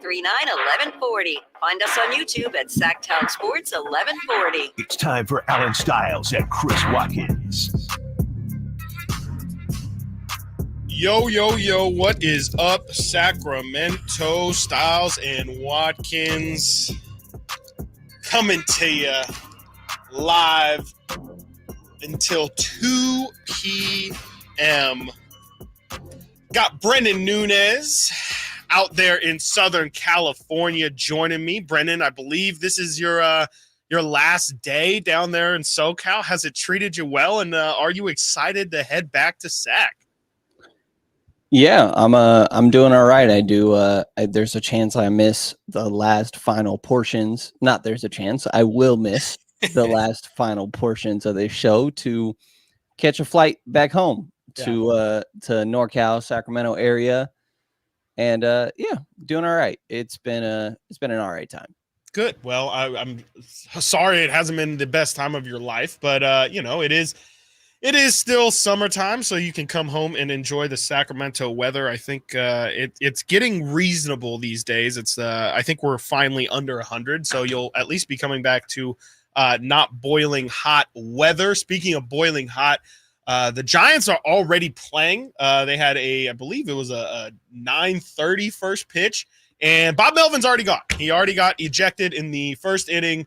839-1140. Find us on YouTube at Sacktown Sports 1140. It's time for Alan Stiles and Chris Watkins. Yo, what is up, Sacramento? Stiles and Watkins coming to you live until 2 p.m. Got Brendan Nunez out there in Southern California joining me. Brendan, I believe this is your last day down there in SoCal. Has it treated you well, and are you excited to head back to Sac? Yeah, I'm doing all right. I do. There's a chance I miss the last final portions. Not there's a chance I will miss the last final portions of the show to catch a flight back home to NorCal, Sacramento area, and doing all right. It's been an all right time. Good. Well, I'm sorry it hasn't been the best time of your life, but it is still summertime, so you can come home and enjoy the Sacramento weather. I think it's getting reasonable these days. I think we're finally under 100, so you'll at least be coming back to not boiling hot weather. Speaking of boiling hot, the Giants are already playing. They had I believe it was a 9:30 first pitch, and Bob Melvin's already gone. He already got ejected in the first inning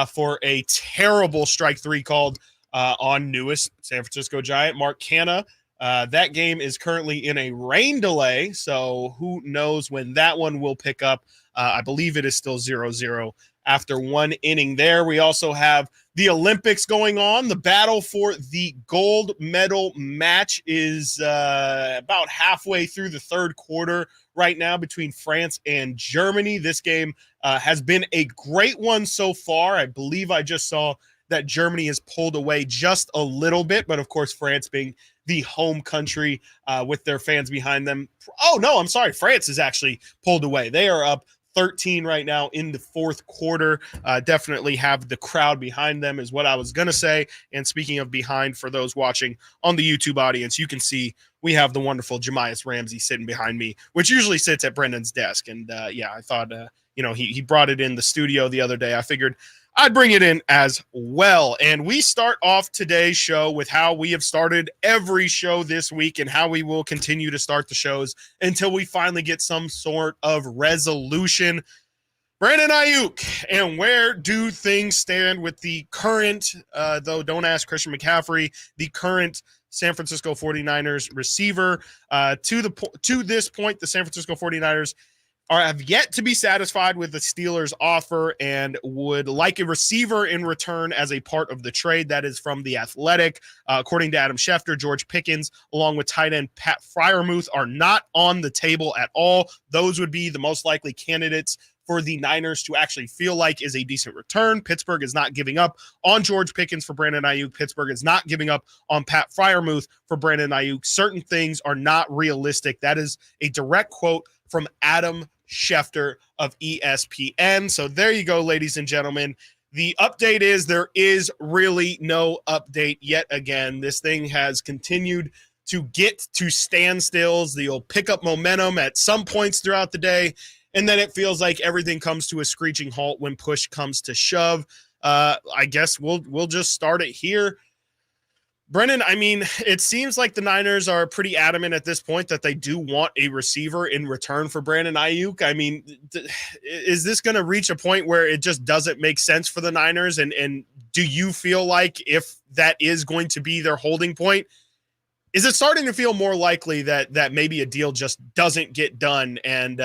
for a terrible strike three called on newest San Francisco Giant, Mark Canha. That game is currently in a rain delay, so who knows when that one will pick up. I believe it is still 0-0 after one inning there. We also have the Olympics going on. The battle for the gold medal match is about halfway through the third quarter right now between France and Germany. This game has been a great one so far. I believe I just saw that Germany has pulled away just a little bit, but of course, France being the home country with their fans behind them. Oh, no, I'm sorry. France is actually pulled away. They are up 13 right now in the fourth quarter. Definitely have the crowd behind them is what I was going to say. And speaking of behind, for those watching on the YouTube audience, you can see we have the wonderful Jemias Ramsey sitting behind me, which usually sits at Brendan's desk. And I thought, he brought it in the studio the other day. I figured I'd bring it in as well. And we start off today's show with how we have started every show this week and how we will continue to start the shows until we finally get some sort of resolution. Brandon Aiyuk, and where do things stand with the current, though don't ask Christian McCaffrey, the current San Francisco 49ers receiver? To this point, the San Francisco 49ers have yet to be satisfied with the Steelers' offer and would like a receiver in return as a part of the trade. That is from The Athletic. According to Adam Schefter, George Pickens, along with tight end Pat Freiermuth, are not on the table at all. Those would be the most likely candidates for the Niners to actually feel like is a decent return. Pittsburgh is not giving up on George Pickens for Brandon Aiyuk. Pittsburgh is not giving up on Pat Freiermuth for Brandon Aiyuk. Certain things are not realistic. That is a direct quote from Adam Schefter of ESPN. So there you go, ladies and gentlemen. The update is there is really no update yet again. This thing has continued to get to standstills. They'll pick up momentum at some points throughout the day, and then it feels like everything comes to a screeching halt when push comes to shove. I guess we'll just start it here. Brennan, I mean, it seems like the Niners are pretty adamant at this point that they do want a receiver in return for Brandon Aiyuk. I mean, is this going to reach a point where it just doesn't make sense for the Niners? And do you feel like if that is going to be their holding point, is it starting to feel more likely that maybe a deal just doesn't get done and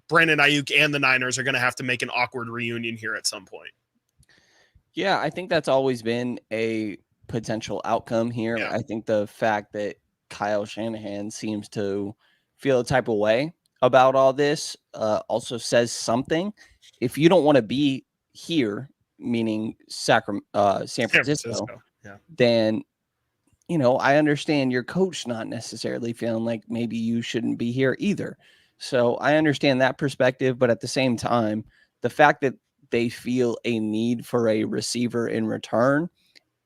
Brandon Aiyuk and the Niners are going to have to make an awkward reunion here at some point? Yeah, I think that's always been a potential outcome here. Yeah. I think the fact that Kyle Shanahan seems to feel a type of way about all this also says something. If you don't want to be here, meaning San Francisco, then I understand your coach not necessarily feeling like maybe you shouldn't be here either. So I understand that perspective, but at the same time, the fact that they feel a need for a receiver in return,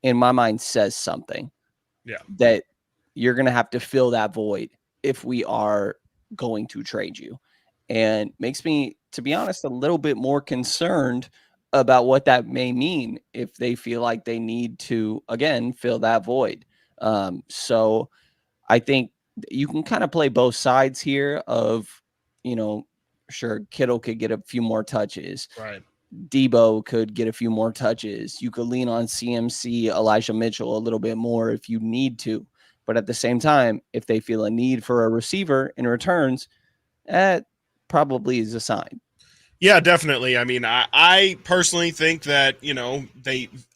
in my mind, says something. Yeah. That you're going to have to fill that void if we are going to trade you. and makes me, to be honest, a little bit more concerned about what that may mean if they feel like they need to, again, fill that void. So I think you can kind of play both sides here of, sure, Kittle could get a few more touches. Right. Debo could get a few more touches. You could lean on CMC, Elijah Mitchell a little bit more if you need to. But at the same time, if they feel a need for a receiver in returns, that probably is a sign. Yeah, definitely. I mean, I personally think that,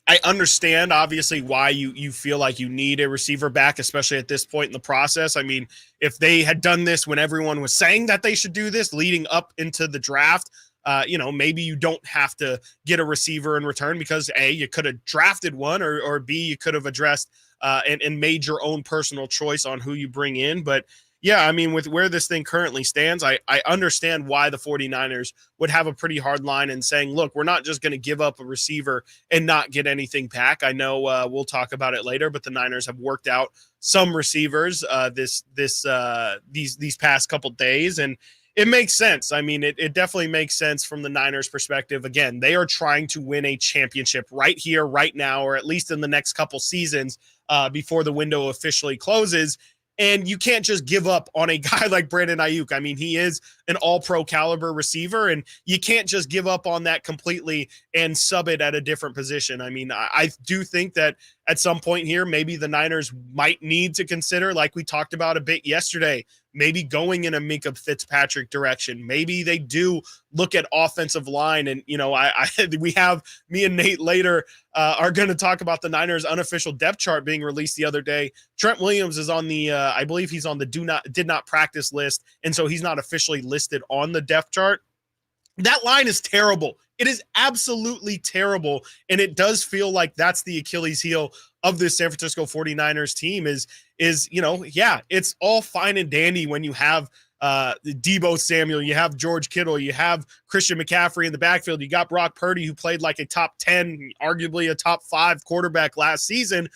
I understand obviously why you feel like you need a receiver back, especially at this point in the process. I mean, if they had done this when everyone was saying that they should do this leading up into the draft, maybe you don't have to get a receiver in return because A, you could have drafted one, or B, you could have addressed and made your own personal choice on who you bring in. But yeah, I mean, with where this thing currently stands, I understand why the 49ers would have a pretty hard line in saying, look, we're not just going to give up a receiver and not get anything back. I know we'll talk about it later, but the Niners have worked out some receivers these past couple days, and it makes sense. I mean, it definitely makes sense from the Niners' perspective. Again, they are trying to win a championship right here, right now, or at least in the next couple seasons before the window officially closes. And you can't just give up on a guy like Brandon Aiyuk. I mean, he is an all-pro caliber receiver, and you can't just give up on that completely and sub it at a different position. I mean, I do think that at some point here, maybe the Niners might need to consider, like we talked about a bit yesterday, maybe going in a Minkah Fitzpatrick direction. Maybe they do look at offensive line. And, we have me and Nate later are going to talk about the Niners unofficial depth chart being released the other day. Trent Williams is on the, I believe he's on the did not practice list. And so he's not officially listed on the depth chart. That line is terrible. It is absolutely terrible. And it does feel like that's the Achilles heel of this San Francisco 49ers team is, it's all fine and dandy when you have Deebo Samuel, you have George Kittle, you have Christian McCaffrey in the backfield. You got Brock Purdy, who played like a top 10, arguably a top 5 quarterback last season.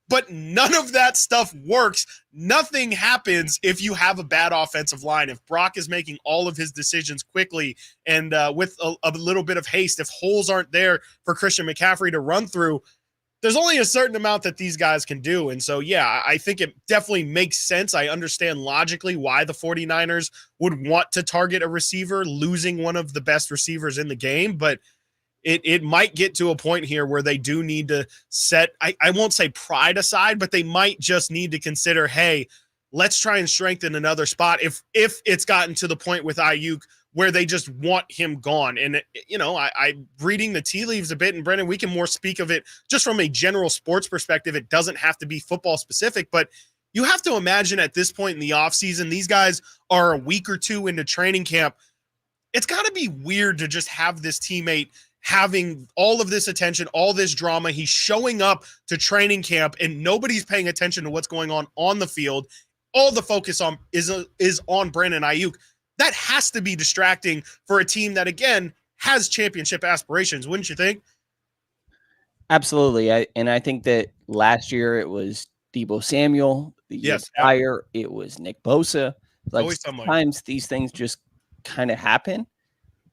But none of that stuff works. Nothing happens if you have a bad offensive line. If Brock is making all of his decisions quickly and with a little bit of haste, if holes aren't there for Christian McCaffrey to run through, there's only a certain amount that these guys can do. And so, yeah, I think it definitely makes sense. I understand logically why the 49ers would want to target a receiver, losing one of the best receivers in the game. But it might get to a point here where they do need to set, I won't say pride aside, but they might just need to consider, hey, let's try and strengthen another spot if it's gotten to the point with Aiyuk where they just want him gone. And, I'm reading the tea leaves a bit, and Brendan, we can more speak of it just from a general sports perspective. It doesn't have to be football specific, but you have to imagine at this point in the offseason, these guys are a week or two into training camp. It's got to be weird to just have this teammate having all of this attention, all this drama. He's showing up to training camp and nobody's paying attention to what's going on the field. All the focus on is on Brandon Aiyuk. That has to be distracting for a team that, again, has championship aspirations, wouldn't you think? Absolutely. I think that last year it was Deebo Samuel. The year prior, it was Nick Bosa. Like, sometimes these things just kind of happen.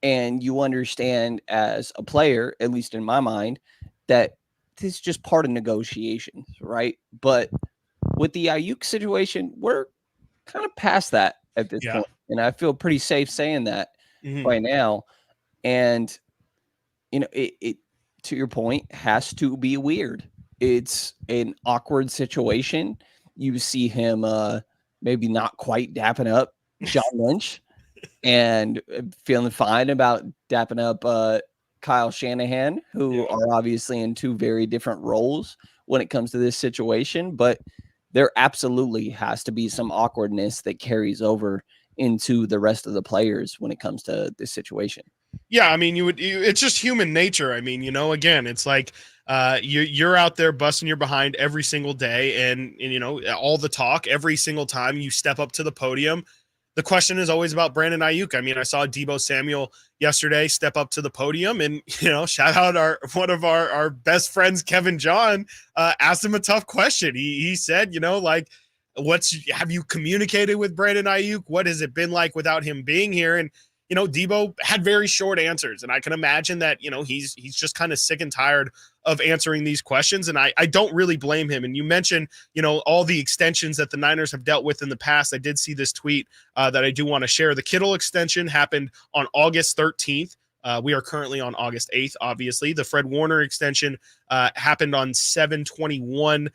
And you understand as a player, at least in my mind, that this is just part of negotiations, right? But with the Aiyuk situation, we're kind of past that at this point. And I feel pretty safe saying that right now. And, it to your point, has to be weird. It's an awkward situation. You see him maybe not quite dapping up John Lynch. And feeling fine about dapping up Kyle Shanahan, who are obviously in two very different roles when it comes to this situation. But there absolutely has to be some awkwardness that carries over into the rest of the players when it comes to this situation. Yeah, I mean, it's just human nature. I mean, again, it's like you're out there busting your behind every single day, and all the talk every single time you step up to the podium. The question is always about Brandon Aiyuk. I mean, I saw Deebo Samuel yesterday step up to the podium, and shout out one of our best friends, Kevin John, asked him a tough question. He said, Have you communicated with Brandon Aiyuk? What has it been like without him being here? And, Debo had very short answers, and I can imagine that, he's just kind of sick and tired of answering these questions. And I don't really blame him. And you mentioned, all the extensions that the Niners have dealt with in the past. I did see this tweet that I do want to share. The Kittle extension happened on August 13th. We are currently on August 8th, obviously. The Fred Warner extension happened on 7/21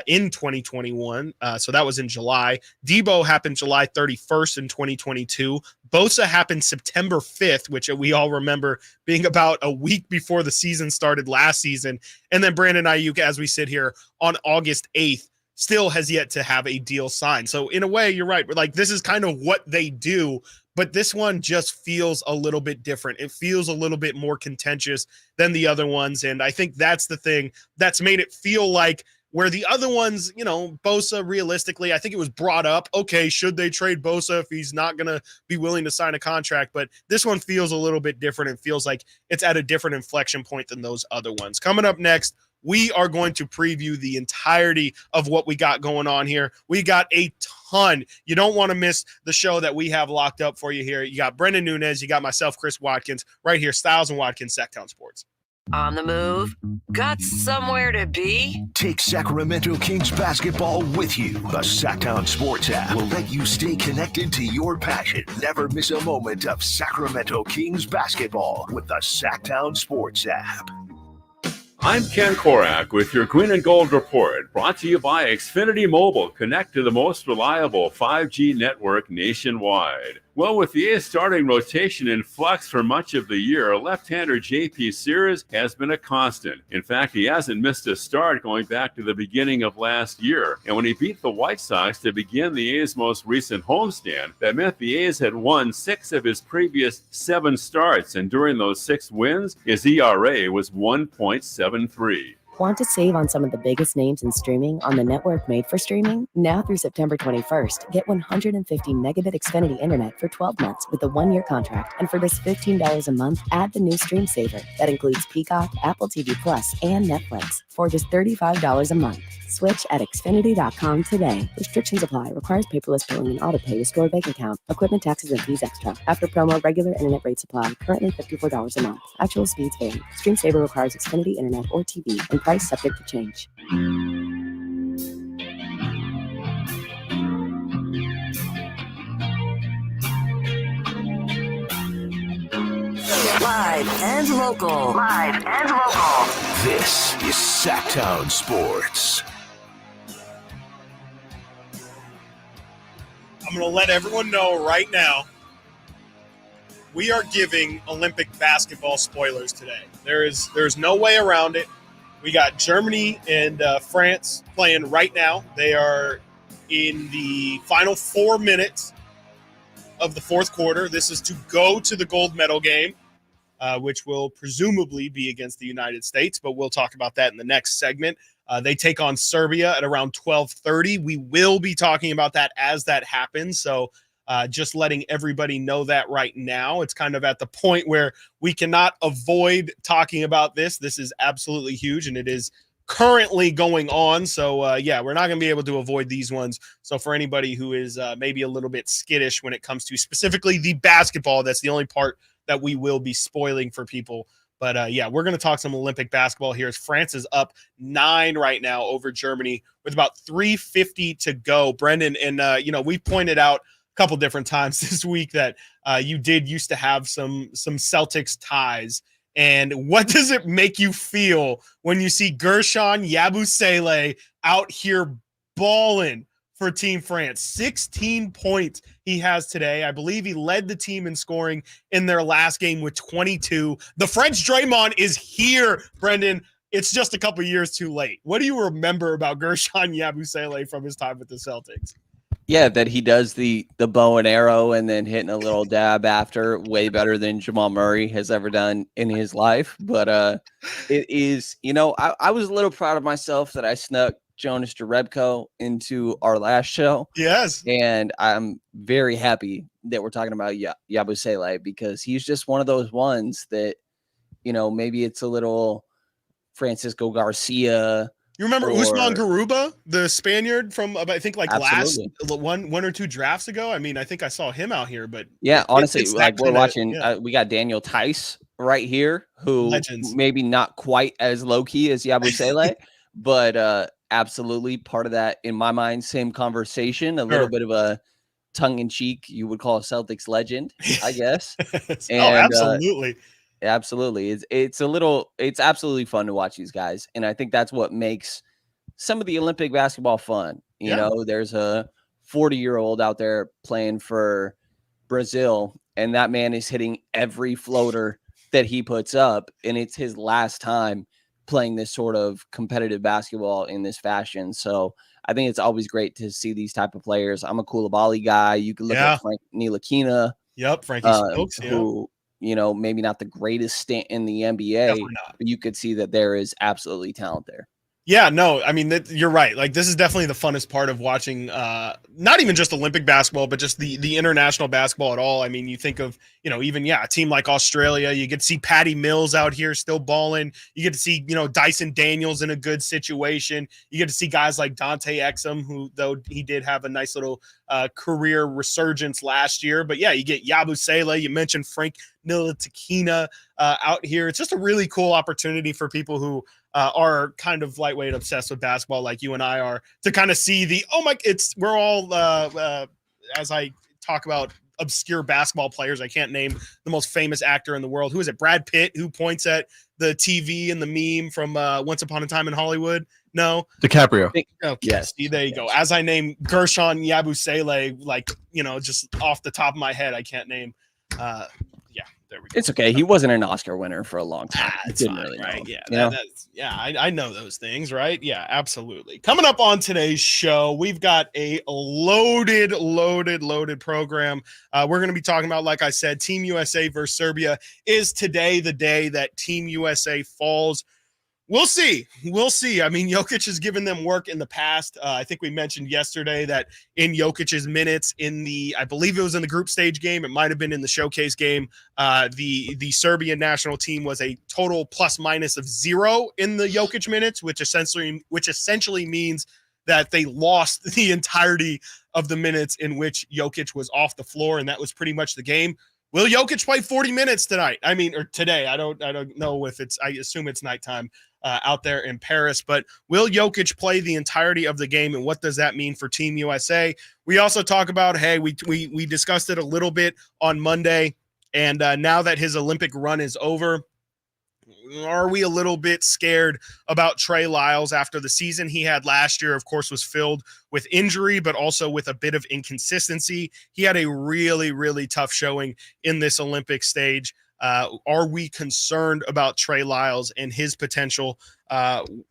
in 2021. So that was in July. Debo happened July 31st in 2022. Bosa happened September 5th, which we all remember being about a week before the season started last season. And then Brandon Aiyuk, as we sit here on August 8th, still has yet to have a deal signed. So in a way, you're right. Like, this is kind of what they do, but this one just feels a little bit different. It feels a little bit more contentious than the other ones. And I think that's the thing that's made it feel like, where the other ones, Bosa, realistically, I think it was brought up, okay, should they trade Bosa if he's not going to be willing to sign a contract? But this one feels a little bit different and feels like it's at a different inflection point than those other ones. Coming up next, we are going to preview the entirety of what we got going on here. We got a ton. You don't want to miss the show that we have locked up for you here. You got Brendan Nunez. You got myself, Chris Watkins, right here, Stiles and Watkins, Sacktown Sports. On the move? Got somewhere to be? Take Sacramento Kings basketball with you. The Sacktown Sports app will let you stay connected to your passion. Never miss a moment of Sacramento Kings basketball with the Sacktown Sports app. I'm Ken Korak with your Green and Gold Report, brought to you by Xfinity Mobile. Connect to the most reliable 5G network nationwide. Well, with the A's starting rotation in flux for much of the year, left-hander J.P. Sears has been a constant. In fact, he hasn't missed a start going back to the beginning of last year. And when he beat the White Sox to begin the A's most recent homestand, that meant the A's had won 6 of his previous 7 starts. And during those 6 wins, his ERA was 1.73. Want to save on some of the biggest names in streaming on the network made for streaming? Now through September 21st, get 150 megabit Xfinity internet for 12 months with a 1-year contract. And for just $15 a month, add the new Stream Saver. That includes Peacock, Apple TV Plus, and Netflix for just $35 a month. Switch at Xfinity.com today. Restrictions apply. Requires paperless billing and auto pay to store bank account. Equipment, taxes, and fees extra. After promo, regular internet rates apply. Currently $54 a month. Actual speeds vary. Stream Saver requires Xfinity internet or TV, and price subject to change. Live and local. Live and local. This is Sacktown Sports. I'm going to let everyone know right now, we are giving Olympic basketball spoilers today. There's no way around it. We got Germany and France playing right now. They are in the final 4 minutes of the fourth quarter. This is to go to the gold medal game, which will presumably be against the United States, but we'll talk about that in the next segment. They take on Serbia at around 12:30. We will be talking about that as that happens. So just letting everybody know that right now. It's kind of at the point where we cannot avoid talking about this. This is absolutely huge, and it is currently going on. So, we're not going to be able to avoid these ones. So for anybody who is maybe a little bit skittish when it comes to specifically the basketball, that's the only part that we will be spoiling for people. But, we're going to talk some Olympic basketball here. France is up 9 right now over Germany with about 3:50 to go. Brendan, and, we pointed out a couple different times this week that you did used to have some Celtics ties. And what does it make you feel when you see Gershon Yabusele out here balling for Team France? 16 points he has today. I believe he led the team in scoring in their last game with 22. The French Draymond is here, Brendan. It's just a couple years too late. What do you remember about Gershon Yabusele from his time with the Celtics? Yeah, that he does the bow and arrow and then hitting a little dab after, way better than Jamal Murray has ever done in his life. But it is, I was a little proud of myself that I snuck Jonas Jerebko into our last show. Yes. And I'm very happy that we're talking about Yabusele, because he's just one of those ones that, maybe it's a little Francisco Garcia You remember or Usman Garuba, the Spaniard from I think like Absolutely. last one or two drafts ago? I mean, I think I saw him out here, but yeah, honestly, it's like that we're kinda- watching, yeah, we got Daniel Tice right here, who legends. maybe not quite as low key as Yabusele, but absolutely part of that in my mind. Same conversation, a little Sure. bit of a tongue in cheek. You would call a Celtics legend, I guess. Oh, And absolutely. absolutely, it's absolutely fun to watch these guys, and I think that's what makes some of the Olympic basketball fun. You Yeah. know, there's a 40-year-old out there playing for Brazil, and that man is hitting every floater that he puts up, and it's his last time playing this sort of competitive basketball in this fashion. So I think it's always great to see these type of players. I'm a Koulibaly guy. You can look Yeah. at Frank Ntilikina, Yep, Frankie Stokes. Yeah. who, you know, maybe not the greatest stint in the NBA, Definitely not. but you could see that there is absolutely talent there. Yeah, no, I mean, you're right. Like, this is definitely the funnest part of watching, not even just Olympic basketball, but just the international basketball at all. I mean, you think of, you know, even, a team like Australia, you get to see Patty Mills out here still balling. You get to see, Dyson Daniels in a good situation. You get to see guys like Dante Exum, who, though he did have a nice little career resurgence last year. But yeah, you get Yabusele. You mentioned Frank Ntilikina out here. It's just a really cool opportunity for people who are kind of lightweight obsessed with basketball like you and I are, to kind of see we're all as I talk about obscure basketball players, I can't name the most famous actor in the world. Who is it? Brad Pitt, who points at the TV and the meme from Once Upon a Time in Hollywood? No. DiCaprio. Okay, Yes. there you go. As I name Gershon Yabusele, like, just off the top of my head, I can't name. There we go. It's okay. He wasn't an Oscar winner for a long time. It's Didn't fine, really right? know, Yeah, I know those things, right? Yeah, absolutely. Coming up on today's show, we've got a loaded program. We're going to be talking about, like I said, Team USA versus Serbia. Is today the day that Team USA falls? We'll see. I mean, Jokic has given them work in the past. I think we mentioned yesterday that in Jokic's minutes I believe it was in the group stage game. It might have been in the showcase game. The Serbian national team was a total plus minus of 0 in the Jokic minutes, which essentially means that they lost the entirety of the minutes in which Jokic was off the floor, and that was pretty much the game. Will Jokic play 40 minutes tonight? I mean, or today? I don't know if I assume it's nighttime out there in Paris, but will Jokic play the entirety of the game, and what does that mean for Team USA? We also talk about, hey, we discussed it a little bit on Monday, and now that his Olympic run is over, are we a little bit scared about Trey Lyles after the season he had last year? Of course, was filled with injury, but also with a bit of inconsistency. He had a really, really tough showing in this Olympic stage. Are we concerned about Trey Lyles and his potential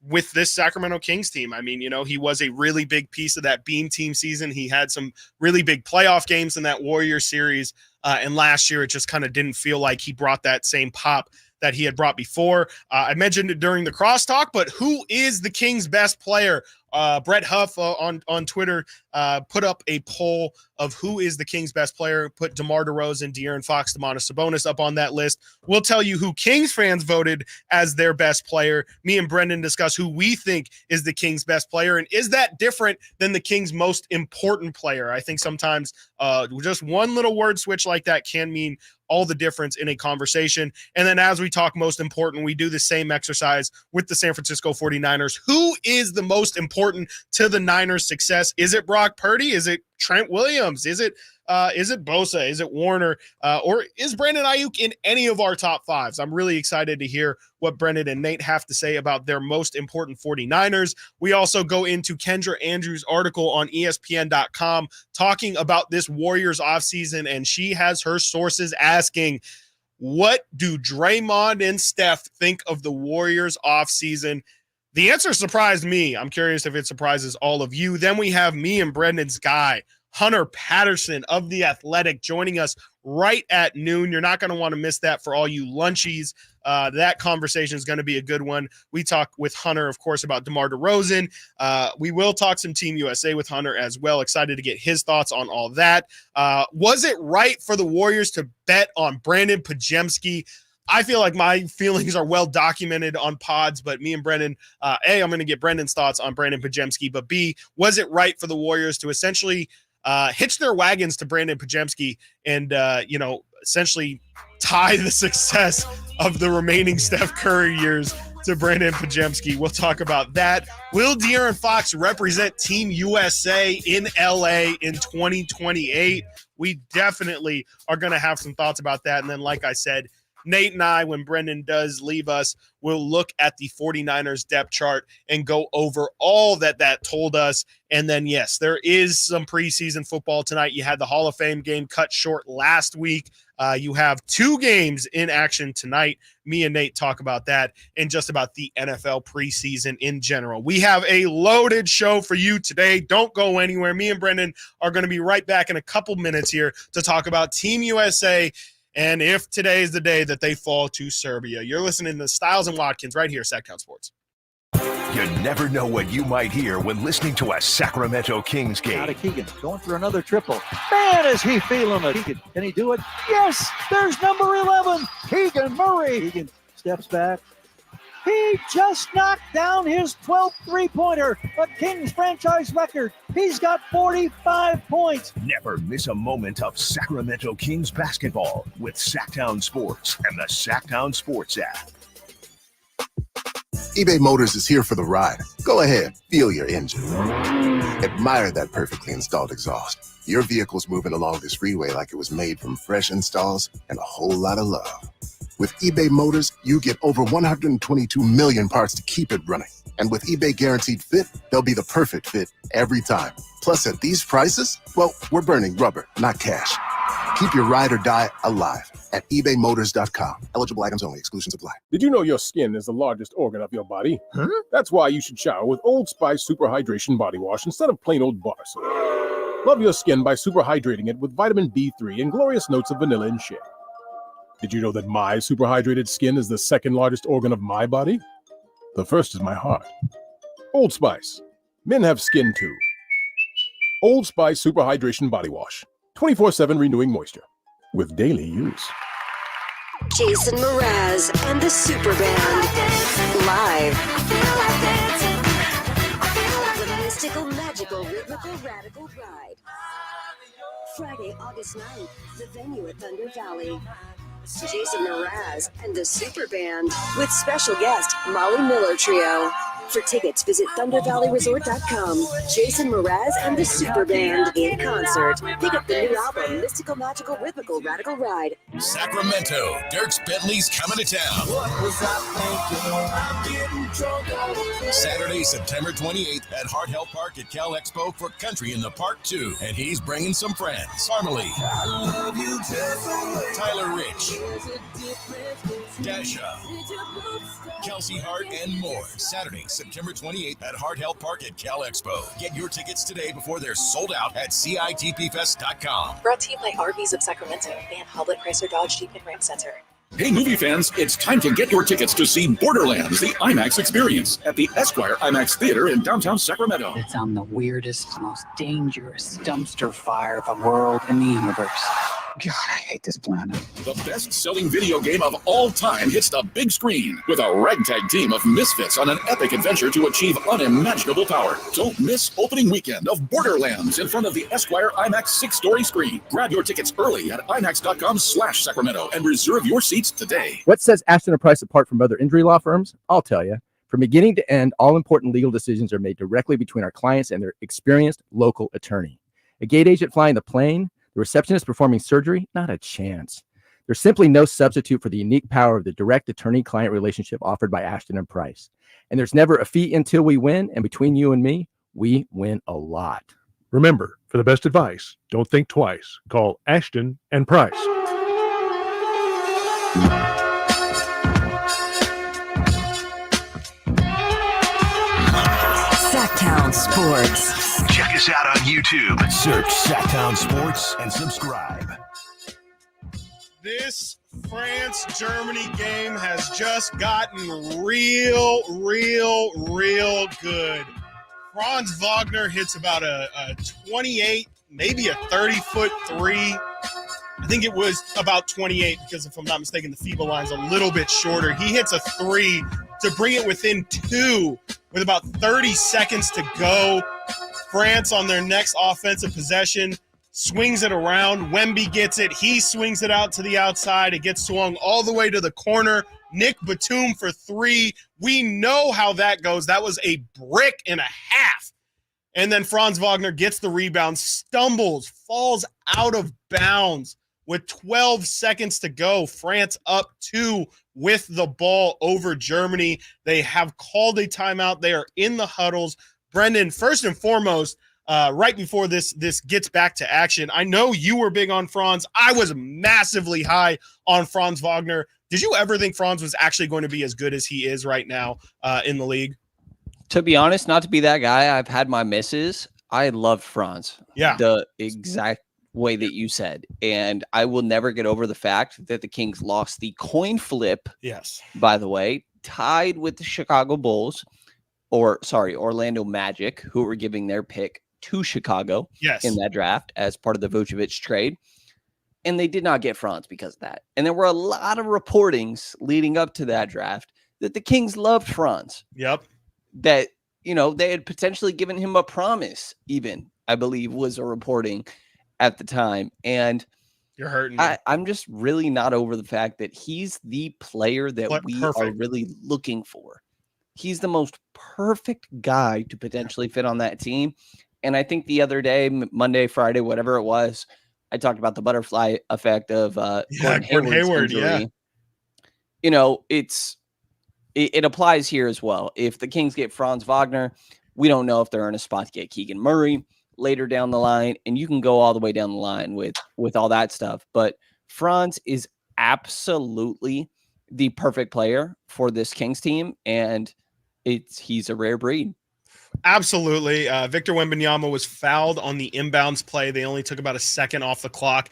with this Sacramento Kings team? I mean, he was a really big piece of that Beam team season. He had some really big playoff games in that Warrior series. And last year, it just kind of didn't feel like he brought that same pop that he had brought before. I mentioned it during the crosstalk, but who is the Kings' best player? Brett Huff on Twitter put up a poll of who is the Kings' best player, put DeMar DeRozan, De'Aaron Fox, Domantas Sabonis up on that list. We'll tell you who Kings fans voted as their best player. Me and Brendan discuss who we think is the Kings' best player, and is that different than the Kings' most important player? I think sometimes just one little word switch like that can mean all the difference in a conversation. And then as we talk most important, we do the same exercise with the San Francisco 49ers. Who is the most important to the Niners' success? Is it Brock Purdy? Is it Trent Williams? Is it Bosa? Is it Warner? Or is Brandon Aiyuk in any of our top fives? I'm really excited to hear what Brendan and Nate have to say about their most important 49ers. We also go into Kendra Andrews' article on ESPN.com talking about this Warriors offseason, and she has her sources asking, what do Draymond and Steph think of the Warriors offseason? The answer surprised me. I'm curious if it surprises all of you. Then we have me and Brendan's guy, Hunter Patterson of The Athletic, joining us right at noon. You're not going to want to miss that for all you lunchies. That conversation is going to be a good one. We talk with Hunter, of course, about DeMar DeRozan. We will talk some Team USA with Hunter as well. Excited to get his thoughts on all that. Was it right for the Warriors to bet on Brandon Podziemski? I feel like my feelings are well documented on pods, but me and Brendan, A, I'm going to get Brendan's thoughts on Brandon Pajemski, but B, was it right for the Warriors to essentially hitch their wagons to Brandon Pajemski and, essentially tie the success of the remaining Steph Curry years to Brandon Pajemski? We'll talk about that. Will De'Aaron Fox represent Team USA in LA in 2028? We definitely are going to have some thoughts about that. And then, like I said, Nate and I, when Brendan does leave us, we'll look at the 49ers depth chart and go over all that told us. And then, yes, there is some preseason football tonight. You had the Hall of Fame game cut short last week. You have 2 games in action tonight. Me and Nate talk about that and just about the NFL preseason in general. We have a loaded show for you today. Don't go anywhere. Me and Brendan are going to be right back in a couple minutes here to talk about Team USA and if today is the day that they fall to Serbia. You're listening to Stiles and Watkins right here, Sacktown Sports. You never know what you might hear when listening to a Sacramento Kings game. Out of Keegan, going for another triple. Man, is he feeling it. Keegan, can he do it? Yes, there's number 11, Keegan Murray. Keegan steps back. He just knocked down his 12th three-pointer, a Kings franchise record. He's got 45 points. Never miss a moment of Sacramento Kings basketball with Sacktown Sports and the Sacktown Sports app. eBay Motors is here for the ride. Go ahead, feel your engine. Admire that perfectly installed exhaust. Your vehicle's moving along this freeway like it was made from fresh installs and a whole lot of love. With eBay Motors, you get over 122 million parts to keep it running. And with eBay Guaranteed Fit, they'll be the perfect fit every time. Plus, at these prices, well, we're burning rubber, not cash. Keep your ride or die alive at ebaymotors.com. Eligible items only. Exclusions apply. Did you know your skin is the largest organ of your body? Huh? That's why you should shower with Old Spice Super Hydration Body Wash instead of plain old bar soap. Love your skin by super hydrating it with vitamin B3 and glorious notes of vanilla and shea. Did you know that my super hydrated skin is the second largest organ of my body? The first is my heart. Old Spice. Men have skin too. Old Spice Super Hydration Body Wash. 24/7 renewing moisture. With daily use. Jason Mraz and the Super Band. Live. The mystical, magical, rhythmical, radical ride. Friday, August 9th. The venue at Thunder Valley. Jason Mraz and the Super Band with special guest Molly Miller Trio. For tickets, visit ThunderValleyResort.com. Jason Mraz and the Super Band in concert. Pick up the new album, Mystical, Magical, Rhythmical, Radical Ride. Sacramento, Dirks Bentley's coming to town. Saturday, September 28th at Hart Health Park at Cal Expo for Country in the Park 2. And he's bringing some friends. Harmony, Tyler Rich, Dasha, Kelsey Hart, and more. Saturday, September 28th at Hart Health Park at Cal Expo. Get your tickets today before they're sold out at CITPFest.com. Brought to you by RVs of Sacramento and Hoblet Chrysler Dodge Jeep and Ram Center. Hey, movie fans, it's time to get your tickets to see Borderlands, the IMAX experience at the Esquire IMAX Theater in downtown Sacramento. It's on the weirdest, most dangerous dumpster fire of a world in the universe. God, I hate this planet. The best-selling video game of all time hits the big screen with a ragtag team of misfits on an epic adventure to achieve unimaginable power. Don't miss opening weekend of Borderlands in front of the Esquire IMAX 6-story screen. Grab your tickets early at IMAX.com/Sacramento and reserve your seats today. What sets Ashton & Price apart from other injury law firms? I'll tell you. From beginning to end, all important legal decisions are made directly between our clients and their experienced local attorney. A gate agent flying the plane, the receptionist performing surgery, not a chance. There's simply no substitute for the unique power of the direct attorney-client relationship offered by Ashton & Price. And there's never a fee until we win, and between you and me, we win a lot. Remember, for the best advice, don't think twice. Call Ashton & Price. Sacktown Sports. Check us out on YouTube. Search Sacktown Sports and subscribe. This France-Germany game has just gotten real good. Franz Wagner hits about a 28, maybe a 30-foot three. I think it was about 28 because if I'm not mistaken, the FIBA line's a little bit shorter. He hits a 3 to bring it within 2 with about 30 seconds to go. France on their next offensive possession swings it around. Wemby gets it. He swings it out to the outside. It gets swung all the way to the corner. Nick Batum for 3. We know how that goes. That was a brick and a half. And then Franz Wagner gets the rebound, stumbles, falls out of bounds with 12 seconds to go. France up 2 with the ball over Germany. They have called a timeout. They are in the huddles. Brendan, first and foremost, right before this gets back to action, I know you were big on Franz. I was massively high on Franz Wagner. Did you ever think Franz was actually going to be as good as he is right now in the league? To be honest, not to be that guy, I've had my misses. I loved Franz. Yeah. The exact way that you said. And I will never get over the fact that the Kings lost the coin flip. Yes. By the way, tied with the Chicago Bulls, Orlando Magic, who were giving their pick to Chicago in that draft as part of the Vucevic trade. And they did not get Franz because of that. And there were a lot of reportings leading up to that draft that the Kings loved Franz. Yep. That, they had potentially given him a promise, even, I believe, was a reporting at the time. And you're hurting. I'm just really not over the fact that he's the player that we are really looking for. He's the most perfect guy to potentially fit on that team. And I think the other day, Monday, Friday, whatever it was, I talked about the butterfly effect of Gordon Hayward's injury. It applies here as well. If the Kings get Franz Wagner, we don't know if they're in a spot to get Keegan Murray later down the line, and you can go all the way down the line with all that stuff. But Franz is absolutely the perfect player for this Kings team, and he's a rare breed. Absolutely. Victor Wembanyama was fouled on the inbounds play. They only took about a second off the clock.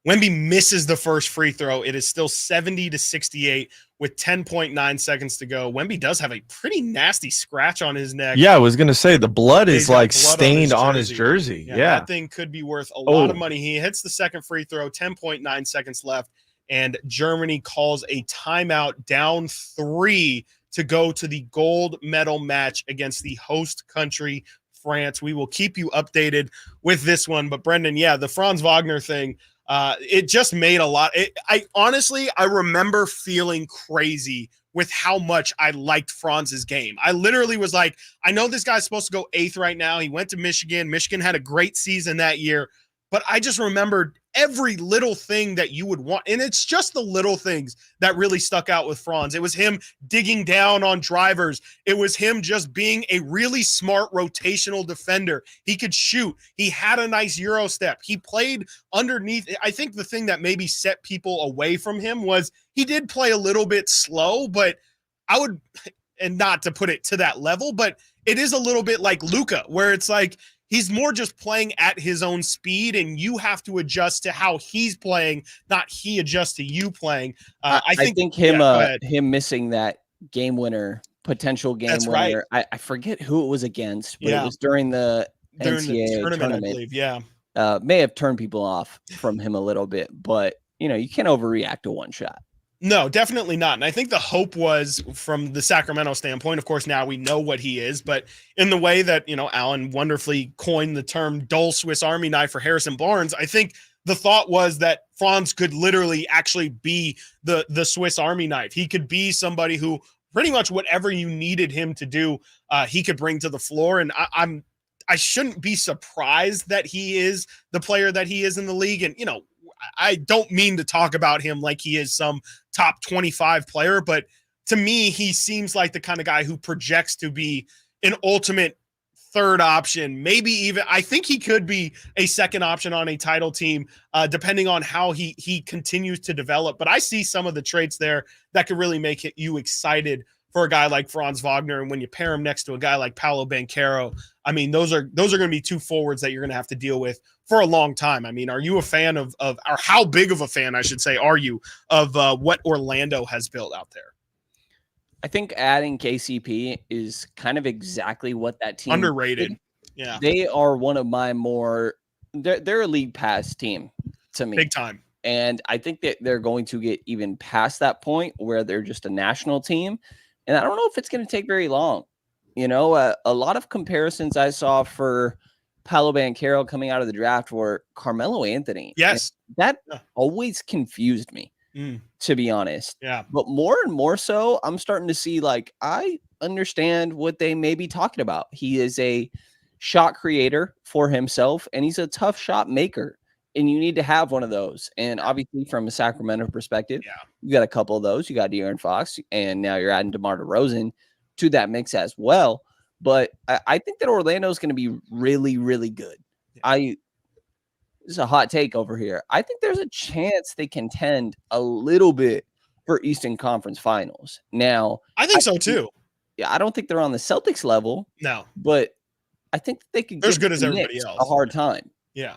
Wemby misses the first free throw. It is still 70-68 with 10.9 seconds to go. Wemby does have a pretty nasty scratch on his neck. Yeah, I was going to say the blood is like blood stained on his jersey. Yeah. That thing could be worth a lot of money. He hits the second free throw, 10.9 seconds left, and Germany calls a timeout down 3 to go to the gold medal match against the host country, France. We will keep you updated with this one. But Brendan, the Franz Wagner thing, it just made a lot. I remember feeling crazy with how much I liked Franz's game. I literally was like, I know this guy's supposed to go 8th right now. He went to Michigan. Michigan had a great season that year. But I just remembered every little thing that you would want. And it's just the little things that really stuck out with Franz. It was him digging down on drivers. It was him just being a really smart rotational defender. He could shoot. He had a nice Euro step. He played underneath. I think the thing that maybe set people away from him was he did play a little bit slow, but and not to put it to that level, but it is a little bit like Luka, where it's like, he's more just playing at his own speed, and you have to adjust to how he's playing, not he adjusts to you playing. I think him missing that potential game winner. Right. I forget who it was against, but it was during the NCAA tournament, I believe. Yeah. May have turned people off from him a little bit, but you can't overreact to one shot. No, definitely not. And I think the hope was from the Sacramento standpoint. Of course, now we know what he is, but in the way that, Alan wonderfully coined the term dull Swiss Army knife for Harrison Barnes, I think the thought was that Franz could literally actually be the Swiss Army knife. He could be somebody who pretty much whatever you needed him to do, he could bring to the floor. And I shouldn't be surprised that he is the player that he is in the league. And, I don't mean to talk about him like he is some top 25 player, but to me, he seems like the kind of guy who projects to be an ultimate third option. Maybe even, I think he could be a second option on a title team, depending on how he continues to develop. But I see some of the traits there that could really make you excited for a guy like Franz Wagner. And when you pair him next to a guy like Paolo Banchero, I mean, those are going to be two forwards that you're going to have to deal with for a long time. I mean, are you a fan of or how big of a fan, I should say, are you of what Orlando has built out there? I think adding KCP is kind of exactly what that team underrated. did. Yeah. They are one of my they're a league pass team to me. Big time. And I think that they're going to get even past that point where they're just a national team. And I don't know if it's going to take very long. You know, a lot of comparisons I saw for Paolo Banchero coming out of the draft were Carmelo Anthony. Yes. And that always confused me, to be honest. Yeah. But more and more so, I'm starting to see, like, I understand what they may be talking about. He is a shot creator for himself, and he's a tough shot maker. And you need to have one of those. And obviously, from a Sacramento perspective, you got a couple of those. You got De'Aaron Fox, and now you're adding DeMar DeRozan to that mix as well. But I think that Orlando is going to be really, really good. This is a hot take over here. I think there's a chance they contend a little bit for Eastern Conference Finals. Now, I think so too. Yeah, I don't think they're on the Celtics level. No, but I think that they could they're as give good as the everybody Knicks else. a hard time. Yeah.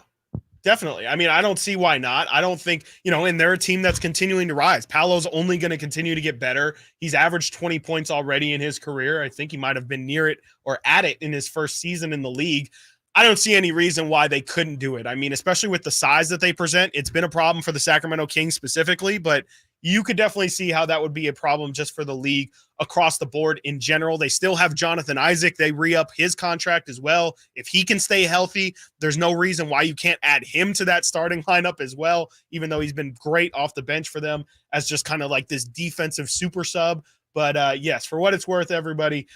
Definitely. I mean, I don't see why not. I don't think, and they're a team that's continuing to rise. Paolo's only going to continue to get better. He's averaged 20 points already in his career. I think he might have been near it or at it in his first season in the league. I don't see any reason why they couldn't do it. I mean, especially with the size that they present, it's been a problem for the Sacramento Kings specifically, but you could definitely see how that would be a problem just for the league across the board in general. They still have Jonathan Isaac. They re-up his contract as well. If he can stay healthy, there's no reason why you can't add him to that starting lineup as well, even though he's been great off the bench for them as just kind of like this defensive super sub. But yes, for what it's worth, everybody,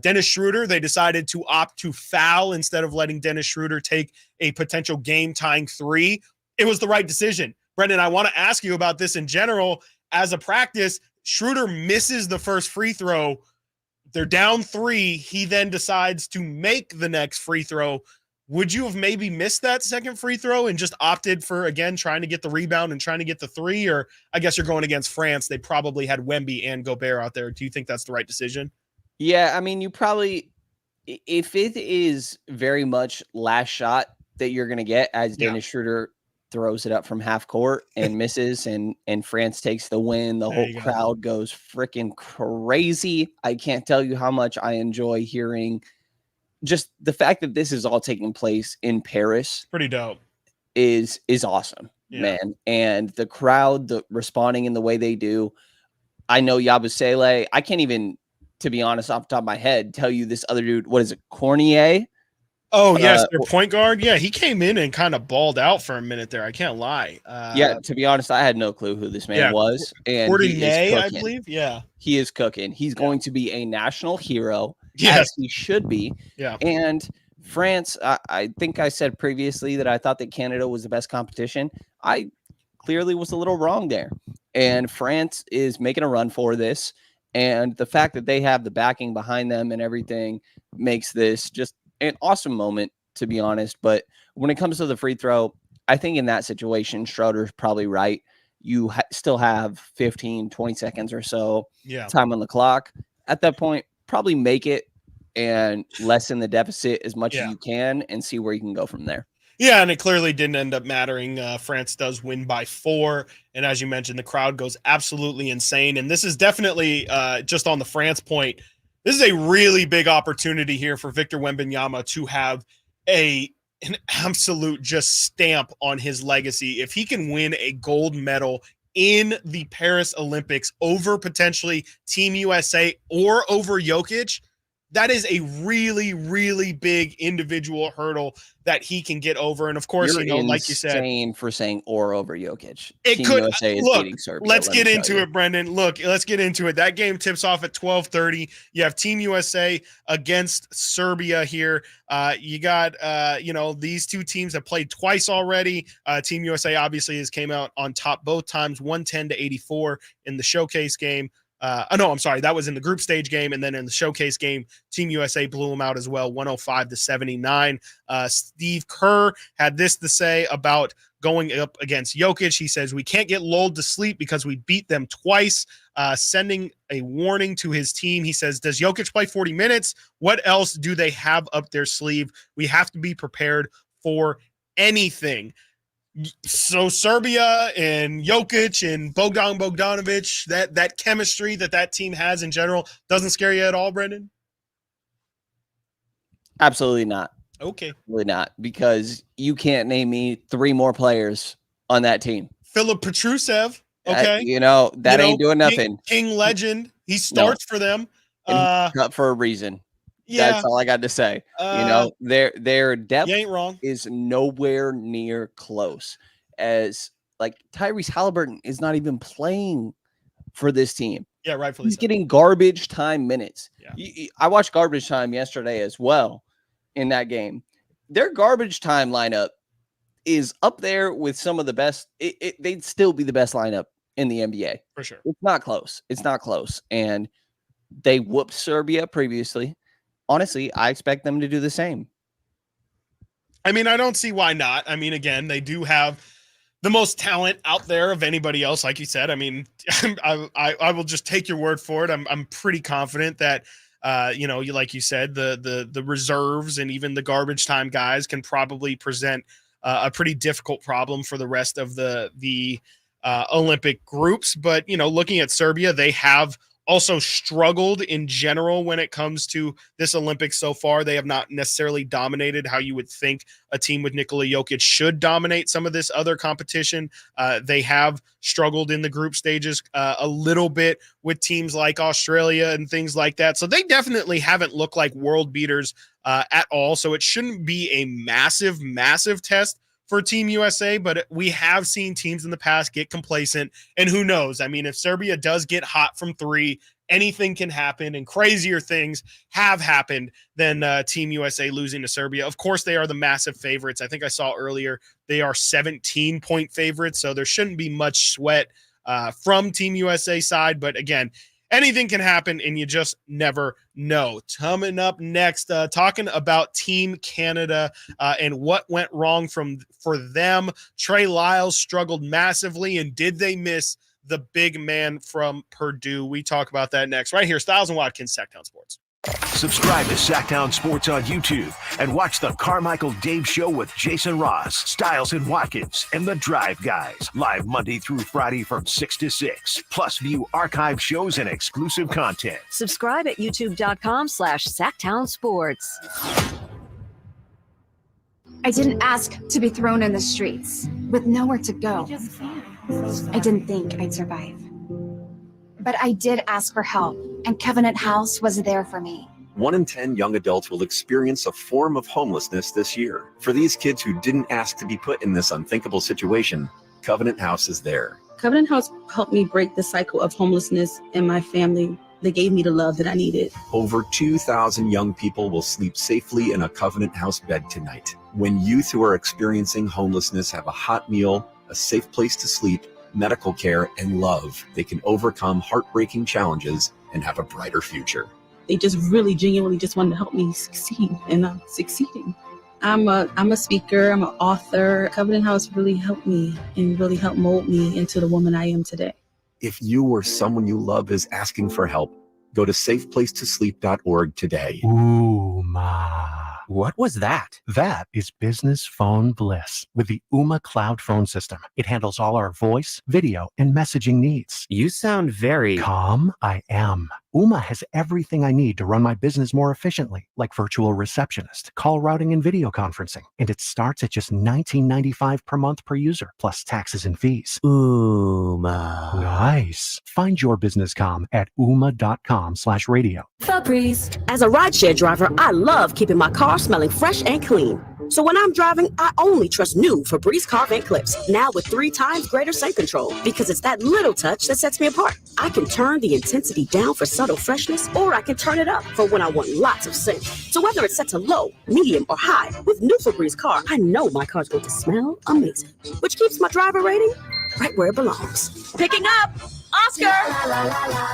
Dennis Schroeder, they decided to opt to foul instead of letting Dennis Schroeder take a potential game-tying three. It was the right decision. Brendan, I want to ask you about this in general. As a practice, Schroeder misses the first free throw. They're down 3. He then decides to make the next free throw. Would you have maybe missed that second free throw and just opted for, again, trying to get the rebound and trying to get the 3? Or I guess you're going against France. They probably had Wemby and Gobert out there. Do you think that's the right decision? Yeah, I mean, you probably, if it is very much last shot that you're going to get as Dennis Schroeder throws it up from half court and misses, and France takes the win, the whole crowd goes freaking crazy. I can't tell you how much I enjoy hearing just the fact that this is all taking place in Paris. Pretty dope. Is awesome, man. And the crowd, responding in the way they do. I know Yabusele. I can't even, to be honest, off the top of my head, tell you this other dude. What is it? Cornier? Oh, yes, their point guard. Yeah, he came in and kind of balled out for a minute there. I can't lie. Yeah, to be honest, I had no clue who this man was. And Cordinet, I believe. Yeah. He is cooking. He's going to be a national hero, as he should be. Yeah. And France, I think I said previously that I thought that Canada was the best competition. I clearly was a little wrong there. And France is making a run for this. And the fact that they have the backing behind them and everything makes this just an awesome moment, to be honest. But when it comes to the free throw, I think in that situation, Schroeder's probably right. You still have 15, 20 seconds or so time on the clock. At that point, probably make it and lessen the deficit as much as you can and see where you can go from there. Yeah, and it clearly didn't end up mattering. France does win by 4. And as you mentioned, the crowd goes absolutely insane. And this is definitely just on the France point. This is a really big opportunity here for Victor Wembanyama to have an absolute just stamp on his legacy. If he can win a gold medal in the Paris Olympics over potentially Team USA or over Jokic, that is a really, really big individual hurdle that he can get over. And of course, like you said, for saying or over Jokic, it Team could USA is look. beating Serbia, Let's get into it, Brendan. Look, let's get into it. That game tips off at 12:30. You have Team USA against Serbia here. You got these two teams have played twice already. Team USA obviously has came out on top both times, 110-84 in the showcase game. No, I'm sorry. That was in the group stage game. And then in the showcase game, Team USA blew them out as well, 105-79. Steve Kerr had this to say about going up against Jokic. He says, "We can't get lulled to sleep because we beat them twice," sending a warning to his team. He says, "Does Jokic play 40 minutes? What else do they have up their sleeve? We have to be prepared for anything." So Serbia and Jokic and Bogdanovic, that chemistry that team has in general doesn't scare you at all, Brendan? Absolutely not. Okay. Absolutely not, because you can't name me 3 more players on that team. Philip Petrusev. Okay. That ain't doing nothing. King legend. He starts for them. Cut for a reason. Yeah. That's all I got to say. Their depth you ain't wrong. is nowhere near close. As like Tyrese Halliburton is not even playing for this team. Yeah, rightfully He's so. getting garbage time minutes. Yeah. I watched garbage time yesterday as well in that game. Their garbage time lineup is up there with some of the best. They'd still be the best lineup in the NBA. For sure. It's not close. And they whooped Serbia previously. Honestly, I expect them to do the same. I mean, I don't see why not. I mean, again, they do have the most talent out there of anybody else, like you said. I mean, I will just take your word for it. I'm pretty confident that like you said, the reserves and even the garbage time guys can probably present a pretty difficult problem for the rest of the Olympic groups. But looking at Serbia, they have also struggled in general when it comes to this Olympics so far. They have not necessarily dominated how you would think a team with Nikola Jokic should dominate some of this other competition. They have struggled in the group stages a little bit with teams like Australia and things like that. So they definitely haven't looked like world beaters at all. So it shouldn't be a massive, massive test for Team USA, but we have seen teams in the past get complacent, and who knows? I mean, if Serbia does get hot from three, anything can happen, and crazier things have happened than Team USA losing to Serbia. Of course, they are the massive favorites. I think I saw earlier they are 17-point favorites, so there shouldn't be much sweat from Team USA side, but again, anything can happen, and you just never know. Coming up next, talking about Team Canada and what went wrong for them. Trey Lyles struggled massively, and did they miss the big man from Purdue? We talk about that next. Right here, Stiles and Watkins, Sacktown Sports. Subscribe to Sacktown Sports on YouTube and watch the Carmichael Dave Show with Jason Ross, Stiles and Watkins, and the Drive Guys, live Monday through Friday from 6 to 6. Plus, view archive shows and exclusive content. Subscribe at youtube.com/Sacktown Sports. I didn't ask to be thrown in the streets with nowhere to go. I didn't think I'd survive. But I did ask for help, and Covenant House was there for me. 1 in 10 young adults will experience a form of homelessness this year. For these kids who didn't ask to be put in this unthinkable situation, Covenant House is there. Covenant House helped me break the cycle of homelessness in my family. They gave me the love that I needed. Over 2,000 young people will sleep safely in a Covenant House bed tonight. When youth who are experiencing homelessness have a hot meal, a safe place to sleep, medical care, and love, they can overcome heartbreaking challenges and have a brighter future. They just really genuinely just wanted to help me succeed, and I'm succeeding. I'm a speaker, I'm an author. Covenant House really helped me and really helped mold me into the woman I am today. If you or someone you love is asking for help, go to safeplacetosleep.org today. Ooh, ma. What was that? That is business phone bliss with the Ooma Cloud phone system. It handles all our voice, video, and messaging needs. You sound very calm. I am. Ooma has everything I need to run my business more efficiently, like virtual receptionist, call routing, and video conferencing. And it starts at just $19.95 per month per user, plus taxes and fees. Ooma. Nice. Find your business comm at ooma.com/radio. Febreze. As a rideshare driver, I love keeping my car smelling fresh and clean. So when I'm driving, I only trust new Febreze car vent clips, now with 3 times greater scent control, because it's that little touch that sets me apart. I can turn the intensity down for subtle freshness, or I can turn it up for when I want lots of scent. So whether it's set to low, medium, or high, with new Febreze car, I know my car's going to smell amazing, which keeps my driver rating right where it belongs. Picking up, Oscar! La, la, la, la.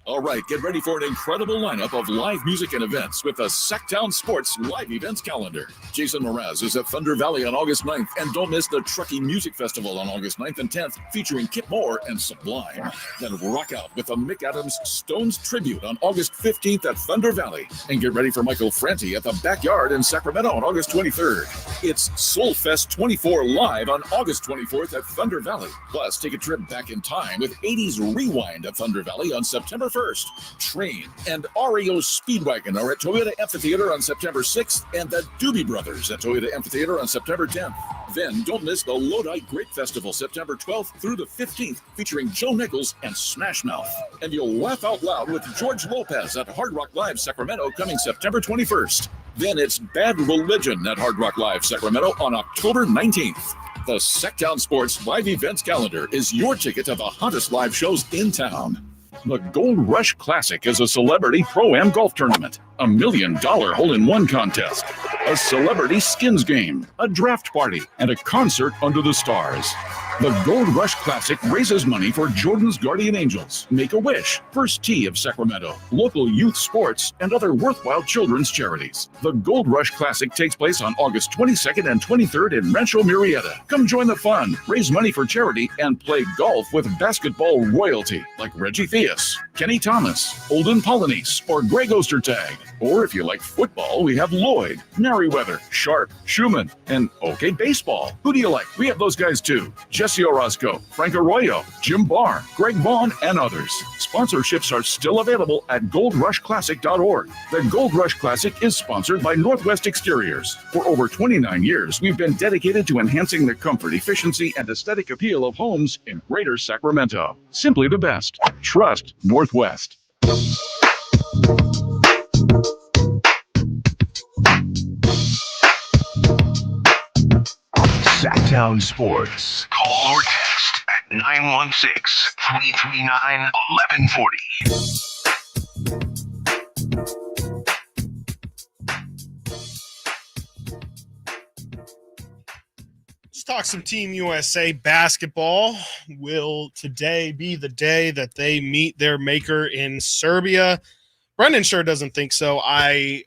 All right, get ready for an incredible lineup of live music and events with the Sacktown Sports live events calendar. Jason Mraz is at Thunder Valley on August 9th, and don't miss the Truckee Music Festival on August 9th and 10th, featuring Kip Moore and Sublime. Then rock out with the Mick Adams Stones Tribute on August 15th at Thunder Valley. And get ready for Michael Franti at the Backyard in Sacramento on August 23rd. It's Soul Fest 24 live on August 24th at Thunder Valley. Plus, take a trip back in time with 80s Rewind at Thunder Valley on September 1st. 21st. Train and REO Speedwagon are at Toyota Amphitheater on September 6th and the Doobie Brothers at Toyota Amphitheater on September 10th. Then don't miss the Lodi Grape Festival September 12th through the 15th, featuring Joe Nichols and Smash Mouth. And you'll laugh out loud with George Lopez at Hard Rock Live Sacramento coming September 21st. Then it's Bad Religion at Hard Rock Live Sacramento on October 19th. The Sacktown Sports live events calendar is your ticket to the hottest live shows in town. The Gold Rush Classic is a celebrity pro-am golf tournament, a $1 million hole-in-one contest, a celebrity skins game, a draft party, and a concert under the stars. The Gold Rush Classic raises money for Jordan's Guardian Angels, Make-A-Wish, First Tee of Sacramento, local youth sports, and other worthwhile children's charities. The Gold Rush Classic takes place on August 22nd and 23rd in Rancho Murrieta. Come join the fun, raise money for charity, and play golf with basketball royalty like Reggie Theus, Kenny Thomas, Olden Polynice, or Greg Ostertag. Or if you like football, we have Lloyd, Merriweather, Sharp, Schumann, and OK Baseball. Who do you like? We have those guys too. Jesse Orozco, Frank Arroyo, Jim Barr, Greg Vaughn, and others. Sponsorships are still available at goldrushclassic.org. The Gold Rush Classic is sponsored by Northwest Exteriors. For over 29 years, we've been dedicated to enhancing the comfort, efficiency, and aesthetic appeal of homes in Greater Sacramento. Simply the best. Trust Northwest. Sacktown Sports. Call or text at 916-339-1140. Let's talk some Team USA basketball. Will today be the day that they meet their maker in Serbia? Brendan sure doesn't think so. I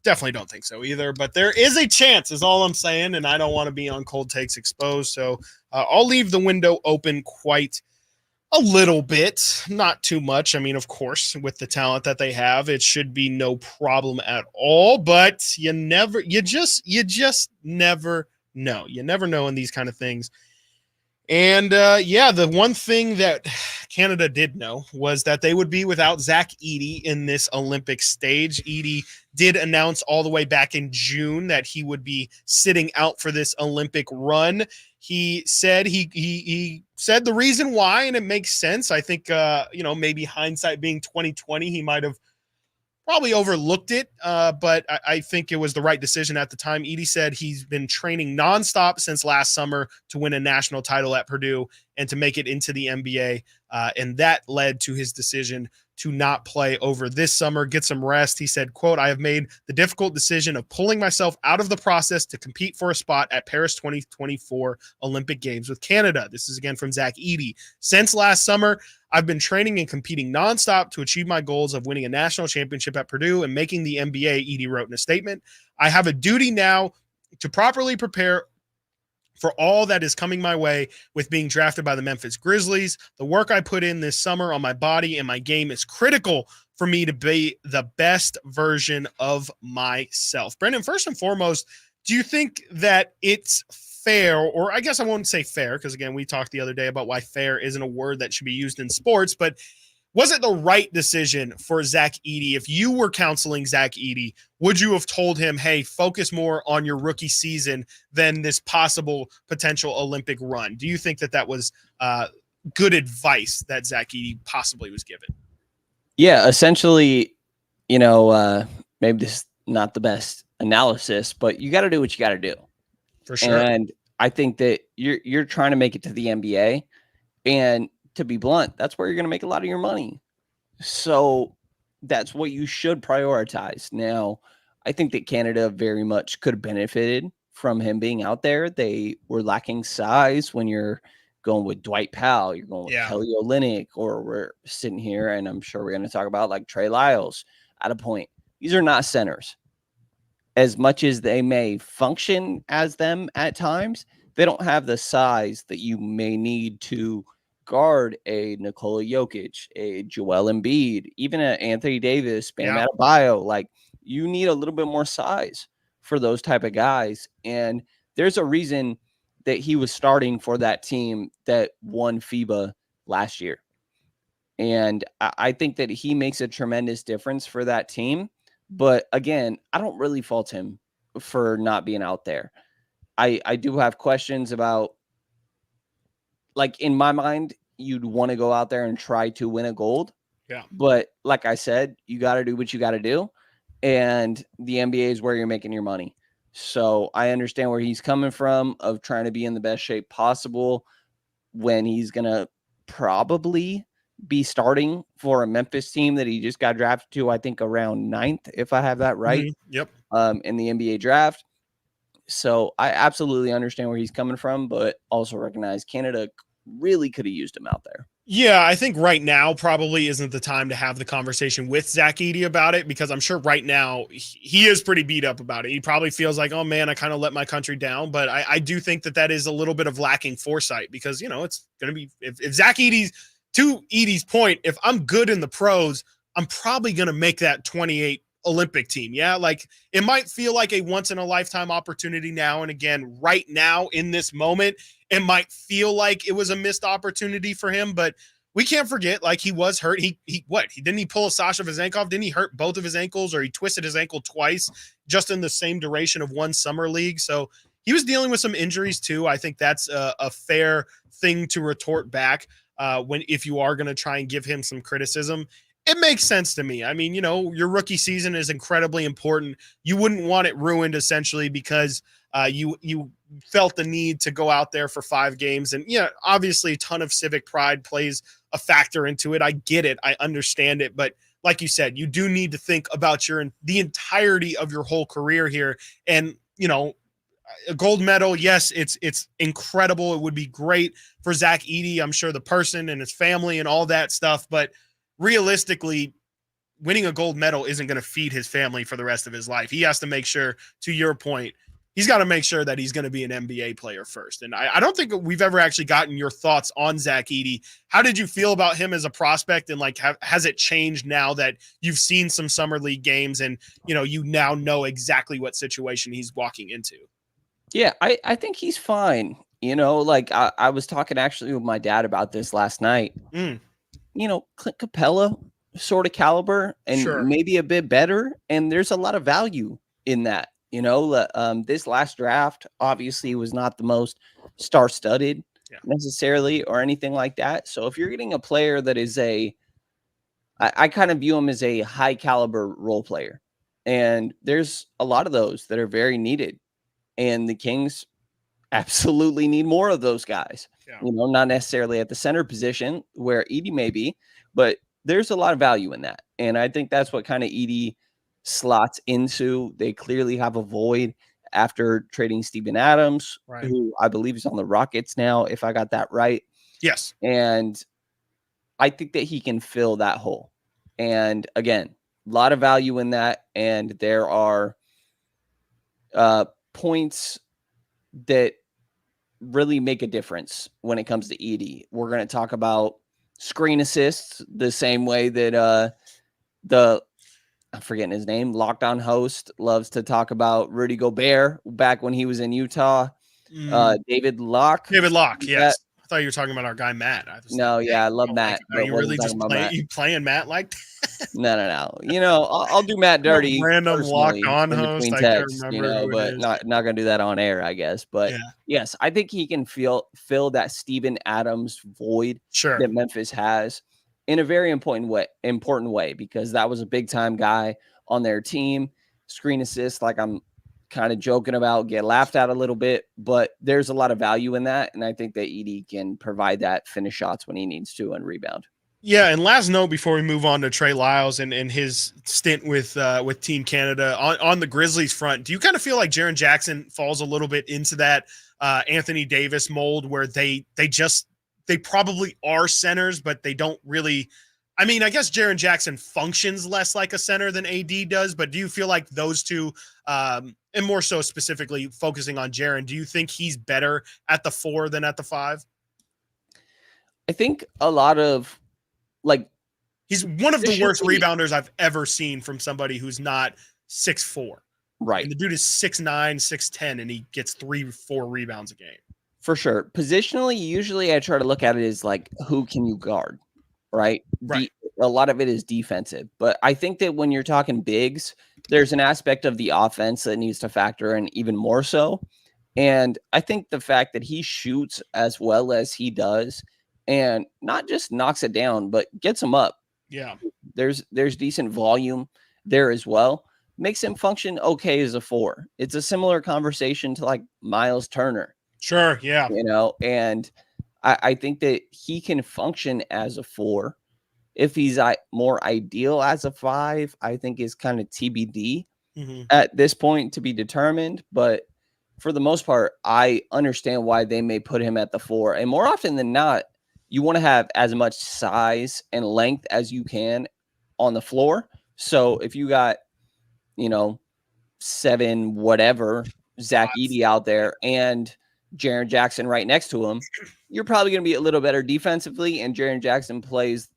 definitely don't think so either, but there is a chance is all I'm saying, and I don't want to be on Cold Takes Exposed, so I'll leave the window open quite a little bit, not too much. I mean, of course, with the talent that they have, it should be no problem at all, but you just never know. You never know in these kind of things. And the one thing that Canada did know was that they would be without Zach Edey in this Olympic stage. Edey did announce all the way back in June that he would be sitting out for this Olympic run. He said he said the reason why, and it makes sense. I think maybe hindsight being 2020, he might have probably overlooked it, but I think it was the right decision at the time. Edey said he's been training nonstop since last summer to win a national title at Purdue and to make it into the NBA, and that led to his decision to not play over this summer, get some rest. He said, quote, "I have made the difficult decision of pulling myself out of the process to compete for a spot at Paris 2024 Olympic Games with Canada." This is again from Zach Edey. "Since last summer, I've been training and competing nonstop to achieve my goals of winning a national championship at Purdue and making the NBA," Edey wrote in a statement. "I have a duty now to properly prepare for all that is coming my way with being drafted by the Memphis Grizzlies. The work I put in this summer on my body and my game is critical for me to be the best version of myself." Brendan, first and foremost, do you think that it's fair, or I guess I won't say fair, because again, we talked the other day about why fair isn't a word that should be used in sports, but was it the right decision for Zach Edey? If you were counseling Zach Edey, would you have told him, hey, focus more on your rookie season than this possible potential Olympic run? Do you think that was good advice that Zach Edey possibly was given? Yeah, essentially, maybe this is not the best analysis, but you got to do what you got to do. For sure. And I think that you're trying to make it to the NBA, and to be blunt, that's where you're going to make a lot of your money. So that's what you should prioritize. Now, I think that Canada very much could have benefited from him being out there. They were lacking size when you're going with Dwight Powell, you're going with Kelly Olynyk, or we're sitting here, and I'm sure we're going to talk about like Trey Lyles at a point. These are not centers. As much as they may function as them at times, they don't have the size that you may need to guard a Nikola Jokic, a Joel Embiid, even an Anthony Davis, Bam Adebayo. Like, you need a little bit more size for those type of guys. And there's a reason that he was starting for that team that won FIBA last year. And I think that he makes a tremendous difference for that team. But again, I don't really fault him for not being out there. I do have questions about, like, in my mind, you'd want to go out there and try to win a gold. Yeah. But like I said, you got to do what you got to do. And the NBA is where you're making your money. So I understand where he's coming from of trying to be in the best shape possible when he's going to probably be starting for a Memphis team that he just got drafted to, I think around 9th, if I have that right. Yep. In the NBA draft. So I absolutely understand where he's coming from, but also recognize Canada really could have used him out there. Yeah, I think right now probably isn't the time to have the conversation with Zach Edey about it, because I'm sure right now he is pretty beat up about it. He probably feels like, oh man, I kind of let my country down. But I do think that is a little bit of lacking foresight, because, you know, it's going to be, if Zach Edey's, to Edey's point, if I'm good in the pros, I'm probably going to make that 28 Olympic team. Yeah. Like, it might feel like a once in a lifetime opportunity now and again, right now in this moment, it might feel like it was a missed opportunity for him, but we can't forget, like, he was hurt. He didn't he pull a sash of his ankle off? Didn't he hurt both of his ankles, or he twisted his ankle twice just in the same duration of one summer league? So he was dealing with some injuries too. I think that's a fair thing to retort back if you are going to try and give him some criticism. It makes sense to me. I mean, you know, your rookie season is incredibly important. You wouldn't want it ruined essentially because you felt the need to go out there for 5 games. And yeah, obviously a ton of civic pride plays a factor into it. I get it. I understand it. But like you said, you do need to think about the entirety of your whole career here. And, you know, a gold medal, yes, it's incredible. It would be great for Zach Edey, I'm sure, the person and his family and all that stuff. But realistically, winning a gold medal isn't going to feed his family for the rest of his life. He has to make sure, to your point, he's got to make sure that he's going to be an NBA player first. And I don't think we've ever actually gotten your thoughts on Zach Edey. How did you feel about him as a prospect? And like, has it changed now that you've seen some summer league games and, you know, you now know exactly what situation he's walking into? Yeah, I think he's fine. You know, like I was talking actually with my dad about this last night. You know, Clint Capella sort of caliber and maybe a bit better. And there's a lot of value in that. You know, this last draft obviously was not the most star-studded necessarily or anything like that. So if you're getting a player that is I kind of view him as a high caliber role player. And there's a lot of those that are very needed. And the Kings absolutely need more of those guys. You know, not necessarily at the center position where Edey may be, but there's a lot of value in that. And I think that's what kind of Edey slots into. They clearly have a void after trading Steven Adams, who I believe is on the Rockets now, if I got that right. Yes. And I think that he can fill that hole. And again, a lot of value in that. And there are points that really make a difference when it comes to Edey. We're going to talk about screen assists the same way that I'm forgetting his name, Lockdown host loves to talk about Rudy Gobert back when he was in Utah. David Locke. Yes. I thought you were talking about our guy Matt. I love Matt. Are you really just playing Matt like that? No. You know, I'll do Matt dirty. Random locked on host. I can't remember, you know, but not gonna do that on air, I guess. But yes, I think he can fill that Steven Adams void that Memphis has in a very important way, because that was a big time guy on their team. Screen assist, like I'm kind of joking about, get laughed at a little bit, but there's a lot of value in that. And I think that Edey can provide that finish shots when he needs to and rebound. Yeah, and last note before we move on to Trey Lyles and his stint with Team Canada on the Grizzlies front, do you kind of feel like Jaren Jackson falls a little bit into that Anthony Davis mold where they probably are centers, but they don't really – I mean, I guess Jaren Jackson functions less like a center than AD does, but do you feel like those two and more so specifically focusing on Jaren, do you think he's better at the 4 than at the 5? I think a lot of he's one of the worst rebounders I've ever seen from somebody who's not 6'4". Right. And the dude is 6'9", 6'10", and he gets 3-4 rebounds a game. For sure. Positionally, usually I try to look at it as like, who can you guard? right? Right. A lot of it is defensive. But I think that when you're talking bigs, there's an aspect of the offense that needs to factor in even more so. And I think the fact that he shoots as well as he does and not just knocks it down, but gets him up. Yeah. There's decent volume there as well. Makes him function okay as a 4. It's a similar conversation to like Miles Turner. Sure. Yeah. You know, and I think that he can function as a 4. If he's more ideal as a 5, I think is kind of TBD at this point to be determined. But for the most part, I understand why they may put him at the 4. And more often than not, you want to have as much size and length as you can on the floor. So if you got, 7 whatever, Zach Edey out there and Jaren Jackson right next to him, you're probably going to be a little better defensively. And Jaren Jackson plays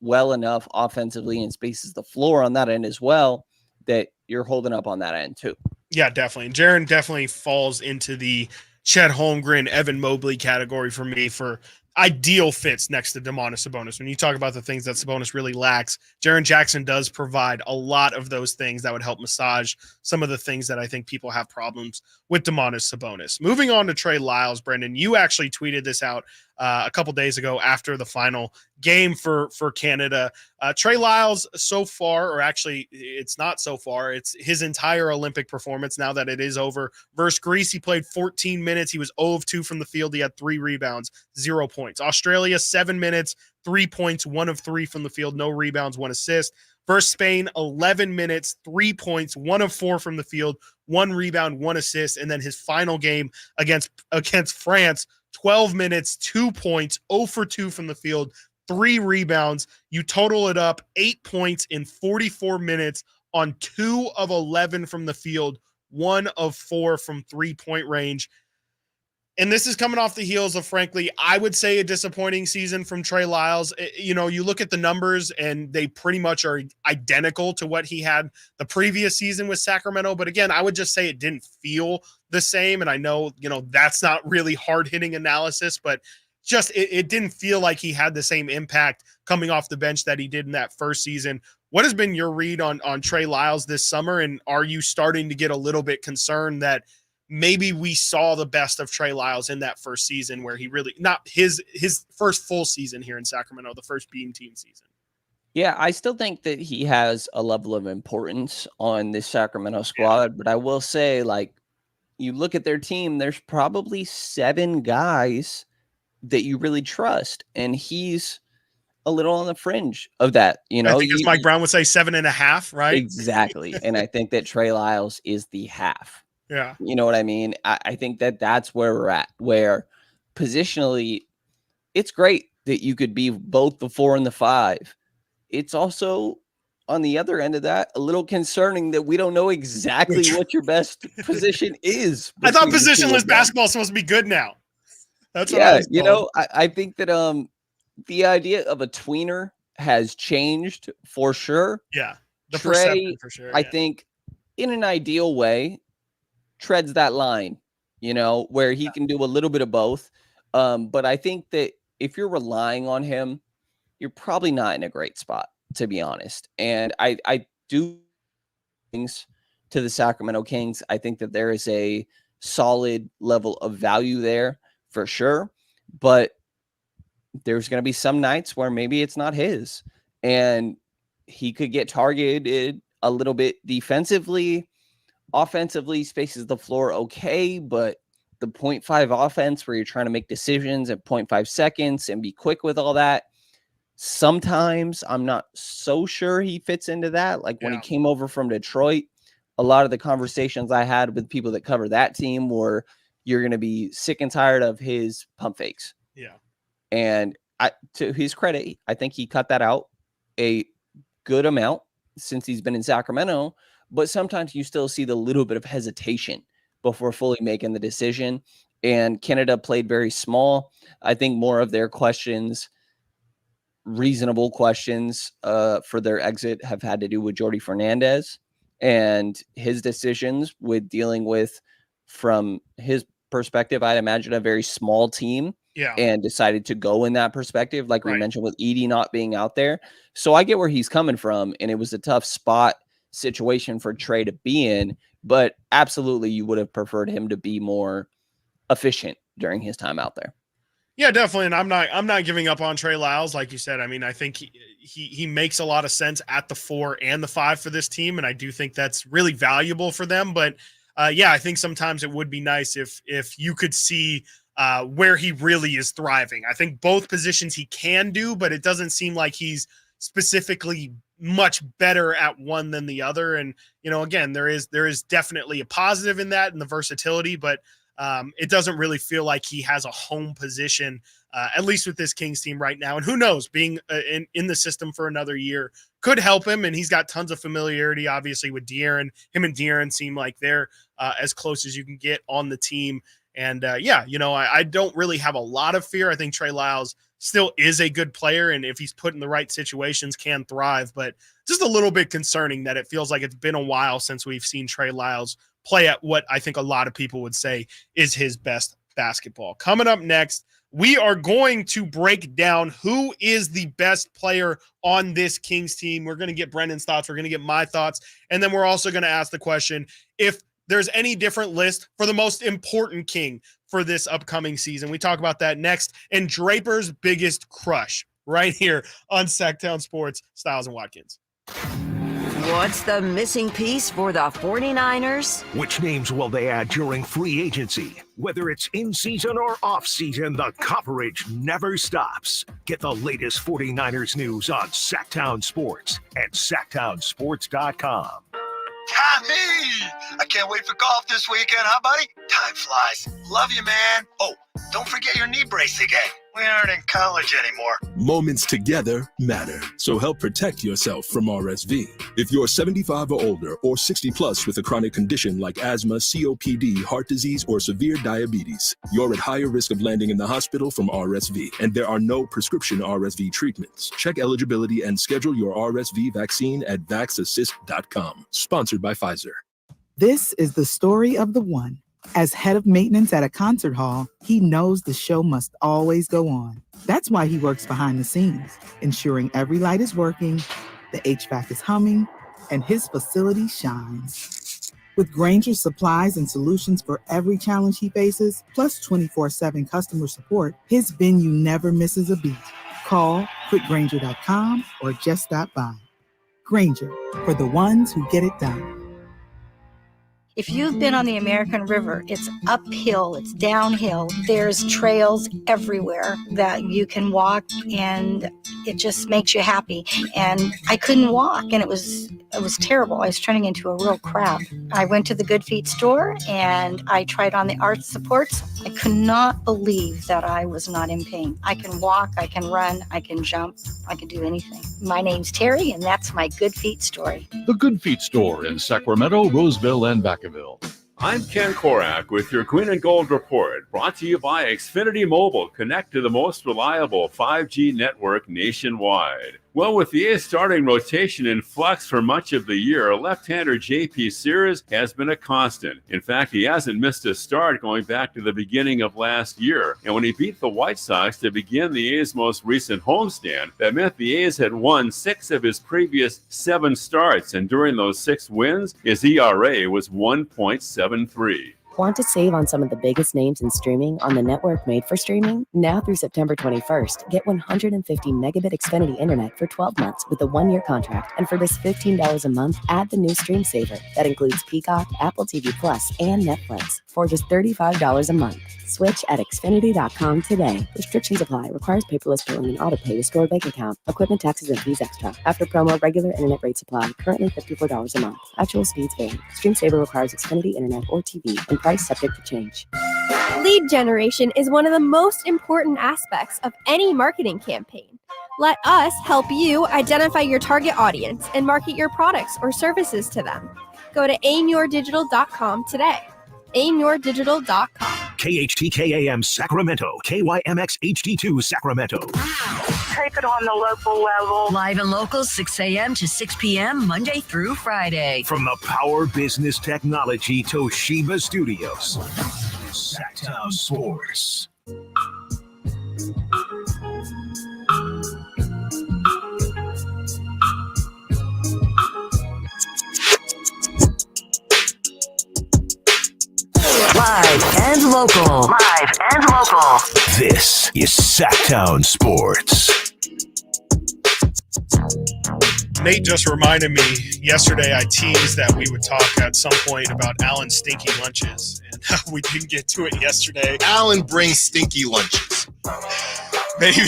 well enough offensively and spaces the floor on that end as well that you're holding up on that end too. Yeah, definitely. And Jaren definitely falls into the Chet Holmgren, Evan Mobley category for me for ideal fits next to Domantas Sabonis. When you talk about the things that Sabonis really lacks, Jaren Jackson does provide a lot of those things that would help massage some of the things that I think people have problems with Domantas Sabonis. Moving on to Trey Lyles, Brendan, you actually tweeted this out a couple days ago after the final game for Canada. Trey Lyles so far, or actually it's not so far, it's his entire Olympic performance now that it is over. Versus Greece, he played 14 minutes. He was 0 of 2 from the field. He had 3 rebounds, 0 points. Australia, 7 minutes, 3 points, 1 of 3 from the field, no rebounds, 1 assist. Versus Spain, 11 minutes, 3 points, 1 of 4 from the field, 1 rebound, 1 assist. And then his final game against France, 12 minutes, 2 points, 0 for 2 from the field, 3 rebounds. You total it up, 8 points in 44 minutes on 2 of 11 from the field, 1 of 4 from 3-point range. And this is coming off the heels of, frankly, I would say a disappointing season from Trey Lyles. You look at the numbers and they pretty much are identical to what he had the previous season with Sacramento. But again, I would just say it didn't feel the same. And I know, that's not really hard-hitting analysis, but just it didn't feel like he had the same impact coming off the bench that he did in that first season. What has been your read on Trey Lyles this summer? And are you starting to get a little bit concerned that maybe we saw the best of Trey Lyles in that first season where he really, not his first full season here in Sacramento, the first Beam team season? Yeah, I still think that he has a level of importance on this Sacramento squad, but I will say, you look at their team, there's probably 7 guys that you really trust, and he's a little on the fringe of that. I think as Mike Brown would say, 7.5, right? Exactly. And I think that Trey Lyles is the half. Yeah. You know what I mean? I think that that's where we're at, where positionally it's great that you could be both the 4 and the 5. It's also on the other end of that, a little concerning that we don't know exactly what your best position is. I thought positionless basketball is supposed to be good now. That's what I think that the idea of a tweener has changed for sure. Yeah. The Trey, perception for sure. I think in an ideal way, treads that line, where he can do a little bit of both. But I think that if you're relying on him, you're probably not in a great spot, to be honest. And I do things to the Sacramento Kings. I think that there is a solid level of value there for sure. But there's going to be some nights where maybe it's not his. And he could get targeted a little bit defensively. Offensively, spaces the floor okay, but the 0.5 offense where you're trying to make decisions at 0.5 seconds and be quick with all that, sometimes I'm not so sure he fits into that. Like when he came over from Detroit, a lot of the conversations I had with people that cover that team were, you're going to be sick and tired of his pump fakes. Yeah. And to his credit, I think he cut that out a good amount since he's been in Sacramento. But sometimes you still see the little bit of hesitation before fully making the decision. And Canada played very small. I think more of their questions, reasonable questions for their exit, have had to do with Jordi Fernandez and his decisions with dealing with, from his perspective, I'd imagine a very small team and decided to go in that perspective, like we mentioned with Edey not being out there. So I get where he's coming from, and it was a tough spot situation for Trey to be in, but absolutely you would have preferred him to be more efficient during his time out there. Yeah, definitely. And I'm not giving up on Trey Lyles. Like you said, I mean, I think he makes a lot of sense at the 4 and the 5 for this team. And I do think that's really valuable for them. But I think sometimes it would be nice if you could see where he really is thriving. I think both positions he can do, but it doesn't seem like he's specifically much better at one than the other. And, again, there is definitely a positive in that and the versatility, but it doesn't really feel like he has a home position, at least with this Kings team right now. And who knows, being in the system for another year could help him. And he's got tons of familiarity, obviously, with De'Aaron. Him and De'Aaron seem like they're as close as you can get on the team. And I don't really have a lot of fear. I think Trey Lyles still is a good player, and if he's put in the right situations, can thrive. But just a little bit concerning that it feels like it's been a while since we've seen Trey Lyles play at what I think a lot of people would say is his best basketball. Coming up next, we are going to break down who is the best player on this Kings team. We're going to get Brendan's thoughts. We're going to get my thoughts. And then we're also going to ask the question if there's any different list for the most important King for this upcoming season. We talk about that next. And Draper's biggest crush right here on Sacktown Sports, Stiles and Watkins. What's the missing piece for the 49ers? Which names will they add during free agency? Whether it's in season or off season, the coverage never stops. Get the latest 49ers news on Sacktown Sports and sacktownsports.com. Tommy! I can't wait for golf this weekend, huh, buddy? Time flies. Love you, man. Oh, don't forget your knee brace again. We aren't in college anymore. Moments together matter, so help protect yourself from RSV. If you're 75 or older or 60 plus with a chronic condition like asthma, COPD, heart disease, or severe diabetes, you're at higher risk of landing in the hospital from RSV, and there are no prescription RSV treatments. Check eligibility and schedule your RSV vaccine at vaxassist.com. Sponsored by Pfizer. This is the story of the one. As head of maintenance at a concert hall, he knows the show must always go on. That's why he works behind the scenes, ensuring every light is working, the HVAC is humming, and his facility shines. With Grainger's supplies and solutions for every challenge he faces, plus 24/7 customer support, his venue never misses a beat. Call quickgrainger.com or just stop by. Grainger, for the ones who get it done. If you've been on the American River, it's uphill, it's downhill. There's trails everywhere that you can walk, and it just makes you happy. And I couldn't walk, and it was terrible. I was turning into a real crab. I went to the Good Feet store, and I tried on the arch supports. I could not believe that I was not in pain. I can walk, I can run, I can jump, I can do anything. My name's Terry, and that's my Good Feet story. The Good Feet store in Sacramento, Roseville, and Vacaville. I'm Ken Korak with your Green and Gold report, brought to you by Xfinity Mobile. Connect to the most reliable 5G network nationwide. Well, with the A's starting rotation in flux for much of the year, left-hander J.P. Sears has been a constant. In fact, he hasn't missed a start going back to the beginning of last year. And when he beat the White Sox to begin the A's most recent homestand, that meant the A's had won 6 of his previous 7 starts. And during those 6 wins, his ERA was 1.73. Want to save on some of the biggest names in streaming on the network made for streaming? Now through September 21st, get 150 megabit Xfinity internet for 12 months with a 1-year contract. And for just $15 a month, add the new Stream Saver. That includes Peacock, Apple TV Plus, and Netflix for just $35 a month. Switch at Xfinity.com today. Restrictions apply. Requires paperless billing and autopay to store bank account. Equipment, taxes, and fees extra. After promo, regular internet rates apply. Currently $54 a month. Actual speeds vary. Stream Saver requires Xfinity internet or TV and price subject to change. Lead generation is one of the most important aspects of any marketing campaign. Let us help you identify your target audience and market your products or services to them. Go to aimyourdigital.com today. aimyourdigital.com. KHTKAM Sacramento, KYMX HD2 Sacramento. Take it on the local level. Live and local, 6 a.m. to 6 p.m., Monday through Friday. From the Power Business Technology Toshiba Studios, Sacktown Sports. local. Live and local. This is Sacktown Sports. Nate just reminded me yesterday I teased that we would talk at some point about Alan's stinky lunches, and we didn't get to it yesterday. Alan brings stinky lunches. Maybe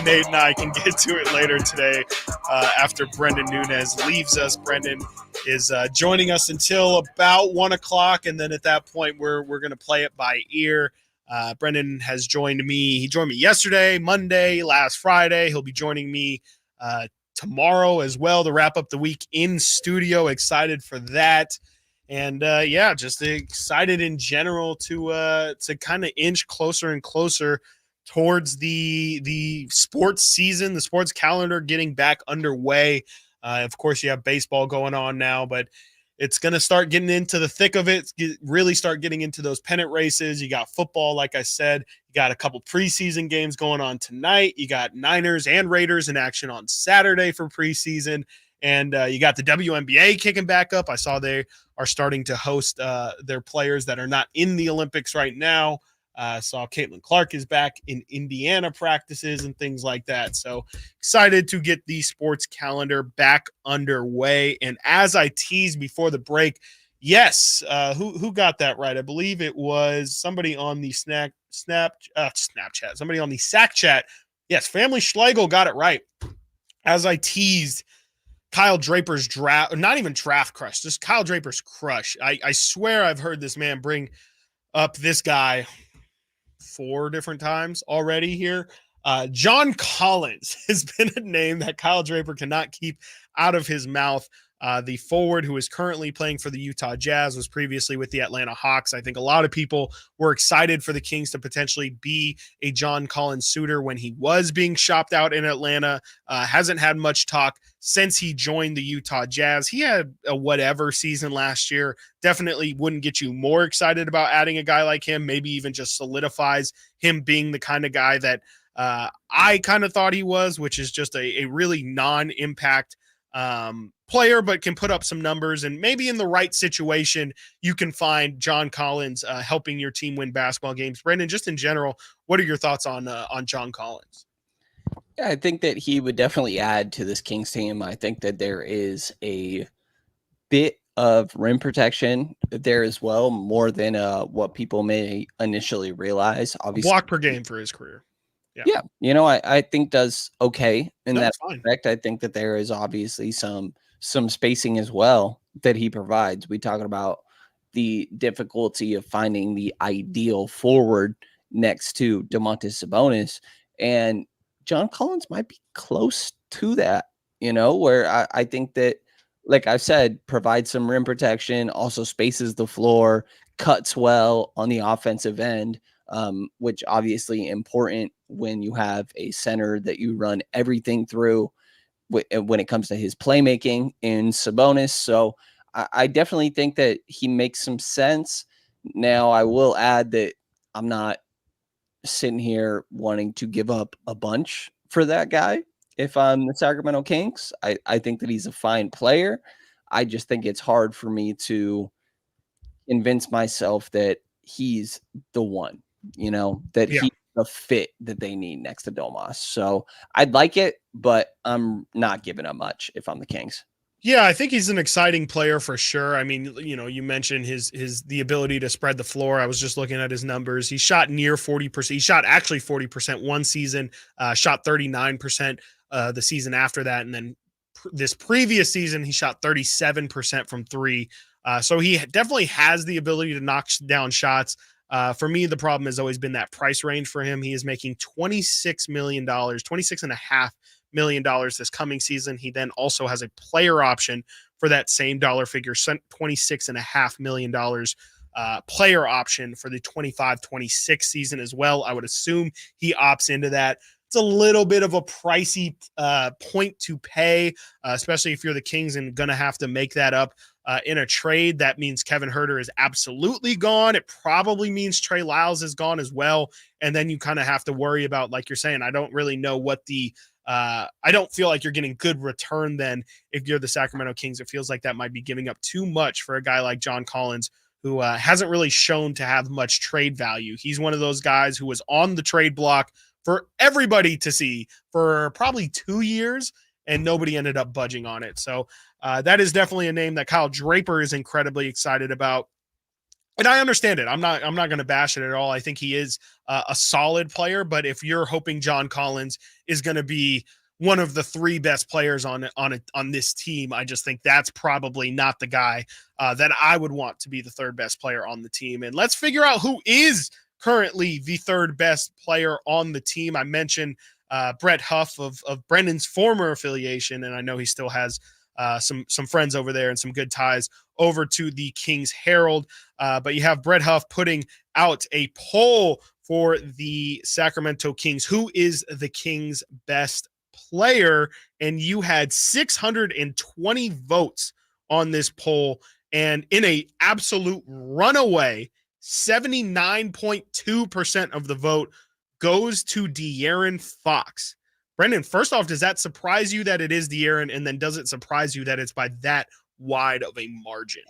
Nate and I can get to it later today after Brendan Nunez leaves us. Brendan is joining us until about 1 o'clock, and then at that point we're going to play it by ear. Brendan has joined me. He joined me yesterday, Monday, last Friday. He'll be joining me tomorrow as well to wrap up the week in studio. Excited for that. And just excited in general to kind of inch closer and closer towards the sports season, the sports calendar getting back underway. Of course, you have baseball going on now, but it's going to start getting into the thick of it, really start getting into those pennant races. You got football, like I said. You got a couple preseason games going on tonight. You got Niners and Raiders in action on Saturday for preseason. And you got the WNBA kicking back up. I saw they are starting to host their players that are not in the Olympics right now. Saw Caitlin Clark is back in Indiana practices and things like that. So excited to get the sports calendar back underway. And as I teased before the break, yes, who got that right? I believe it was somebody on the Snapchat, somebody on the Sack Chat. Yes, Family Schlegel got it right. As I teased, Kyle Draper's draft, not even draft crush, just Kyle Draper's crush. I swear I've heard this man bring up this guy 4 different times already here. John Collins has been a name that Kyle Draper cannot keep out of his mouth. The forward who is currently playing for the Utah Jazz was previously with the Atlanta Hawks. I think a lot of people were excited for the Kings to potentially be a John Collins suitor when he was being shopped out in Atlanta. Hasn't had much talk since he joined the Utah Jazz. He had a whatever season last year. Definitely wouldn't get you more excited about adding a guy like him. Maybe even just solidifies him being the kind of guy that I kind of thought he was, which is just a really non-impact player, but can put up some numbers, and maybe in the right situation, you can find John Collins helping your team win basketball games. Brendan, just in general, what are your thoughts on John Collins? Yeah, I think that he would definitely add to this Kings team. I think that there is a bit of rim protection there as well, more than what people may initially realize. Obviously, block per game for his career. Yeah, I think does okay in that aspect. I think that there is obviously some spacing as well that he provides. We talking about the difficulty of finding the ideal forward next to Domantas Sabonis, and John Collins might be close to that, where I think that, like I said, provides some rim protection, also spaces the floor, cuts well on the offensive end, which obviously important when you have a center that you run everything through when it comes to his playmaking in Sabonis. So I definitely think that he makes some sense. Now, I will add that I'm not sitting here wanting to give up a bunch for that guy. If I'm the Sacramento Kings, I think that he's a fine player. I just think it's hard for me to convince myself that he's the one, he's the fit that they need next to Domas. So I'd like it, but I'm not giving up much if I'm the Kings. Yeah, I think he's an exciting player for sure. I mean, you mentioned the ability to spread the floor. I was just looking at his numbers. He shot near 40%. He shot actually 40% one season, shot 39% the season after that. And then this previous season, he shot 37% from three. So he definitely has the ability to knock down shots. For me, the problem has always been that price range for him. He is making $26.5 million this coming season. He then also has a player option for that same dollar figure, $26.5 million player option for the 25-26 season as well. I would assume he opts into that. It's a little bit of a pricey point to pay, especially if you're the Kings and going to have to make that up in a trade. That means Kevin Huerter is absolutely gone. It probably means Trey Lyles is gone as well. And then you kind of have to worry about, like you're saying, I don't really know what I don't feel like you're getting good return then if you're the Sacramento Kings. It feels like that might be giving up too much for a guy like John Collins, who hasn't really shown to have much trade value. He's one of those guys who was on the trade block for everybody to see for probably 2 years, and nobody ended up budging on it. So that is definitely a name that Kyle Draper is incredibly excited about. And I understand it. I'm not going to bash it at all. I think he is a solid player, but if you're hoping John Collins is going to be one of the 3 best players on this team, I just think that's probably not the guy that I would want to be the 3rd best player on the team. And let's figure out who is currently the 3rd best player on the team. I mentioned Brett Huff of Brendan's former affiliation, and I know he still has some friends over there and some good ties over to the Kings Herald. But you have Brett Huff putting out a poll for the Sacramento Kings. Who is the Kings' best player? And you had 620 votes on this poll. And in a absolute runaway, 79.2% of the vote goes to De'Aaron Fox. Brendan, first off, does that surprise you that it is De'Aaron? And then does it surprise you that it's by that wide of a margin?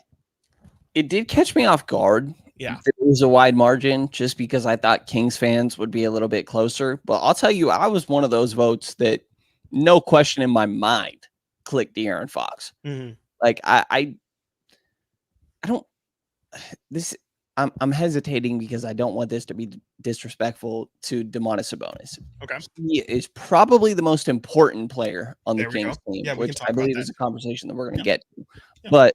It did catch me off guard. Yeah. It was a wide margin just because I thought Kings fans would be a little bit closer. But I'll tell you, I was one of those votes that no question in my mind clicked De'Aaron Fox. Mm-hmm. Like I don't this I'm hesitating because I don't want this to be disrespectful to Domantas Sabonis. Okay. He is probably the most important player on the Kings team, Yeah, which I believe is a conversation that we're going to get to. Yeah. But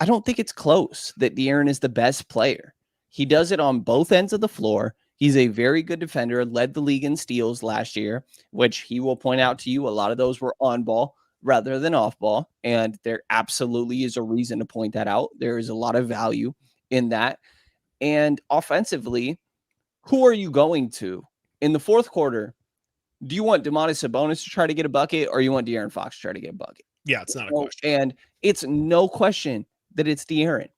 I don't think it's close that De'Aaron is the best player. He does it on both ends of the floor. He's a very good defender, led the league in steals last year, which he will point out to you. A lot of those were on ball rather than off ball. And there absolutely is a reason to point that out. There is a lot of value in that. And offensively, who are you going to in the fourth quarter? Do you want Domantas Sabonis to try to get a bucket, or you want De'Aaron Fox to try to get a bucket? Yeah, it's not a question. And it's no question that it's De'Aaron.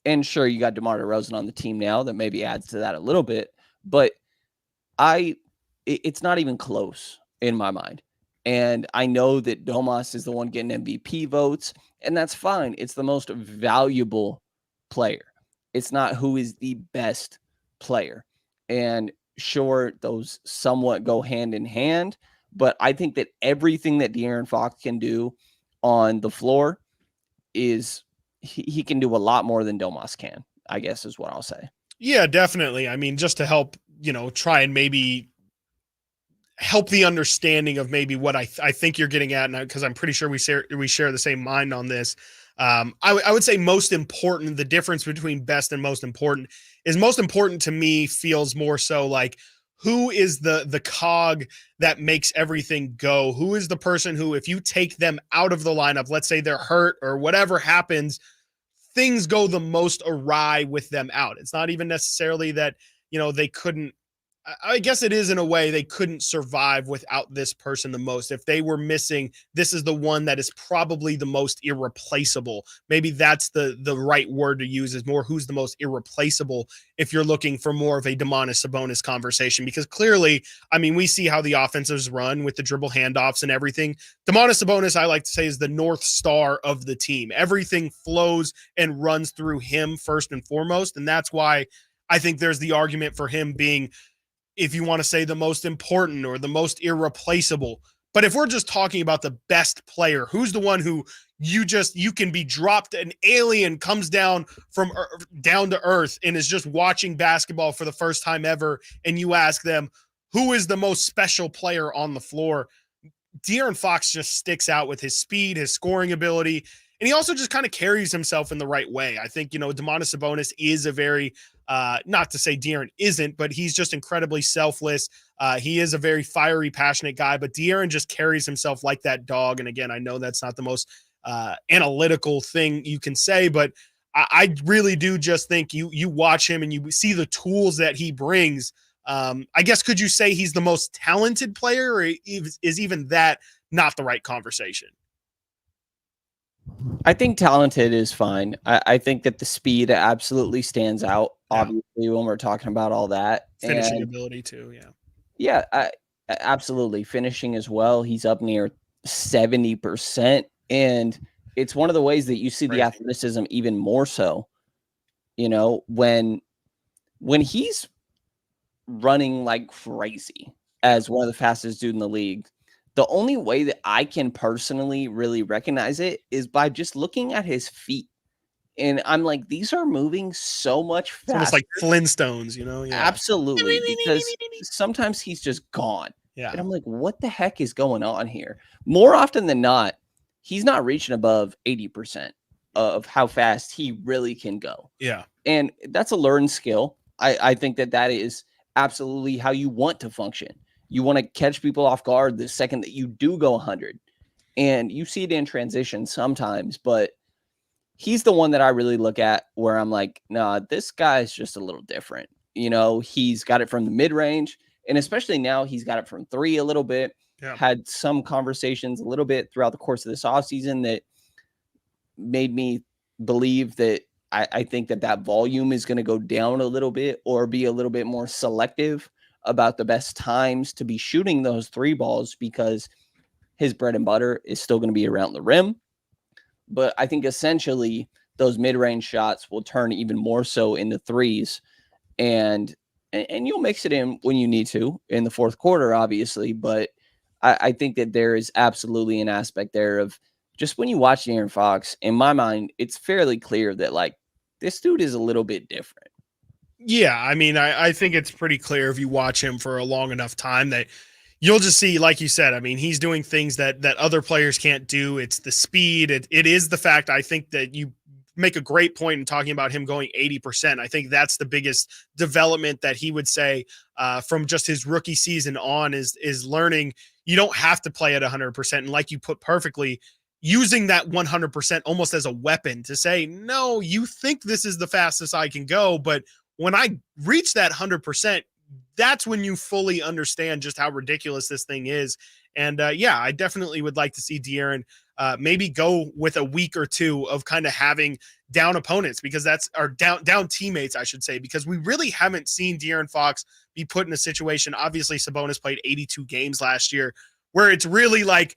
And sure, you got DeMar DeRozan on the team now that maybe adds to that a little bit, but it's not even close in my mind. And I know that Domas is the one getting MVP votes, and that's fine. It's the most valuable player. It's not who is the best player. And sure, those somewhat go hand in hand, but I think that everything that De'Aaron Fox can do on the floor is he can do a lot more than Domas can, I guess is what I'll say. Yeah, definitely. I mean, just to help, try and maybe help the understanding of maybe what I think you're getting at, because I'm pretty sure we share the same mind on this. I would say most important, the difference between best and most important is most important to me feels more so like who is the cog that makes everything go? Who is the person who, if you take them out of the lineup, let's say they're hurt or whatever happens, things go the most awry with them out. It's not even necessarily that, they couldn't, I guess it is in a way they couldn't survive without this person the most. If they were missing, this is the one that is probably the most irreplaceable. Maybe that's the right word to use, is more who's the most irreplaceable if you're looking for more of a Domantas Sabonis conversation. Because clearly, I mean, we see how the offenses run with the dribble handoffs and everything. Domantas Sabonis, I like to say, is the North Star of the team. Everything flows and runs through him first and foremost. And that's why I think there's the argument for him being, if you want to say, the most important or the most irreplaceable. But if we're just talking about the best player, who's the one who you can be dropped, an alien comes down from down to earth and is just watching basketball for the first time ever, and you ask them, who is the most special player on the floor? De'Aaron Fox just sticks out with his speed, his scoring ability, and he also just kind of carries himself in the right way. I think, Domantas Sabonis is a very, not to say De'Aaron isn't, but he's just incredibly selfless. He is a very fiery, passionate guy, but De'Aaron just carries himself like that dog. And again, I know that's not the most analytical thing you can say, but I really do just think you watch him and you see the tools that he brings. I guess, could you say he's the most talented player, or is even that not the right conversation? I think talented is fine. I think that the speed absolutely stands out, obviously, when we're talking about all that. Finishing ability too, yeah. Yeah, absolutely. Finishing as well. He's up near 70%. And it's one of the ways that you see the athleticism even more so You know, when he's running like crazy as one of the fastest dudes in the league, the only way that I can personally really recognize it is by just looking at his feet. And I'm like, these are moving so much faster. It's almost like Flintstones, you know? Yeah. Absolutely. Because sometimes he's just gone. Yeah. And I'm like, what the heck is going on here? More often than not, he's not reaching above 80% of how fast he really can go. Yeah. And that's a learned skill. I think that is absolutely how you want to function. You want to catch people off guard the second that you do go 100. And you see it in transition sometimes, but he's the one that I really look at where I'm like, nah, this guy's just a little different. You know, he's got it from the mid-range, and especially now he's got it from 3 a little bit. Yeah. Had some conversations a little bit throughout the course of this offseason that made me believe that I think that volume is going to go down a little bit or be a little bit more selective about the best times to be shooting those 3 balls, because his bread and butter is still going to be around the rim. But I think essentially those mid-range shots will turn even more so into 3s, and you'll mix it in when you need to in the fourth quarter, obviously. But I think that there is absolutely an aspect there of just when you watch De'Aaron Fox, in my mind, it's fairly clear that like this dude is a little bit different. Yeah, I mean, I think it's pretty clear if you watch him for a long enough time that you'll just see, like you said, I mean, he's doing things that other players can't do. It's the speed. It is the fact, I think, that you make a great point in talking about him going 80%. I think that's the biggest development that he would say from just his rookie season on is learning you don't have to play at 100%. And like you put perfectly, using that 100% almost as a weapon to say, no, you think this is the fastest I can go, but when I reach that 100%, that's when you fully understand just how ridiculous this thing is. And yeah, I definitely would like to see De'Aaron maybe go with a week or two of kind of having down opponents, because that's our down teammates, I should say, because we really haven't seen De'Aaron Fox be put in a situation. Obviously, Sabonis played 82 games last year where it's really like,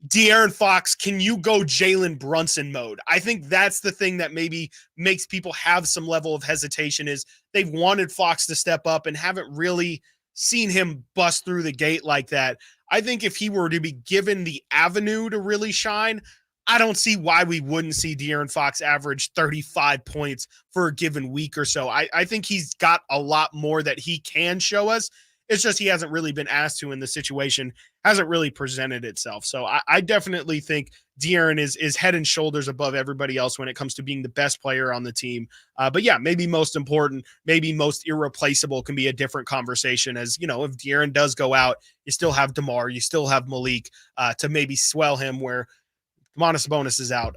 De'Aaron Fox, can you go Jalen Brunson mode? I think that's the thing that maybe makes people have some level of hesitation, is they've wanted Fox to step up and haven't really seen him bust through the gate like that. I think if he were to be given the avenue to really shine, I don't see why we wouldn't see De'Aaron Fox average 35 points for a given week or so. I think he's got a lot more that he can show us. It's just he hasn't really been asked to, and the situation hasn't really presented itself. So I definitely think De'Aaron is head and shoulders above everybody else when it comes to being the best player on the team. But yeah, maybe most important, maybe most irreplaceable can be a different conversation. As you know, if De'Aaron does go out, you still have DeMar, you still have Malik to maybe swell him, where Sabonis is out.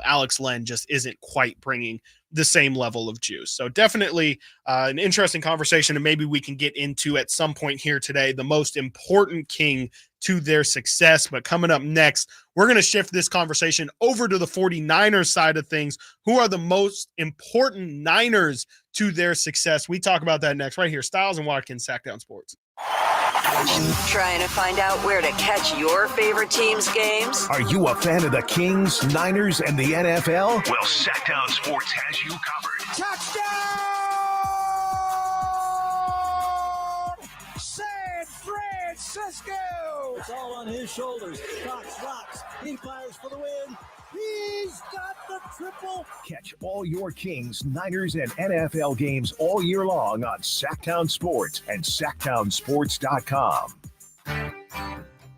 Alex Len just isn't quite bringing the same level of juice. So definitely an interesting conversation, and maybe we can get into at some point here today the most important King to their success. But coming up next, we're going to shift this conversation over to the 49ers side of things. Who are the most important Niners to their success? We talk about that next right here. Stiles and Watkins, Sackdown Sports. Trying to find out where to catch your favorite team's games? Are you a fan of the Kings, Niners, and the NFL? Well, Sackdown Sports has you covered. Touchdown! San Francisco! It's all on his shoulders. Fox rocks. He fires for the win. He's got the triple. Catch all your Kings, Niners, and NFL games all year long on Sacktown Sports and SacktownSports.com.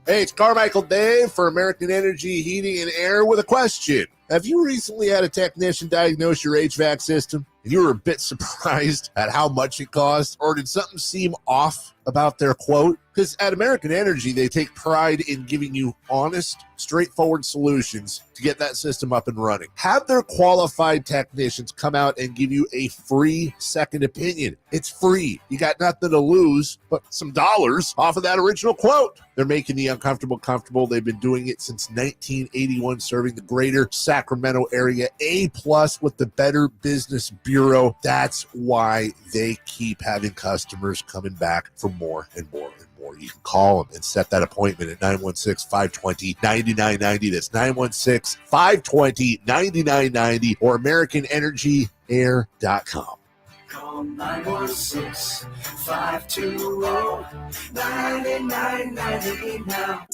Hey, it's Carmichael Dave for American Energy Heating and Air with a question. Have you recently had a technician diagnose your HVAC system and you were a bit surprised at how much it cost? Or did something seem off about their quote? Because at American Energy, they take pride in giving you honest, straightforward solutions to get that system up and running. Have their qualified technicians come out and give you a free second opinion. It's free. You got nothing to lose but some dollars off of that original quote. They're making the uncomfortable comfortable. They've been doing it since 1981, serving the greater Sacramento area. A+ with the Better Business Bureau. That's why they keep having customers coming back for more and more and more. You can call them and set that appointment at 916-520-9990. That's 916-520-9990 or AmericanEnergy.com. air.com. Call 916-520-9998 now.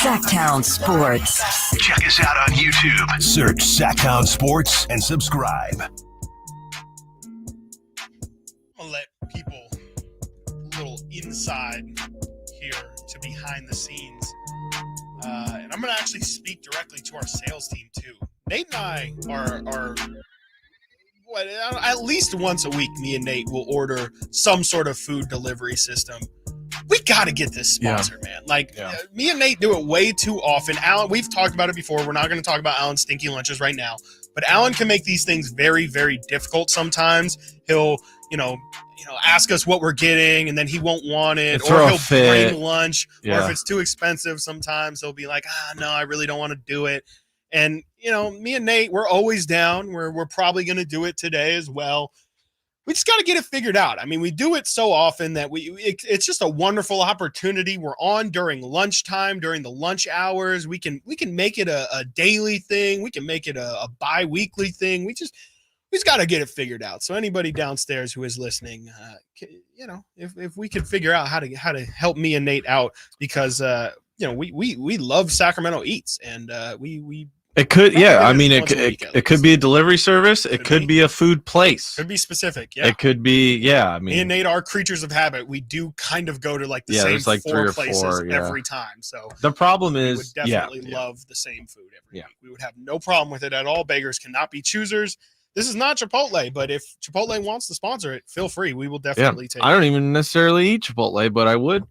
Sacktown Sports. Check us out on YouTube. Search Sacktown Sports and subscribe. I'm gonna let people a little inside here to behind the scenes. And I'm gonna actually speak directly to our sales team too. Nate and I are at least once a week, me and Nate will order some sort of food delivery system. We got to get this sponsored, man. Me and Nate do it way too often. Alan, we've talked about it before. We're not going to talk about Alan's stinky lunches right now, but Alan can make these things very, very difficult sometimes. He'll, ask us what we're getting, and then he won't want it, or he'll bring lunch, or if it's too expensive, sometimes he'll be like, no, I really don't want to do it. And, me and Nate, we're always down. We're probably going to do it today as well. We just got to get it figured out. I mean, we do it so often that it's just a wonderful opportunity. We're on during lunchtime, during the lunch hours. We can make it a daily thing. We can make it a bi-weekly thing. We just got to get it figured out. So anybody downstairs who is listening, if we could figure out how to help me and Nate out, because we love Sacramento Eats, and we It could, I mean, it could be a delivery service. It could be a food place. Could be specific. Yeah. It could be, I mean, me and Nate are creatures of habit. We do kind of go to the same four places every time. So the problem is, we would definitely love the same food every week. We would have no problem with it at all. Beggars cannot be choosers. This is not Chipotle, but if Chipotle wants to sponsor it, feel free. We will definitely take it. I don't even necessarily eat Chipotle, but I would.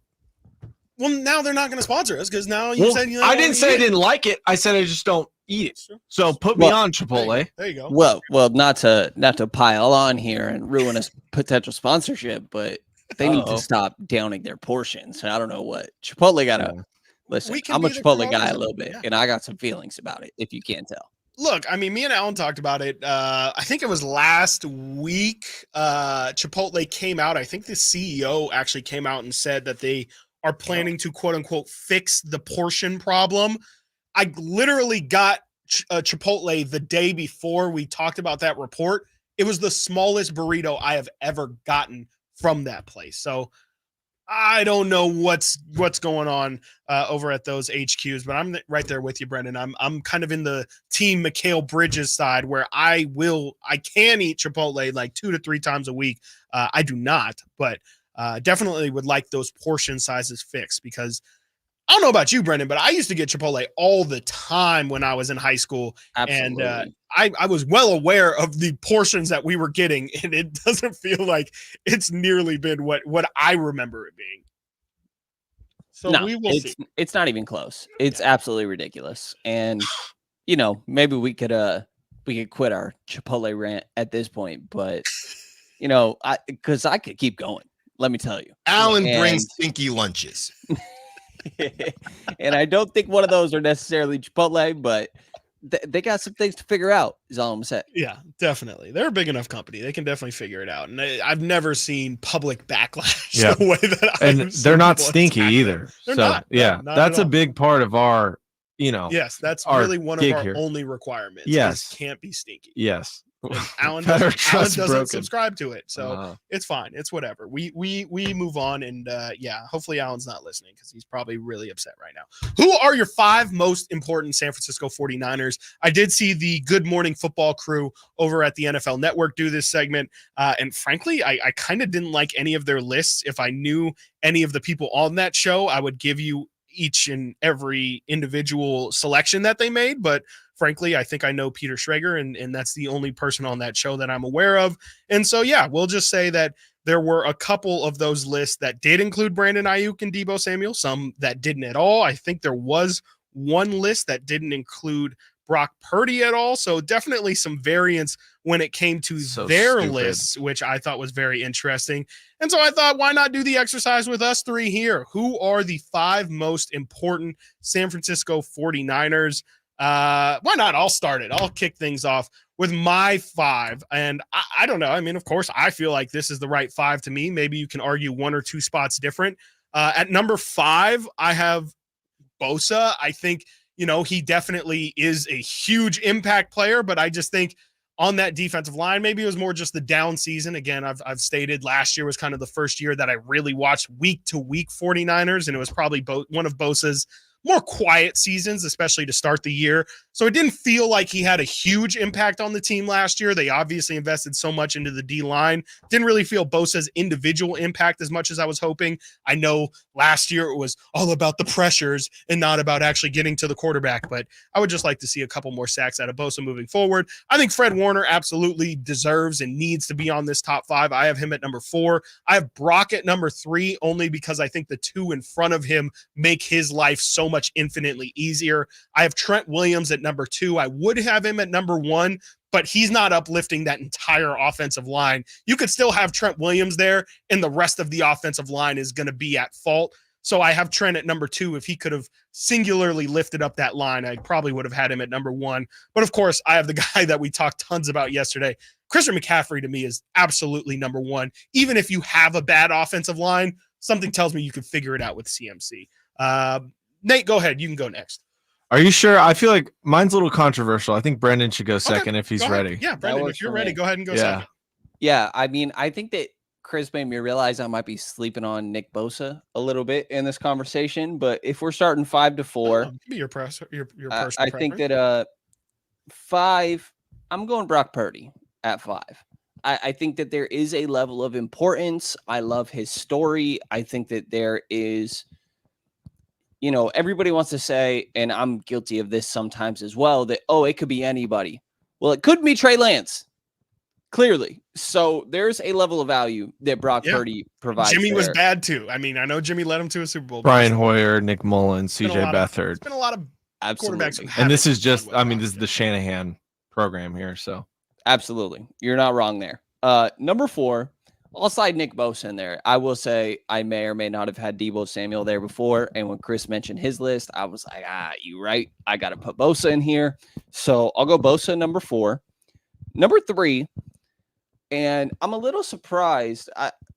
Well, now they're not going to sponsor us because now you said I didn't say I didn't like it. I said I just don't eat it. So put me on Chipotle. There you go. Well, not to pile on here and ruin a potential sponsorship, but they need to stop downing their portions. And I don't know what Chipotle got to listen. I'm a Chipotle guy a little bit, and I got some feelings about it, if you can't tell. Look, I mean, me and Alan talked about it. I think it was last week. Chipotle came out. I think the CEO actually came out and said that they are planning to, quote unquote, fix the portion problem. I literally got Chipotle the day before we talked about that report. It was the smallest burrito I have ever gotten from that place. So I don't know what's going on over at those HQs, but I'm right there with you, Brendan. I'm kind of in the team Mikal Bridges side, where I can eat Chipotle like 2 to 3 times a week. I do not, but definitely would like those portion sizes fixed, because I don't know about you, Brendan, but I used to get Chipotle all the time when I was in high school. Absolutely. And I was well aware of the portions that we were getting, and it doesn't feel like it's nearly been what I remember it being. So we will see. It's not even close. It's absolutely ridiculous. And maybe we could quit our Chipotle rant at this point, but because I could keep going. Let me tell you. Alan brings stinky lunches. And I don't think one of those are necessarily Chipotle, but they got some things to figure out, is all I'm saying. Yeah, definitely. They're a big enough company. They can definitely figure it out. And I've never seen public backlash the way that and they're not stinky either. They're so not. Yeah, not that's a big part of our, Yes, that's really one of our only requirements. Yes. Can't be stinky. Yes. Alan doesn't subscribe to it, so it's fine. It's whatever. We move on, and hopefully Alan's not listening, because he's probably really upset right now. Who are your 5 most important San Francisco 49ers? I did see the Good Morning Football crew over at the NFL Network do this segment, and frankly, I kind of didn't like any of their lists. If I knew any of the people on that show, I would give you each and every individual selection that they made, but frankly, I think I know Peter Schrager, and that's the only person on that show that I'm aware of. And so, we'll just say that there were a couple of those lists that did include Brandon Aiyuk and Deebo Samuel, some that didn't at all. I think there was one list that didn't include Brock Purdy at all. So definitely some variance when it came to their lists, which I thought was very interesting. And so I thought, why not do the exercise with us 3 here? Who are the 5 most important San Francisco 49ers? Why not? I'll start it. I'll kick things off with my 5. And I don't know. I mean, of course, I feel like this is the right 5 to me. Maybe you can argue 1 or 2 spots different. At number 5, I have Bosa. I think, he definitely is a huge impact player, but I just think on that defensive line, maybe it was more just the down season. Again, I've stated last year was kind of the first year that I really watched week to week 49ers, and it was probably one of Bosa's more quiet seasons, especially to start the year. So it didn't feel like he had a huge impact on the team last year. They obviously invested so much into the D-line. Didn't really feel Bosa's individual impact as much as I was hoping. I know last year it was all about the pressures and not about actually getting to the quarterback, but I would just like to see a couple more sacks out of Bosa moving forward. I think Fred Warner absolutely deserves and needs to be on this top 5. I have him at number 4. I have Brock at number 3 only because I think the 2 in front of him make his life so much infinitely easier. I have Trent Williams at number 2. I would have him at number 1, but he's not uplifting that entire offensive line. You could still have Trent Williams there, and the rest of the offensive line is going to be at fault. So I have Trent at number 2. If he could have singularly lifted up that line, I probably would have had him at number 1. But of course, I have the guy that we talked tons about yesterday. Christian McCaffrey to me is absolutely number 1. Even if you have a bad offensive line, something tells me you can figure it out with CMC. Nate, go ahead. You can go next. Are you sure? I feel like mine's a little controversial. I think Brendan should go second if he's ready. Yeah, Brendan, if you're ready, go ahead and go second. Yeah, I mean, I think that Chris made me realize I might be sleeping on Nick Bosa a little bit in this conversation. But if we're starting 5 to 4, be your personal I think that 5, I'm going Brock Purdy at 5. I think that there is a level of importance. I love his story. I think that there is, everybody wants to say, and I'm guilty of this sometimes as well, that, it could be anybody. Well, it could be Trey Lance, clearly. So there's a level of value that Brock Purdy provides. Jimmy was bad too. I mean, I know Jimmy led him to a Super Bowl. Brian Hoyer, Nick Mullins, CJ Beathard. It's been a lot of quarterbacks. And this is just, this is the Shanahan program here. So absolutely. You're not wrong there. Number 4, I'll slide Nick Bosa in there. I will say I may or may not have had Deebo Samuel there before. And when Chris mentioned his list, I was like, you right. I got to put Bosa in here. So I'll go Bosa number 4. Number 3, and I'm a little surprised.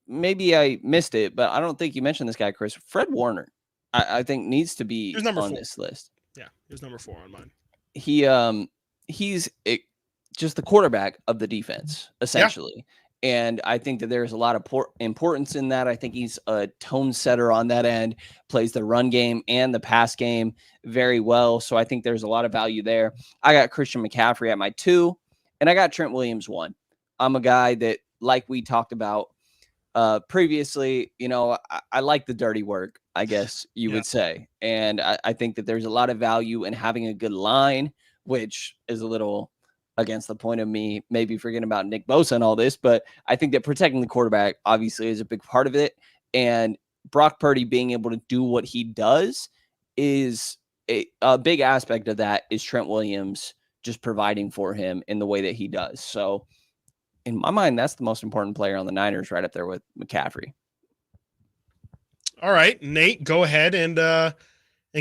Maybe I missed it, but I don't think you mentioned this guy, Chris. Fred Warner, I think needs to be on this list. Yeah, he was number 4 on mine. He's just the quarterback of the defense, essentially. Yeah. And I think that there's a lot of importance in that. I think he's a tone setter on that end, plays the run game and the pass game very well. So I think there's a lot of value there. I got Christian McCaffrey at my 2, and I got Trent Williams 1. I'm a guy that, like we talked about previously, I like the dirty work, I guess you would say. And I think that there's a lot of value in having a good line, which is a little against the point of me maybe forgetting about Nick Bosa and all this, but I think that protecting the quarterback obviously is a big part of it. And Brock Purdy being able to do what he does is a big aspect of that is Trent Williams just providing for him in the way that he does. So in my mind, that's the most important player on the Niners, right up there with McCaffrey. All right, Nate, go ahead and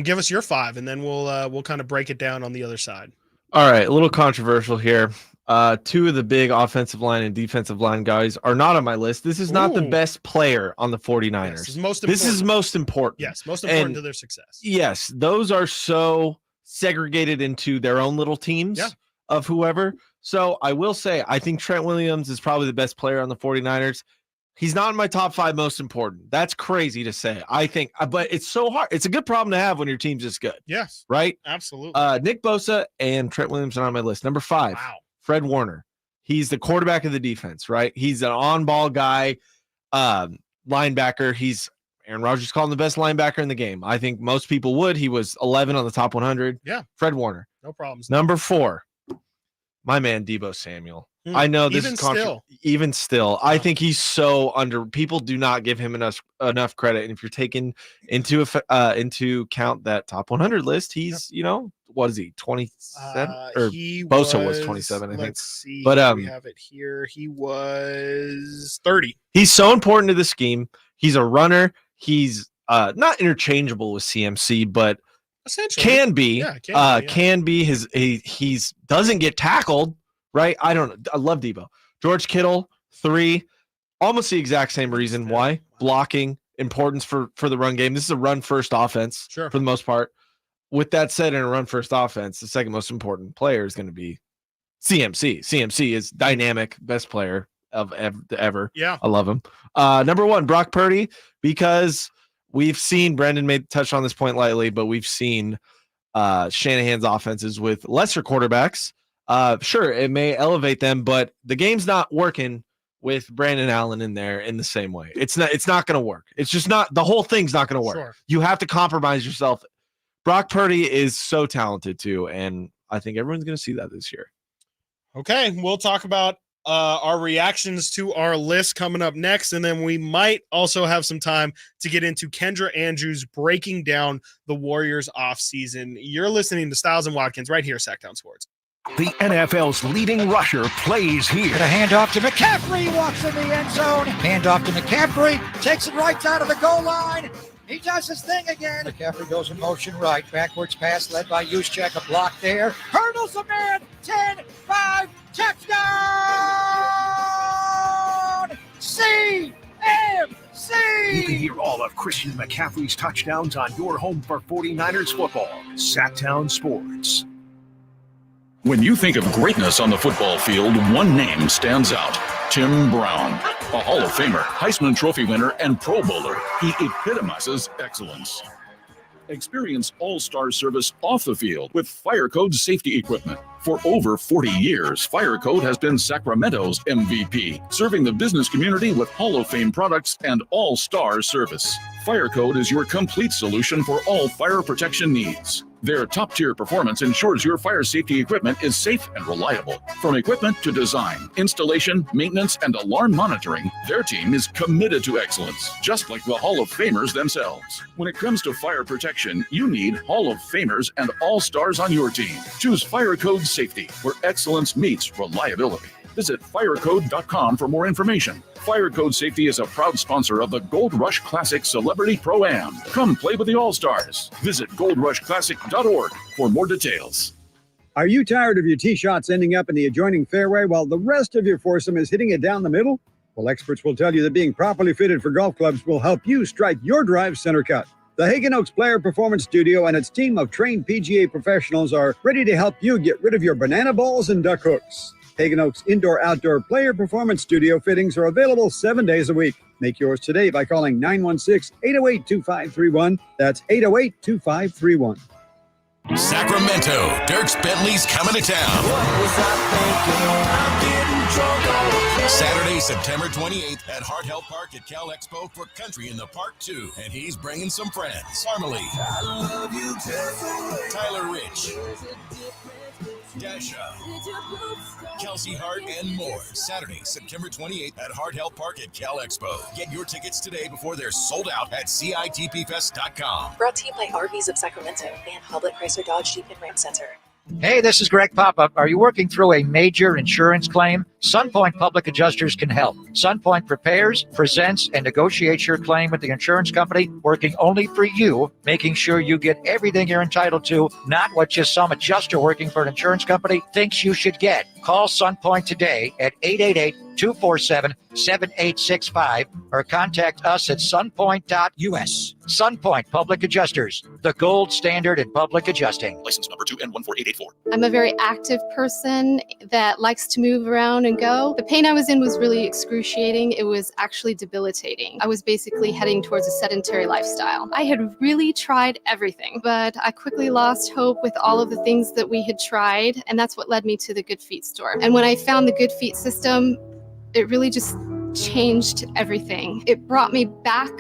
give us your 5, and then we'll kind of break it down on the other side. All right, a little controversial here. 2 of the big offensive line and defensive line guys are not on my list. This is not the best player on the 49ers. This is most important. Yes, most important to their success. Yes, those are so segregated into their own little teams of whoever. So I will say, I think Trent Williams is probably the best player on the 49ers. He's not in my top 5 most important. That's crazy to say, I think, but it's so hard. It's a good problem to have when your team's just good. Yes. Right? Absolutely. Nick Bosa and Trent Williams are on my list. Number 5, Fred Warner. He's the quarterback of the defense, right? He's an on-ball guy, linebacker. Aaron Rodgers called him the best linebacker in the game. I think most people would. He was 11 on the top 100. Yeah. Fred Warner. No problems. Number 4, my man, Deebo Samuel. I know this is even still. I think he's so under. People do not give him enough credit. And if you're taking into count that top 100 list, he's what is he 27 or Bosa was 27, I think. Let's see. But we have it here. He was 30. He's so important to the scheme. He's a runner. He's not interchangeable with CMC, but essentially can be. Can be. He's doesn't get tackled. Right? I love Deebo. George Kittle, 3, almost the exact same reason. Why? Blocking, importance for the run game. This is a run-first offense for the most part. with that said, in a run first offense, the second most important player is going to be CMC. CMC is dynamic, best player of ever. Yeah. I love him. Number 1, Brock Purdy, because we've seen, Brendan touched on this point lightly, but we've seen Shanahan's offenses with lesser quarterbacks. Sure, it may elevate them, but the game's not working with Brandon Allen in there in the same way. It's not going to work. It's just not, the whole thing's not going to work. Sure. You have to compromise yourself. Brock Purdy is so talented too, and I think everyone's going to see that this year. Okay, we'll talk about our reactions to our list coming up next, and then we might also have some time to get into Kendra Andrews breaking down the Warriors offseason. You're listening to Stiles and Watkins right here, Sacktown Sports. The NFL's leading rusher plays here. A handoff to McCaffrey, walks in the end zone. Handoff to McCaffrey, takes it right down to the goal line. He does his thing again. McCaffrey goes in motion right. Backwards pass led by Juszczyk. A block there. Hurdles a man. 10-5. Touchdown! CMC! You can hear all of Christian McCaffrey's touchdowns on your home for 49ers football. Sacktown Sports. When you think of greatness on the football field, one name stands out. Tim Brown. A Hall of Famer, Heisman Trophy winner, and Pro Bowler, he epitomizes excellence. Experience all-star service off the field with Fire Code safety equipment. For over 40 years, Fire Code has been Sacramento's MVP, serving the business community with Hall of Fame products and all-star service. Fire Code is your complete solution for all fire protection needs. Their top-tier performance ensures your fire safety equipment is safe and reliable. From equipment to design, installation, maintenance, and alarm monitoring, their team is committed to excellence, just like the Hall of Famers themselves. When it comes to fire protection, you need Hall of Famers and all-stars on your team. Choose Fire Code Safety, where excellence meets reliability. Visit firecode.com for more information. Fire Code Safety is a proud sponsor of the Gold Rush Classic Celebrity Pro-Am. Come play with the All-Stars. Visit goldrushclassic.org for more details. Are you tired of your tee shots ending up in the adjoining fairway while the rest of your foursome is hitting it down the middle? Well, experts will tell you that being properly fitted for golf clubs will help you strike your drive center cut. The Hagen Oaks Player Performance Studio and its team of trained PGA professionals are ready to help you get rid of your banana balls and duck hooks. Hagen Oaks Indoor-Outdoor Player Performance Studio fittings are available 7 days a week. Make yours today by calling 916-808-2531. That's 808-2531. Sacramento, Dierks Bentley's coming to town. Saturday, September 28th at Hart Health Park at Cal Expo for Country in the Park 2. And he's bringing some friends. Harmony, Tyler Rich, Dasha, Kelsey Hart, and more. Saturday, September 28th at Hart Health Park at Cal Expo. Get your tickets today before they're sold out at CITPFest.com. Brought to you by RVs of Sacramento and Hoblet Chrysler Dodge Jeep and Ram Center. Hey, this is Greg Pop-Up. Are you working through a major insurance claim? Sunpoint Public Adjusters can help. Sunpoint prepares, presents, and negotiates your claim with the insurance company, working only for you, making sure you get everything you're entitled to, not what just some adjuster working for an insurance company thinks you should get. Call Sunpoint today at 888-247-7865 or contact us at sunpoint.us. Sunpoint Public Adjusters, the gold standard in public adjusting. License number 2N14884. I'm a very active person that likes to move around and go. The pain I was in was really excruciating. It was actually debilitating. I was basically heading towards a sedentary lifestyle. I had really tried everything, but I quickly lost hope with all of the things that we had tried, and that's what led me to the Good Feet store. And when I found the Good Feet system, it really just changed everything. It brought me back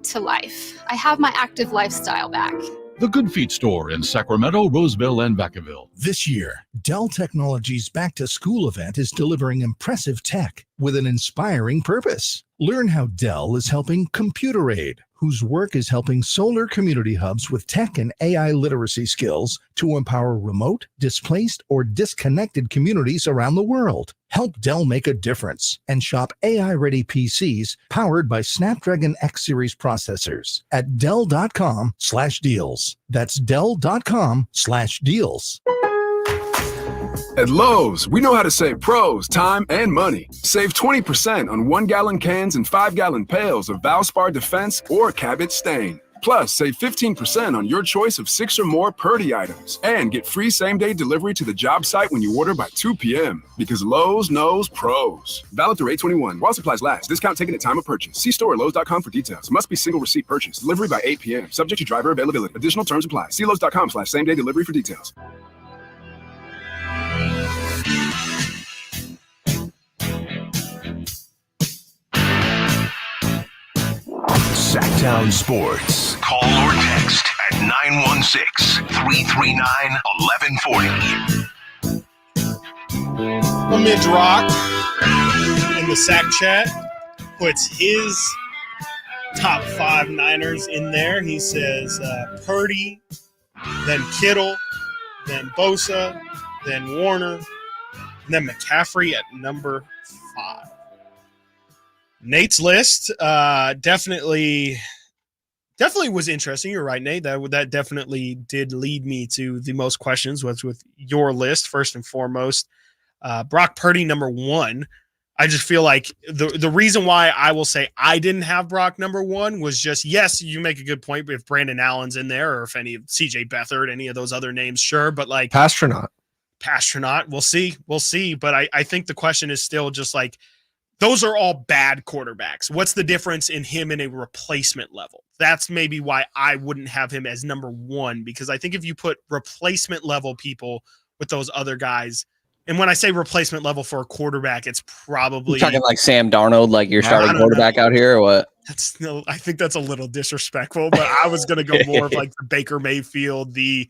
to life. I have my active lifestyle back. The Good Feet store in Sacramento, Roseville, and Vacaville. This year, Dell Technologies' Back to School event is delivering impressive tech with an inspiring purpose. Learn how Dell is helping Computer Aid, whose work is helping solar community hubs with tech and AI literacy skills to empower remote, displaced, or disconnected communities around the world. Help Dell make a difference and shop AI-ready PCs powered by Snapdragon X Series processors at Dell.com/deals. That's Dell.com/deals. At Lowe's, we know how to save pros time and money. Save 20% on 1-gallon cans and 5-gallon pails of Valspar Defense or Cabot Stain. Plus, save 15% on your choice of 6 or more Purdy items. And get free same-day delivery to the job site when you order by 2 p.m. Because Lowe's knows pros. Valid through 8/21. While supplies last. Discount taken at time of purchase. See store or Lowe's.com for details. Must be single receipt purchase. Delivery by 8 p.m. Subject to driver availability. Additional terms apply. See Lowe's.com/same-day delivery for details. Sacktown Sports. Call or text at 916-339-1140. Midge Rock in the Sack Chat puts his top 5 Niners in there. He says Purdy, then Kittle, then Bosa, then Warner, and then McCaffrey at number 5. Nate's list definitely was interesting. You're right, Nate. That definitely did lead me to the most questions was with your list first and foremost. Brock Purdy number 1. I just feel like the reason why I will say I didn't have Brock number 1 was just, yes, you make a good point. But if Brandon Allen's in there or if any of CJ Beathard, any of those other names, sure. But like Pastronaut, we'll see. But I think the question is still just like, those are all bad quarterbacks. What's the difference in him in a replacement level? That's maybe why I wouldn't have him as number 1, because I think if you put replacement level people with those other guys, and when I say replacement level for a quarterback, it's probably you're talking like Sam Darnold, like your starting quarterback out here, or what? I think that's a little disrespectful, but I was going to go more of like the Baker Mayfield, I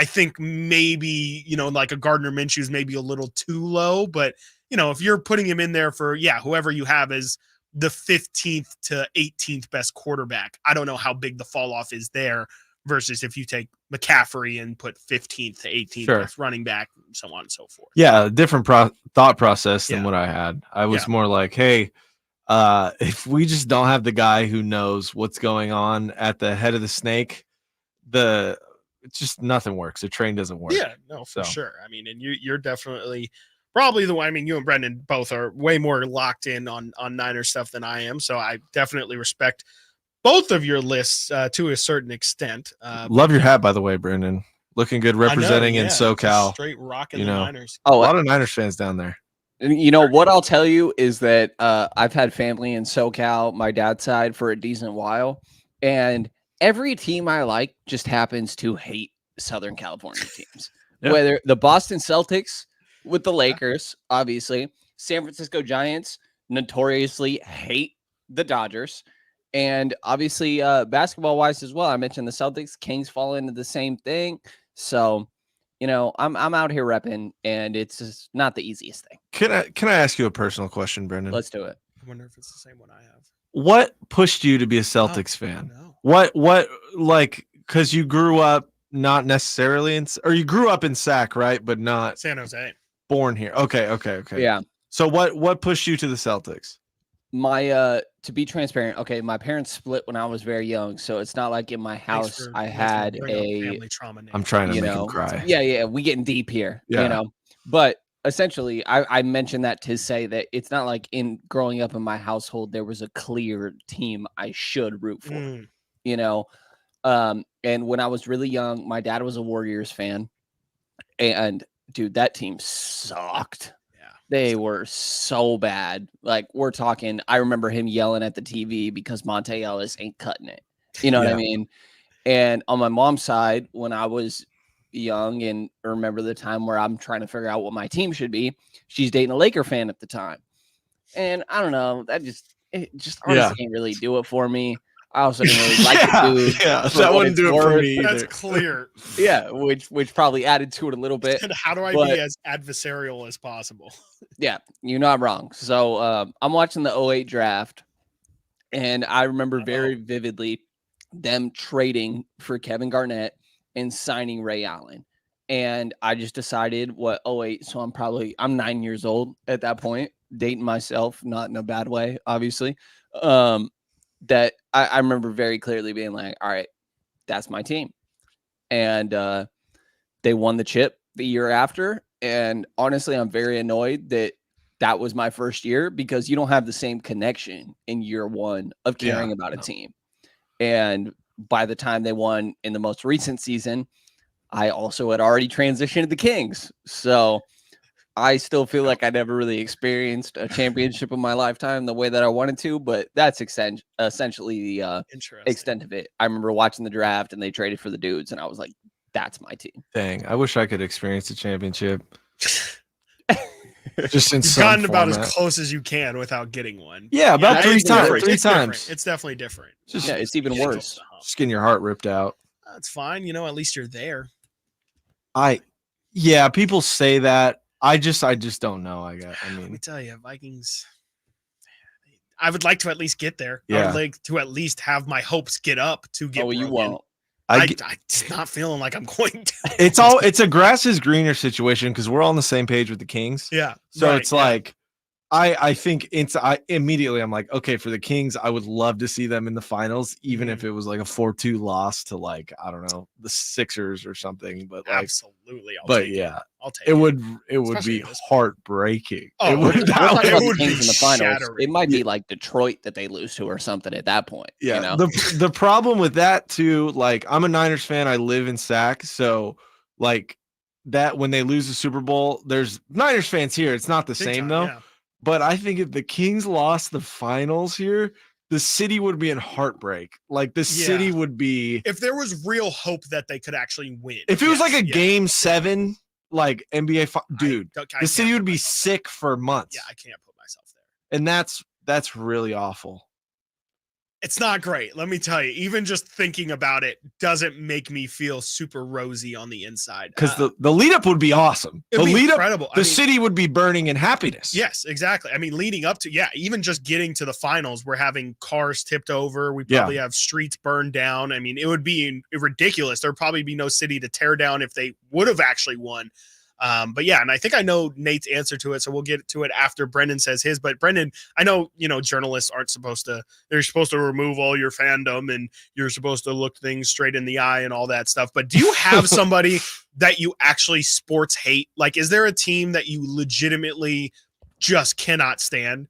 think maybe, like a Gardner Minshew is maybe a little too low, but if you're putting him in there for, whoever you have is the 15th to 18th best quarterback, I don't know how big the fall off is there versus if you take McCaffrey and put 15th to 18th best running back, and so on and so forth. Yeah, different thought process than what I had. I was more like, hey, if we just don't have the guy who knows what's going on at the head of the snake, it's just nothing works. The train doesn't work. Yeah, no, for sure. I mean, and you're definitely probably the one. I mean, you and Brendan both are way more locked in on Niner stuff than I am. So I definitely respect both of your lists to a certain extent. Love your hat, by the way, Brendan. Looking good representing in SoCal. Straight rocking the Niners. A lot of Niners fans down there. What I'll tell you is that I've had family in SoCal, my dad's side, for a decent while. And every team I like just happens to hate Southern California teams. Whether the Boston Celtics with the Lakers, obviously, San Francisco Giants notoriously hate the Dodgers, and obviously basketball wise as well. I mentioned the Celtics, Kings fall into the same thing. So, I'm out here repping, and it's just not the easiest thing. Can I ask you a personal question, Brendan? Let's do it. I wonder if it's the same one I have. What pushed you to be a Celtics fan? What like, because you grew up not necessarily or you grew up in Sac, right? But not San Jose. Born here. Okay. Yeah. So what pushed you to the Celtics? My to be transparent, okay, my parents split when I was very young, so it's not like in my house I had a family trauma. I'm trying to make him cry. Yeah, we getting deep here, But essentially, I mentioned that to say that it's not like in growing up in my household there was a clear team I should root for, and when I was really young, my dad was a Warriors fan, and dude, that team sucked. They were so bad. Like, we're talking, I remember him yelling at the TV because Monte Ellis ain't cutting it. You know what I mean? And on my mom's side, when I was young and remember the time where I'm trying to figure out what my team should be, she's dating a Laker fan at the time. And I don't know, it just honestly can't really do it for me. I also didn't really like the dude. Yeah, that wouldn't do it for me either. That's clear. Yeah, which probably added to it a little bit. And how do I be as adversarial as possible? Yeah, you're not wrong. So I'm watching the 2008 draft, and I remember very vividly them trading for Kevin Garnett and signing Ray Allen. And I just decided 2008. So I'm 9 years old at that point, dating myself, not in a bad way, obviously. That I remember very clearly being like, all right, that's my team. And they won the chip the year after. And honestly, I'm very annoyed that was my first year because you don't have the same connection in year one of caring about a team. And by the time they won in the most recent season, I also had already transitioned to the Kings. So I still feel like I never really experienced a championship in my lifetime the way that I wanted to, but that's essentially the extent of it. I remember watching the draft and they traded for the dudes, and I was like, that's my team. Dang, I wish I could experience a championship. Just in You've some gotten about format. as close as you can without getting one. Yeah, about three times. It's definitely different. Yeah, it's even worse. Just getting your heart ripped out. That's fine. You know, at least you're there. Yeah, people say that. I just don't know. I mean, let me tell you, Vikings. I would like to at least get there. I Yeah. would like to at least have my hopes get up to get. Oh, you broken. won't. I'm not feeling like I'm going to. it's a grass is greener situation because we're all on the same page with the Kings. Yeah. So right, it's yeah. like I think immediately I'm like, okay, for the Kings, I would love to see them in the finals, even if it was like a 4-2 loss to like, I don't know, the Sixers or something. But like, absolutely. I'll take it it would Especially be heartbreaking. Oh, it would, we're talking about the Kings be in the finals. shattering. It might be like Detroit that they lose to or something at that point. Yeah. You know? The problem with that too, like I'm a Niners fan. I live in Sac, so like that when they lose the Super Bowl, there's Niners fans here. It's not the Big same time, though. yeah. But I think if the Kings lost the finals here, the city would be in heartbreak. Like the city would be. If there was real hope that they could actually win. If it was like a yeah. game 7, like NBA, dude, I the city can't would be sick for months. Yeah, I can't put myself there. And that's really awful. It's not great. Let me tell you, even just thinking about it doesn't make me feel super rosy on the inside. Because the lead up would be awesome. It'd The be lead up, incredible. the city would be burning in happiness. Yes, exactly. I mean, leading up to, even just getting to the finals, we're having cars tipped over. We probably have streets burned down. I mean, it would be ridiculous. There'd probably be no city to tear down if they would have actually won. But yeah, and I think I know Nate's answer to it, so we'll get to it after Brendan says his. But Brendan, I know, journalists aren't supposed to, they're supposed to remove all your fandom and you're supposed to look things straight in the eye and all that stuff. But do you have somebody that you actually sports hate? Like, is there a team that you legitimately just cannot stand?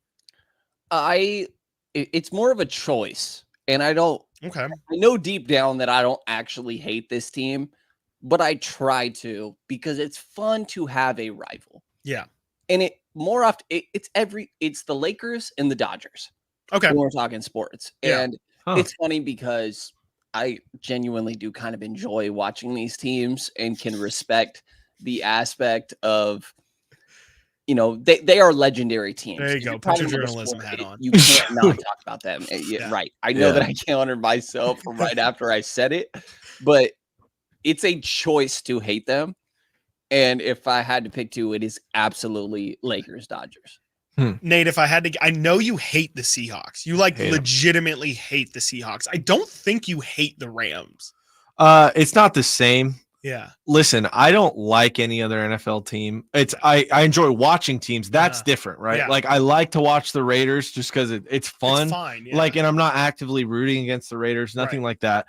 It's more of a choice, and I know deep down that I don't actually hate this team, but I try to because it's fun to have a rival. Yeah. And it more often it's the Lakers and the Dodgers. Okay. When we're talking sports. Yeah. And it's funny because I genuinely do kind of enjoy watching these teams and can respect the aspect of, they are legendary teams. There you go. Put your journalism hat on. You can't not talk about them. Yeah. Right. I know that I countered myself right after I said it, but it's a choice to hate them. And if I had to pick two, it is absolutely Lakers, Dodgers. Nate, if I had to, I know you hate the Seahawks. You legitimately hate the Seahawks. I don't think you hate the Rams. It's not the same. Yeah. Listen, I don't like any other NFL team. I enjoy watching teams. That's different, right? Yeah. Like I like to watch the Raiders just because it's fun. It's fine. Yeah. Like, and I'm not actively rooting against the Raiders, nothing like that.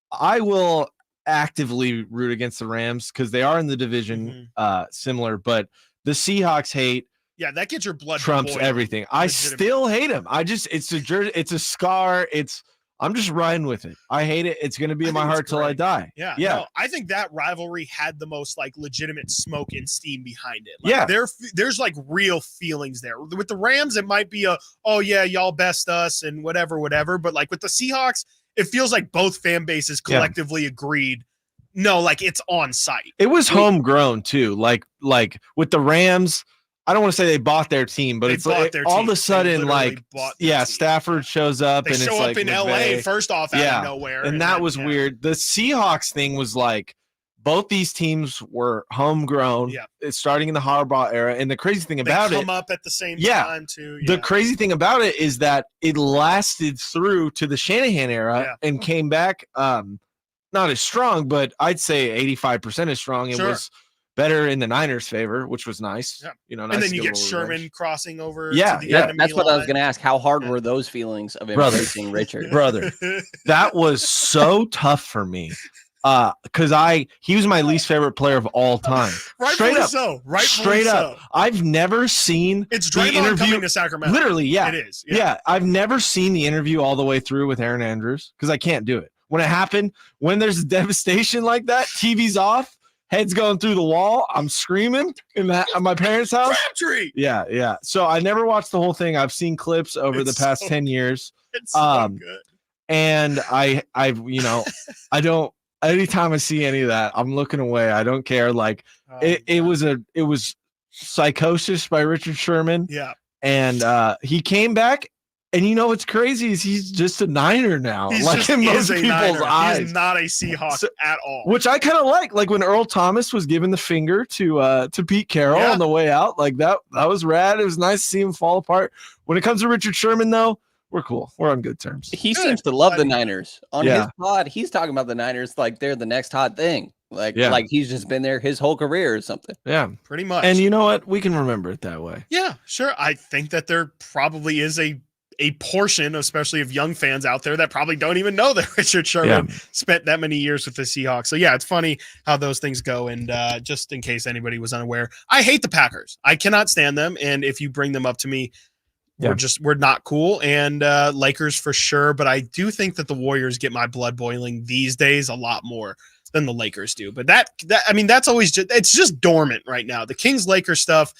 I will actively root against the Rams because they are in the division similar, but the Seahawks hate. Yeah, that gets your blood trumps boiling. everything. I still hate him. It's a scar. I'm just riding with it. I hate it. It's going to be in my heart till I die. Yeah. Yeah. No, I think that rivalry had the most legitimate smoke and steam behind it. There's real feelings there. With the Rams, it might be y'all best us and whatever. But with the Seahawks, it feels like both fan bases collectively agreed. No, it's on site. It was homegrown too. Like with the Rams, I don't want to say they bought their team, but it's like all of a sudden, Stafford shows up they and show it's up in LA first off out of nowhere. And that was weird. The Seahawks thing was both these teams were homegrown. It's starting in the Harbaugh era. And the crazy thing about they come up at the same time too. The crazy thing about it is that it lasted through to the Shanahan era and came back not as strong, but I'd say 85% as strong. It was better in the Niners' favor, which was nice. Yeah. Nice and then you get Sherman crossing over. Yeah, to the enemy that's what line. I was going to ask. How hard were those feelings of embracing Richard? Brother, that was so tough for me Because he was my least favorite player of all time. Rightfully so. Straight up. I've never seen it's the Draymond interview coming to Sacramento. Literally, yeah. It is. Yeah. I've never seen the interview all the way through with Aaron Andrews because I can't do it. When it happened, when there's devastation like that, TV's off, head's going through the wall, I'm screaming in my parents' house. Crabtree! Yeah. So I never watched the whole thing. I've seen clips over the past 10 years. It's so good. And I don't. Anytime I see any of that, I'm looking away. I don't care. Like it was Psychosis by Richard Sherman. Yeah. And he came back, and you know what's crazy is he's just a Niner now. He's like just, in he most is a people's Niner. eyes. He's not a Seahawk at all. Which I kind of like. Like when Earl Thomas was giving the finger to Pete Carroll on the way out. Like that was rad. It was nice to see him fall apart. When it comes to Richard Sherman, though, we're cool. We're on good terms. He seems to love the Niners. On his pod, he's talking about the Niners like they're the next hot thing. Like he's just been there his whole career or something. Yeah, pretty much. And you know what? We can remember it that way. Yeah, sure. I think that there probably is a portion, especially of young fans out there, that probably don't even know that Richard Sherman spent that many years with the Seahawks. So yeah, it's funny how those things go. And just in case anybody was unaware, I hate the Packers. I cannot stand them. And if you bring them up to me, we're not cool. And Lakers for sure. But I do think that the Warriors get my blood boiling these days a lot more than the Lakers do. But that's always it's just dormant right now. The Kings Lakers stuff,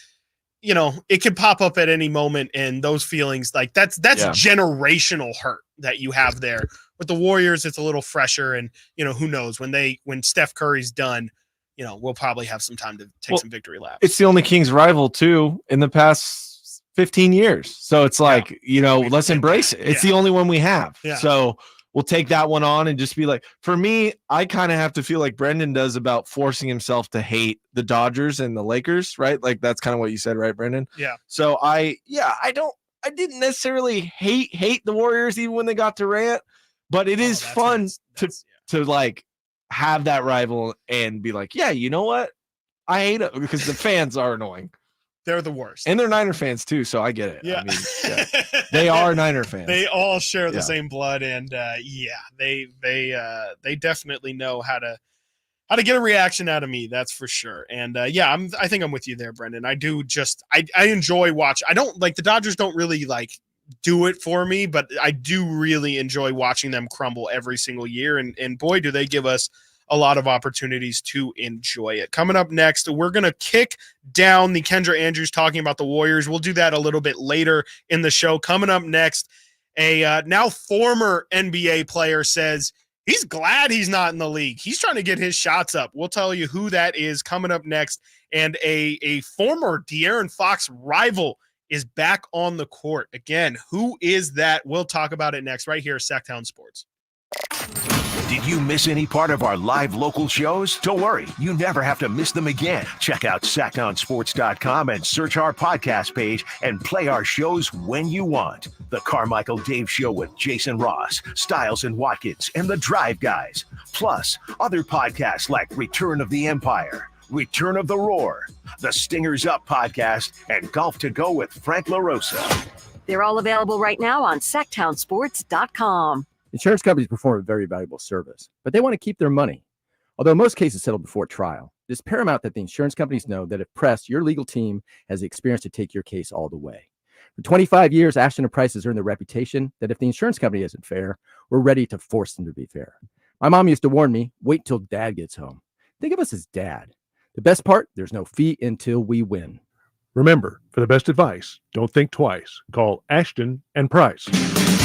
you know, it could pop up at any moment, and those feelings, like that's generational hurt that you have there. With the Warriors, it's a little fresher, and you know, who knows when Steph Curry's done, you know, we'll probably have some time to take some victory laps. It's the only Kings rival too in the past 15 years. So it's like, you know, let's embrace it. It's the only one we have. Yeah. So we'll take that one on and just be like, for me, I kind of have to feel like Brendan does about forcing himself to hate the Dodgers and the Lakers, right? Like that's kind of what you said, right, Brendan? Yeah. So I didn't necessarily hate the Warriors even when they got Durant, but it is fun to like have that rival and be like, yeah, you know what? I hate it because the fans are annoying. They're the worst. And they're Niner fans too, so I get it. Yeah. I mean, they are Niner fans. They all share the same blood, and they definitely know how to get a reaction out of me. That's for sure. And I think I'm with you there, Brendan. I do I enjoy watching. I don't like the Dodgers. Don't really like do it for me, but I do really enjoy watching them crumble every single year. And boy, do they give us a lot of opportunities to enjoy it. Coming up next, we're going to kick down the Kendra Andrews talking about the Warriors. We'll do that a little bit later in the show. Coming up next, a now former NBA player says he's glad he's not in the league. He's trying to get his shots up. We'll tell you who that is coming up next. And a former De'Aaron Fox rival is back on the court. Again, who is that? We'll talk about it next right here at Sacktown Sports. Did you miss any part of our live local shows? Don't worry, you never have to miss them again. Check out sacktownsports.com and search our podcast page and play our shows when you want. The Carmichael Dave Show with Jason Ross, Stiles and Watkins, and the Drive Guys. Plus, other podcasts like Return of the Empire, Return of the Roar, the Stingers Up podcast, and Golf to Go with Frank LaRosa. They're all available right now on sacktownsports.com. Insurance companies perform a very valuable service, but they want to keep their money. Although most cases settle before trial, it is paramount that the insurance companies know that if pressed, your legal team has the experience to take your case all the way. For 25 years, Ashton & Price has earned the reputation that if the insurance company isn't fair, we're ready to force them to be fair. My mom used to warn me, wait till dad gets home. Think of us as dad. The best part, there's no fee until we win. Remember, for the best advice, don't think twice. Call Ashton & Price.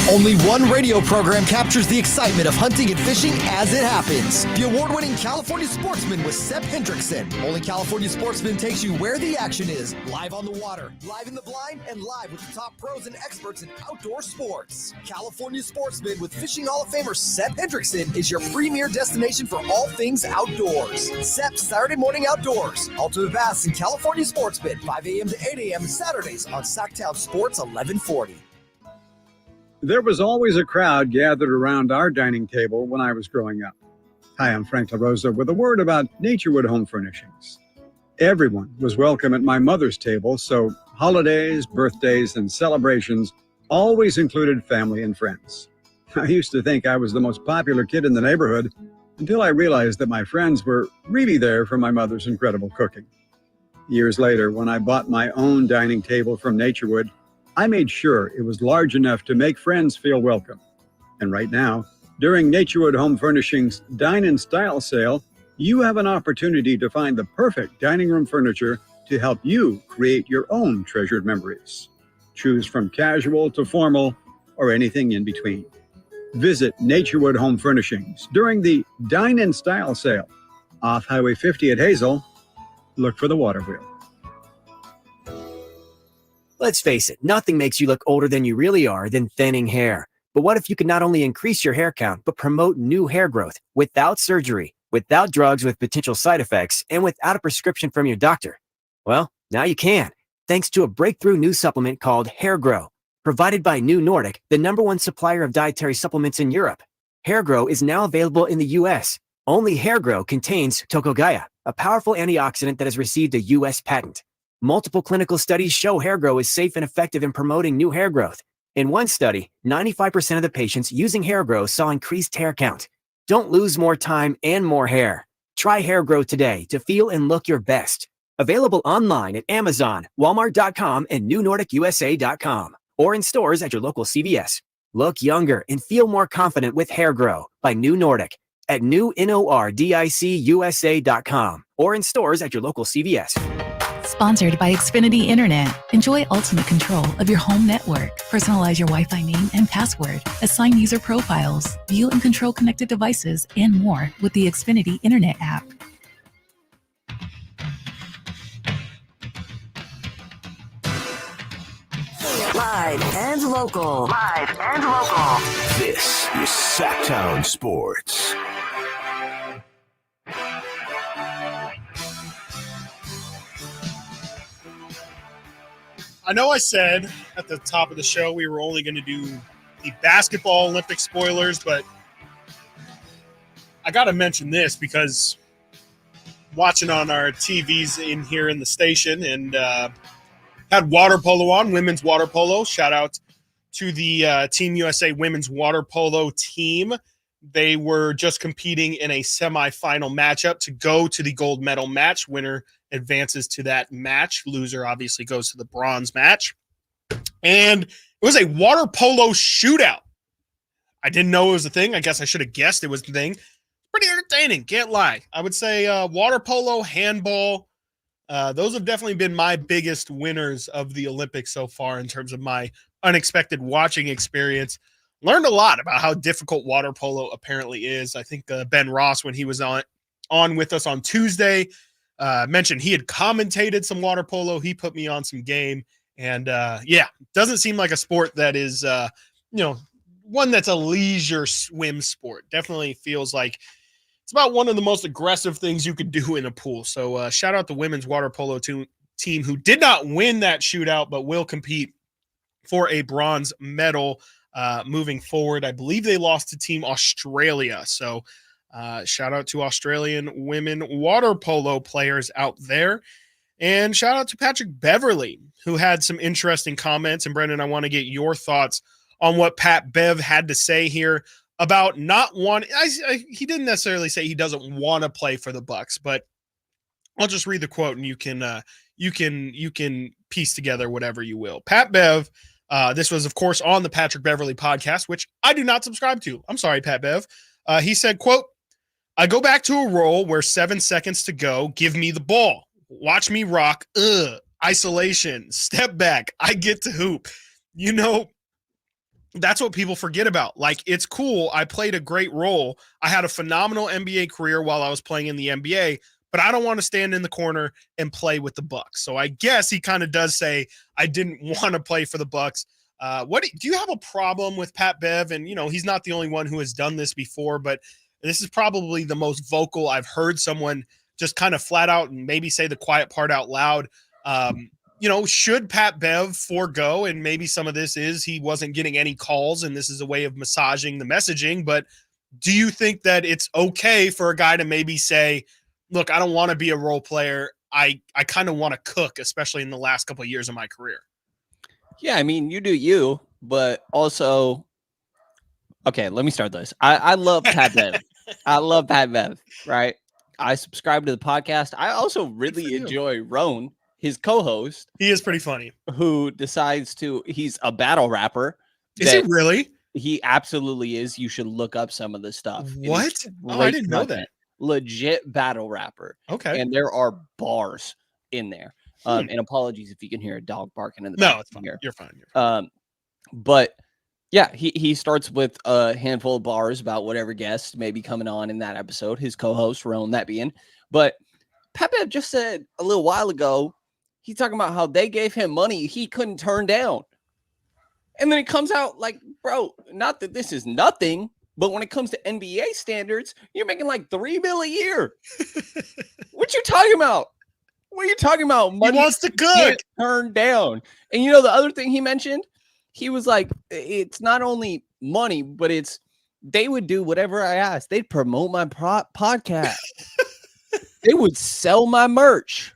Only one radio program captures the excitement of hunting and fishing as it happens. The award-winning California Sportsman with Sep Hendrickson. Only California Sportsman takes you where the action is. Live on the water, live in the blind, and live with the top pros and experts in outdoor sports. California Sportsman with Fishing Hall of Famer Sep Hendrickson is your premier destination for all things outdoors. Sep's Saturday Morning Outdoors. Ultimate Bass and California Sportsman, 5 a.m. to 8 a.m. Saturdays on Sacktown Sports 1140. There was always a crowd gathered around our dining table when I was growing up. Hi, I'm Frank LaRosa with a word about Naturewood Home Furnishings. Everyone was welcome at my mother's table, so holidays, birthdays, and celebrations always included family and friends. I used to think I was the most popular kid in the neighborhood until I realized that my friends were really there for my mother's incredible cooking. Years later, when I bought my own dining table from Naturewood, I made sure it was large enough to make friends feel welcome. And right now, during Naturewood Home Furnishings' Dine in Style sale, you have an opportunity to find the perfect dining room furniture to help you create your own treasured memories. Choose from casual to formal or anything in between. Visit Naturewood Home Furnishings during the Dine in Style sale off Highway 50 at Hazel. Look for the water wheel. Let's face it, nothing makes you look older than you really are than thinning hair. But what if you could not only increase your hair count, but promote new hair growth without surgery, without drugs with potential side effects, and without a prescription from your doctor? Well, now you can, thanks to a breakthrough new supplement called Hair Grow, provided by New Nordic, the #1 supplier of dietary supplements in Europe. Hair Grow is now available in the U.S. Only Hair Grow contains tocogaya, a powerful antioxidant that has received a U.S. patent. Multiple clinical studies show Hair Grow is safe and effective in promoting new hair growth. In one study, 95% of the patients using Hair Grow saw increased hair count. Don't lose more time and more hair. Try Hair Grow today to feel and look your best. Available online at Amazon, Walmart.com, and NewNordicUSA.com, or in stores at your local CVS. Look younger and feel more confident with Hair Grow by New Nordic at NewNordicUSA.com, or in stores at your local CVS. Sponsored by Xfinity Internet. Enjoy ultimate control of your home network. Personalize your Wi-Fi name and password. Assign user profiles. View and control connected devices and more with the Xfinity Internet app. Live and local. Live and local. This is Sacktown Sports. I know I said at the top of the show we were only going to do the basketball Olympic spoilers, but I got to mention this because watching on our TVs in here in the station and had water polo on, women's water polo. Shout out to the Team USA women's water polo team. They were just competing in a semifinal matchup to go to the gold medal match. Winner advances to that match. Loser obviously goes to the bronze match. And it was a water polo shootout. I didn't know it was a thing. I guess I should have guessed it was the thing. Pretty entertaining, can't lie. I would say water polo, handball, those have definitely been my biggest winners of the Olympics so far in terms of my unexpected watching experience. Learned a lot about how difficult water polo apparently is. I think Ben Ross, when he was on with us on Tuesday, mentioned he had commentated some water polo. He put me on some game. And doesn't seem like a sport that is, one that's a leisure swim sport. Definitely feels like it's about one of the most aggressive things you could do in a pool. So shout out the women's water polo team who did not win that shootout, but will compete for a bronze medal moving forward. I believe they lost to Team Australia. So shout out to Australian women water polo players out there. And shout out to Patrick Beverly, who had some interesting comments. And Brendan, I want to get your thoughts on what Pat Bev had to say here about not wanting. He didn't necessarily say he doesn't want to play for the Bucks, but I'll just read the quote and you can piece together whatever you will. Pat Bev, this was of course on the Patrick Beverly podcast, which I do not subscribe to. I'm sorry, Pat Bev. He said, quote, "I go back to a role where 7 seconds to go. Give me the ball. Watch me rock. Isolation. Step back. I get to hoop." That's what people forget about. Like, it's cool. I played a great role. I had a phenomenal NBA career while I was playing in the NBA, but I don't want to stand in the corner and play with the Bucks. So I guess he kind of does say, I didn't want to play for the Bucks. Do you have a problem with Pat Bev? And, he's not the only one who has done this before, but this is probably the most vocal I've heard someone just kind of flat out and maybe say the quiet part out loud. Should Pat Bev forego, and maybe some of this is he wasn't getting any calls and this is a way of massaging the messaging, but do you think that it's okay for a guy to maybe say, look, I don't want to be a role player. I kind of want to cook, especially in the last couple of years of my career? Yeah, I mean, you do you, but also, okay, let me start this. I love Pat Bev. I love Pat Bev, right? I subscribe to the podcast. I also really enjoy Roan, his co-host. He is pretty funny. Who decides he's a battle rapper. Is he really? He absolutely is. You should look up some of the stuff. What? Oh, I didn't know that. Legit battle rapper. Okay. And there are bars in there. And apologies if you can hear a dog barking in the back. No, it's fine. Here. You're fine. But yeah, he starts with a handful of bars about whatever guest may be coming on in that episode. His co-host, Roan, that being. But Pat Bev just said a little while ago, he's talking about how they gave him money he couldn't turn down. And then it comes out like, bro, not that this is nothing, but when it comes to NBA standards, you're making like $3 million a year. What you talking about? What are you talking about? Money he wants to cook. Turn down. And you know the other thing he mentioned? He was like, it's not only money, but it's they would do whatever I asked. They'd promote my podcast. They would sell my merch.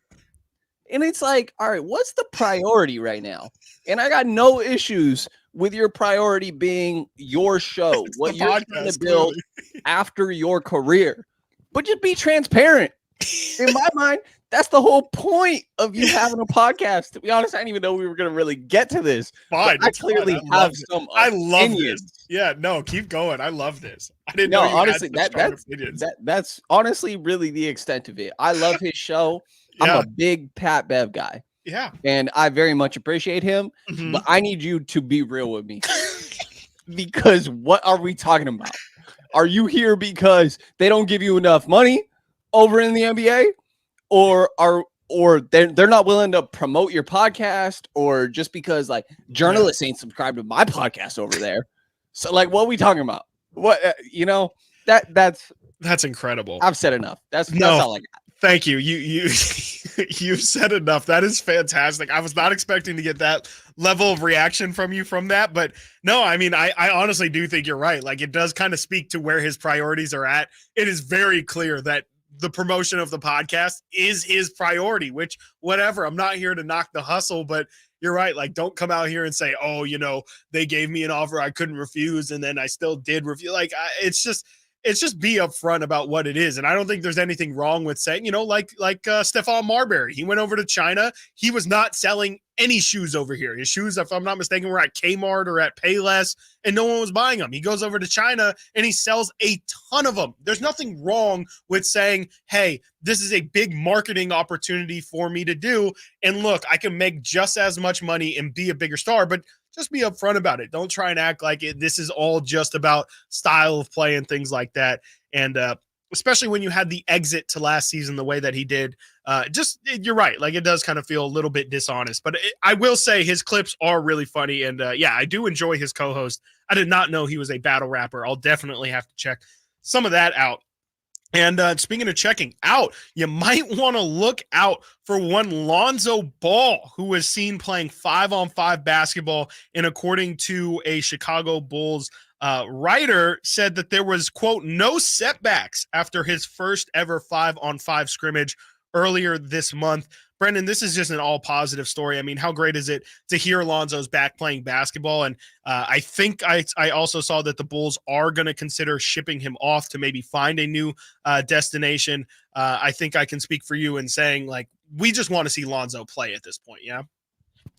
And it's like, all right, what's the priority right now? And I got no issues with your priority being your show, what you're trying to build after your career. But just be transparent. In my mind, that's the whole point of you having a podcast. To be honest, I didn't even know we were going to really get to this. Fine. I clearly have some I love opinions. this. Yeah, no, keep going. I love this. I didn't No, know you honestly, had such strong opinions. that's honestly really the extent of it. I love his show. Yeah. I'm a big Pat Bev guy. Yeah. And I very much appreciate him. Mhm. But I need you to be real with me. Because what are we talking about? Are you here because they don't give you enough money over in the NBA? Or they're not willing to promote your podcast, or just because like journalists ain't subscribed to my podcast over there? So like, what are we talking about? What that's incredible. I've said enough. That's all I got. Thank you. You've said enough. That is fantastic. I was not expecting to get that level of reaction from you from that, but no, I mean, I honestly do think you're right. Like, it does kind of speak to where his priorities are at. It is very clear that the promotion of the podcast is his priority, which whatever, I'm not here to knock the hustle, but you're right. Like, don't come out here and say, oh, they gave me an offer I couldn't refuse, and then I still did refuse. Like, it's just be upfront about what it is. And I don't think there's anything wrong with saying, like Stephon Marbury, he went over to China. He was not selling any shoes over here. His shoes, if I'm not mistaken, were at Kmart or at Payless, and no one was buying them. He goes over to China and he sells a ton of them. There's nothing wrong with saying, hey, this is a big marketing opportunity for me to do. And look, I can make just as much money and be a bigger star, but just be upfront about it. Don't try and act like this is all just about style of play and things like that. And especially when you had the exit to last season the way that he did, you're right. Like, it does kind of feel a little bit dishonest. But I will say his clips are really funny. And yeah, I do enjoy his co-host. I did not know he was a battle rapper. I'll definitely have to check some of that out. And speaking of checking out, you might want to look out for one Lonzo Ball, who was seen playing 5-on-5 basketball. And according to a Chicago Bulls writer, said that there was, quote, no setbacks after his first ever 5-on-5 scrimmage earlier this month. Brendan, this is just an all positive story. I mean, how great is it to hear Lonzo's back playing basketball? And I think I also saw that the Bulls are going to consider shipping him off to maybe find a new destination. I think I can speak for you in saying, like, we just want to see Lonzo play at this point. Yeah.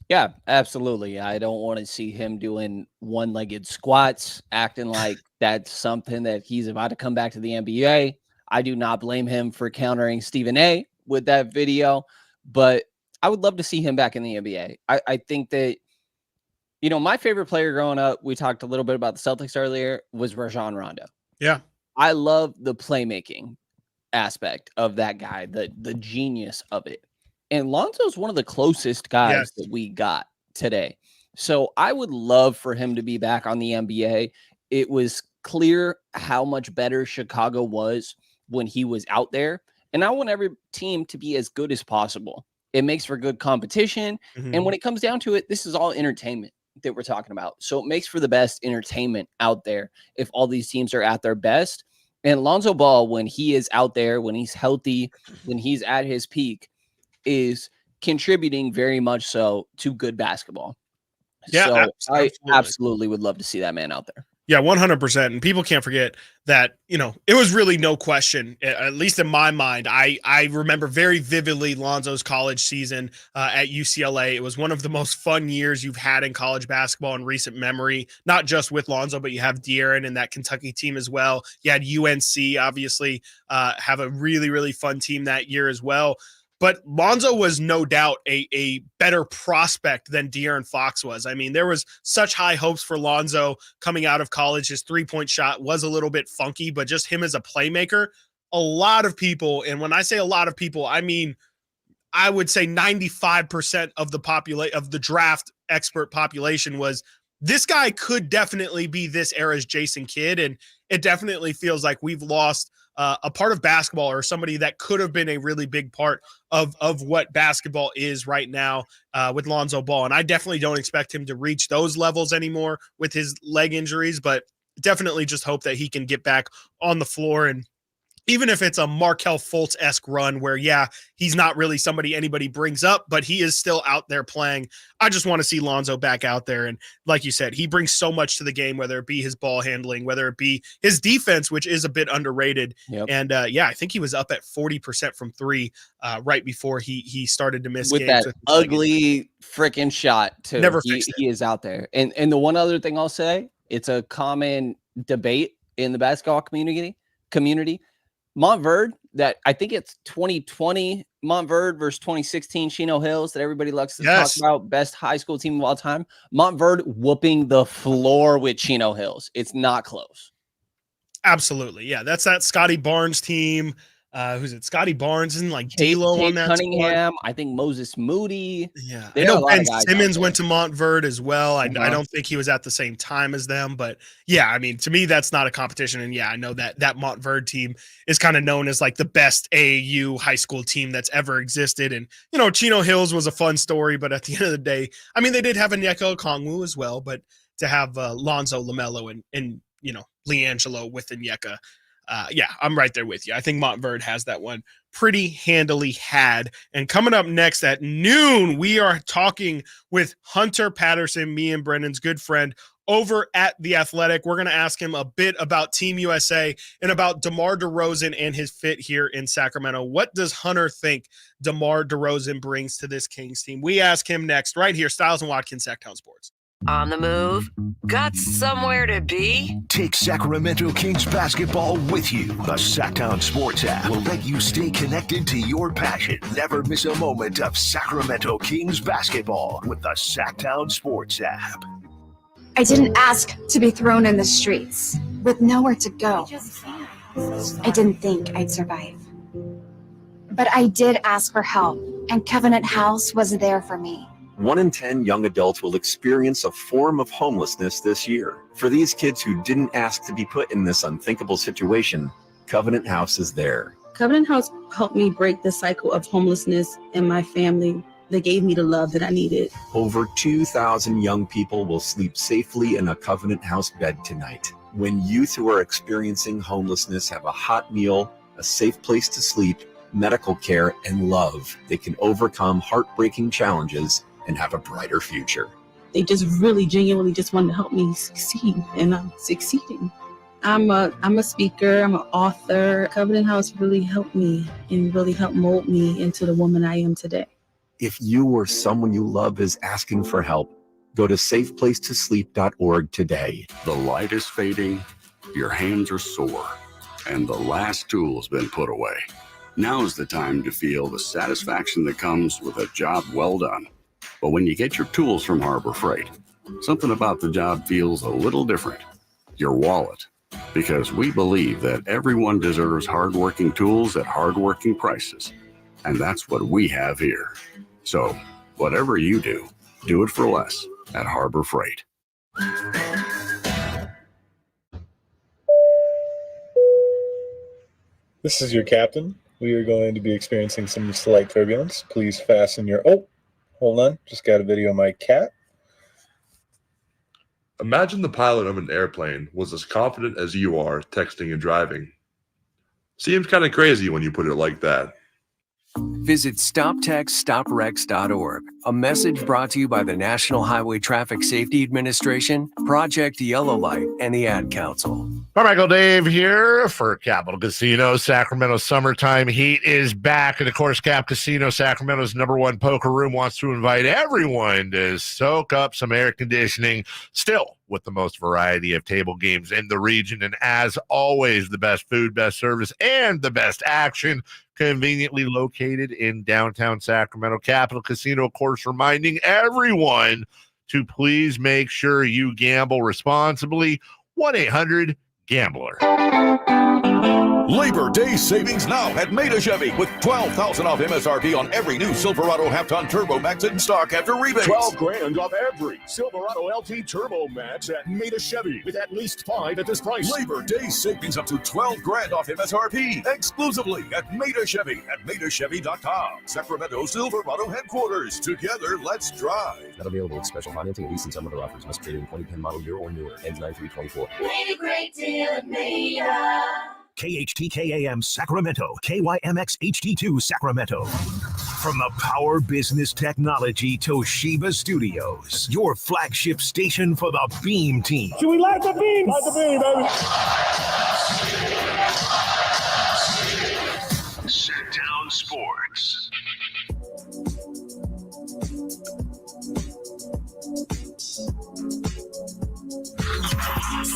Yeah, absolutely. I don't want to see him doing one-legged squats, acting like that's something that he's about to come back to the NBA. I do not blame him for countering Stephen A with that video. But I would love to see him back in the NBA. I think that, my favorite player growing up, we talked a little bit about the Celtics earlier, was Rajon Rondo. Yeah. I love the playmaking aspect of that guy, the genius of it. And Lonzo's one of the closest guys that we got today. So I would love for him to be back on the NBA. It was clear how much better Chicago was when he was out there. And I want every team to be as good as possible. It makes for good competition. Mm-hmm. And when it comes down to it, this is all entertainment that we're talking about. So it makes for the best entertainment out there if all these teams are at their best. And Lonzo Ball, when he is out there, when he's healthy, when he's at his peak, is contributing very much so to good basketball. Yeah, so absolutely. I absolutely would love to see that man out there. Yeah, 100%. And people can't forget that, it was really no question, at least in my mind. I remember very vividly Lonzo's college season at UCLA. It was one of the most fun years you've had in college basketball in recent memory, not just with Lonzo, but you have De'Aaron and that Kentucky team as well. You had UNC, obviously, have a really, really fun team that year as well. But Lonzo was no doubt a better prospect than De'Aaron Fox was. I mean, there was such high hopes for Lonzo coming out of college. His three-point shot was a little bit funky, but just him as a playmaker, a lot of people, and when I say a lot of people, I mean, I would say 95% of the draft expert population was, this guy could definitely be this era's Jason Kidd, and it definitely feels like we've lost a part of basketball, or somebody that could have been a really big part of what basketball is right now with Lonzo Ball. And I definitely don't expect him to reach those levels anymore with his leg injuries, but definitely just hope that he can get back on the floor. And even if it's a Markelle Fultz-esque run where, yeah, he's not really somebody anybody brings up, but he is still out there playing. I just want to see Lonzo back out there. And like you said, he brings so much to the game, whether it be his ball handling, whether it be his defense, which is a bit underrated. Yep. And I think he was up at 40% from three right before he started to miss with games. That ugly freaking shot too. Never he is out there. And the one other thing I'll say, it's a common debate in the basketball community. Montverde, that I think it's 2020 Montverde versus 2016 Chino Hills that everybody likes to talk about, best high school team of all time. Montverde whooping the floor with Chino Hills. It's not close. Absolutely. Yeah, that's that Scotty Barnes team. Who's it? Scotty Barnes and like D-Lo on that Cunningham. I think Moses Moody. Yeah, they I know Ben Ben Simmons went to Montverde as well. I don't think he was at the same time as them, but yeah, I mean, to me, that's not a competition. And yeah, I know that Montverde team is kind of known as like the best AAU high school team that's ever existed. And Chino Hills was a fun story, but at the end of the day, I mean, they did have a Onyeka Okongwu as well, but to have Lonzo, LaMelo, and LiAngelo with Onyeka. Yeah, I'm right there with you. I think Montverde has that one pretty handily had. And coming up next at noon, we are talking with Hunter Patterson, me and Brendan's good friend over at The Athletic. We're going to ask him a bit about Team USA and about DeMar DeRozan and his fit here in Sacramento. What does Hunter think DeMar DeRozan brings to this Kings team? We ask him next right here, Stiles and Watkins, Sacktown Sports. On the move? Got somewhere to be? Take Sacramento Kings basketball with you. The Sacktown Sports app will let you stay connected to your passion. Never miss a moment of Sacramento Kings basketball with the Sacktown Sports app. I didn't ask to be thrown in the streets with nowhere to go. I didn't think I'd survive. But I did ask for help, and Covenant House was there for me. 1 in 10 young adults will experience a form of homelessness this year. For these kids who didn't ask to be put in this unthinkable situation, Covenant House is there. Covenant House helped me break the cycle of homelessness in my family. They gave me the love that I needed. Over 2,000 young people will sleep safely in a Covenant House bed tonight. When youth who are experiencing homelessness have a hot meal, a safe place to sleep, medical care, and love, they can overcome heartbreaking challenges and have a brighter future. They just really genuinely just wanted to help me succeed, and I'm succeeding. I'm a speaker, I'm an author. Covenant House really helped me and really helped mold me into the woman I am today. If you or someone you love is asking for help, go to safeplacetosleep.org today. The light is fading, your hands are sore, and the last tool's been put away. Now's the time to feel the satisfaction that comes with a job well done. But when you get your tools from Harbor Freight, something about the job feels a little different. Your wallet. Because we believe that everyone deserves hardworking tools at hardworking prices. And that's what we have here. So, whatever you do, do it for less at Harbor Freight. This is your captain. We are going to be experiencing some slight turbulence. Please fasten your... Oh, hold on. Just got a video of my cat. Imagine the pilot of an airplane was as confident as you are texting and driving. Seems kind of crazy when you put it like that. Visit StopTextStopWrecks.org A message brought to you by the National Highway Traffic Safety Administration, Project Yellow Light, and the Ad Council. Carmichael Dave here for Capital Casino. Sacramento summertime heat is back. And of course, Cap Casino, Sacramento's #1 poker room, wants to invite everyone to soak up some air conditioning, still with the most variety of table games in the region. And as always, the best food, best service, and the best action, conveniently located in downtown Sacramento. Capital Casino, of course, reminding everyone to please make sure you gamble responsibly. 1-800-GAMBLER. Labor Day savings now at Maida Chevy with $12,000 off MSRP on every new Silverado half-ton Turbo Max in stock after rebates. $12,000 off every Silverado LT Turbo Max at Maida Chevy with at least 5 at this price. Labor Day savings up to $12,000 off MSRP exclusively at Maida Chevy at MaidaChevy.com. Sacramento Silverado headquarters. Together, let's drive. Not available with special financing, lease, and some other offers. Must trade in 2010 model year or newer. Ends 9/3/24. Made a great deal at Maida. KHTKAM Sacramento, KYMX HD2 Sacramento. From the Power Business Technology Toshiba Studios, your flagship station for the Beam Team. Should we light the beam? Light the beam, baby. Sacktown Sports.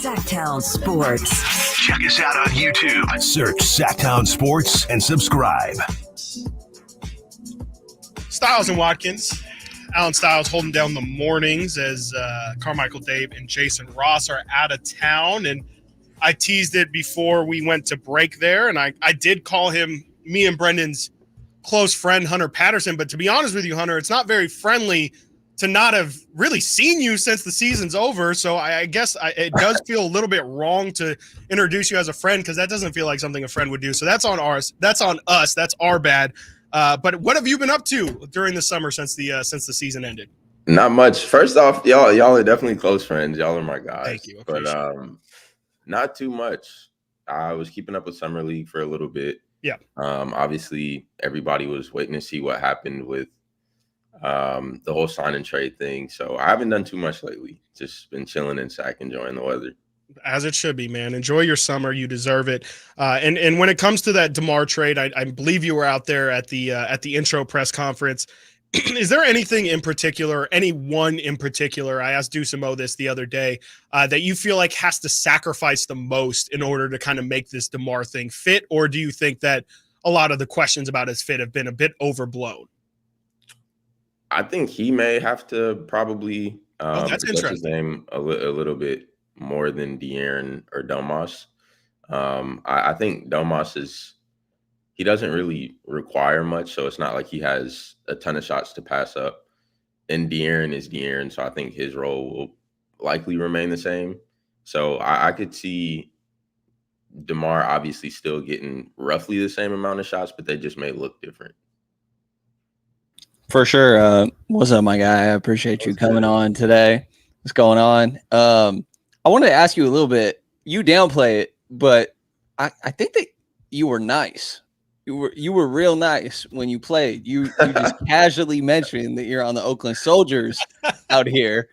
Sacktown Sports. Check us out on YouTube. Search Sacktown Sports and subscribe. Stiles and Watkins. Alan Stiles holding down the mornings as Carmichael Dave and Jason Ross are out of town. And I teased it before we went to break there. And I did call him, me and Brendan's close friend, Hunter Patterson. But to be honest with you, Hunter, it's not very friendly to not have really seen you since the season's over. So I guess it does feel a little bit wrong to introduce you as a friend, because that doesn't feel like something a friend would do. So that's on ours. That's on us. That's our bad. But what have you been up to during the summer since the season ended? Not much. First off, y'all are definitely close friends. Y'all are my guys. Thank you. But not too much. I was keeping up with Summer League for a little bit. Yeah. Obviously, everybody was waiting to see what happened with the whole sign and trade thing. So I haven't done too much lately. Just been chilling in Sac, enjoying the weather. As it should be, man. Enjoy your summer. You deserve it. And when it comes to that DeMar trade, I believe you were out there at the intro press conference. Is there anything in particular, anyone in particular, I asked Dusamo this the other day, that you feel like has to sacrifice the most in order to kind of make this DeMar thing fit? Or do you think that a lot of the questions about his fit have been a bit overblown? I think he may have to probably that's interesting. his name a little bit more than De'Aaron or Domas. I think Domas he doesn't really require much, so it's not like he has a ton of shots to pass up. And De'Aaron is De'Aaron, so I think his role will likely remain the same. So I could see DeMar obviously still getting roughly the same amount of shots, but they just may look different. For sure. What's up, my guy? I appreciate you coming on today. What's going on? I wanted to ask you a little bit. You downplay it, but I think that you were nice. You were real nice when you played. You just casually mentioned that you're on the Oakland Soldiers out here,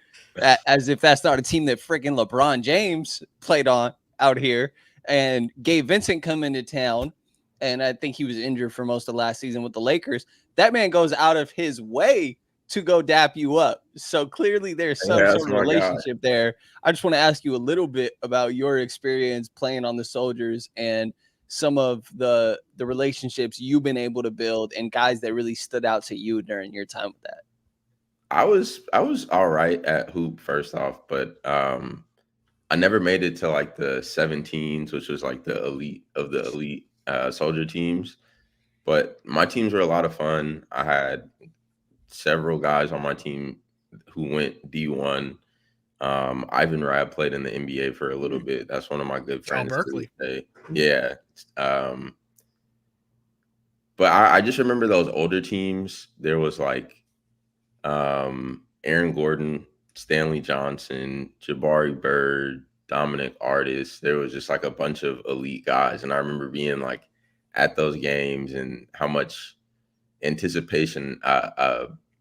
as if that's not a team that freaking LeBron James played on out here. And Gabe Vincent come into town, and I think he was injured for most of last season with the Lakers. That man goes out of his way to go dap you up. So clearly there's some sort of relationship there. I just want to ask you a little bit about your experience playing on the Soldiers and some of the relationships you've been able to build and guys that really stood out to you during your time with that. I was all right at hoop first off, but I never made it to like the 17s, which was like the elite of the elite Soldier teams. But my teams were a lot of fun. I had several guys on my team who went D1. Ivan Rabb played in the NBA for a little bit. That's one of my good friends. John Berkeley. Yeah. But I just remember those older teams. There was like Aaron Gordon, Stanley Johnson, Jabari Bird, Dominic Artis. There was just like a bunch of elite guys. And I remember being like at those games and how much anticipation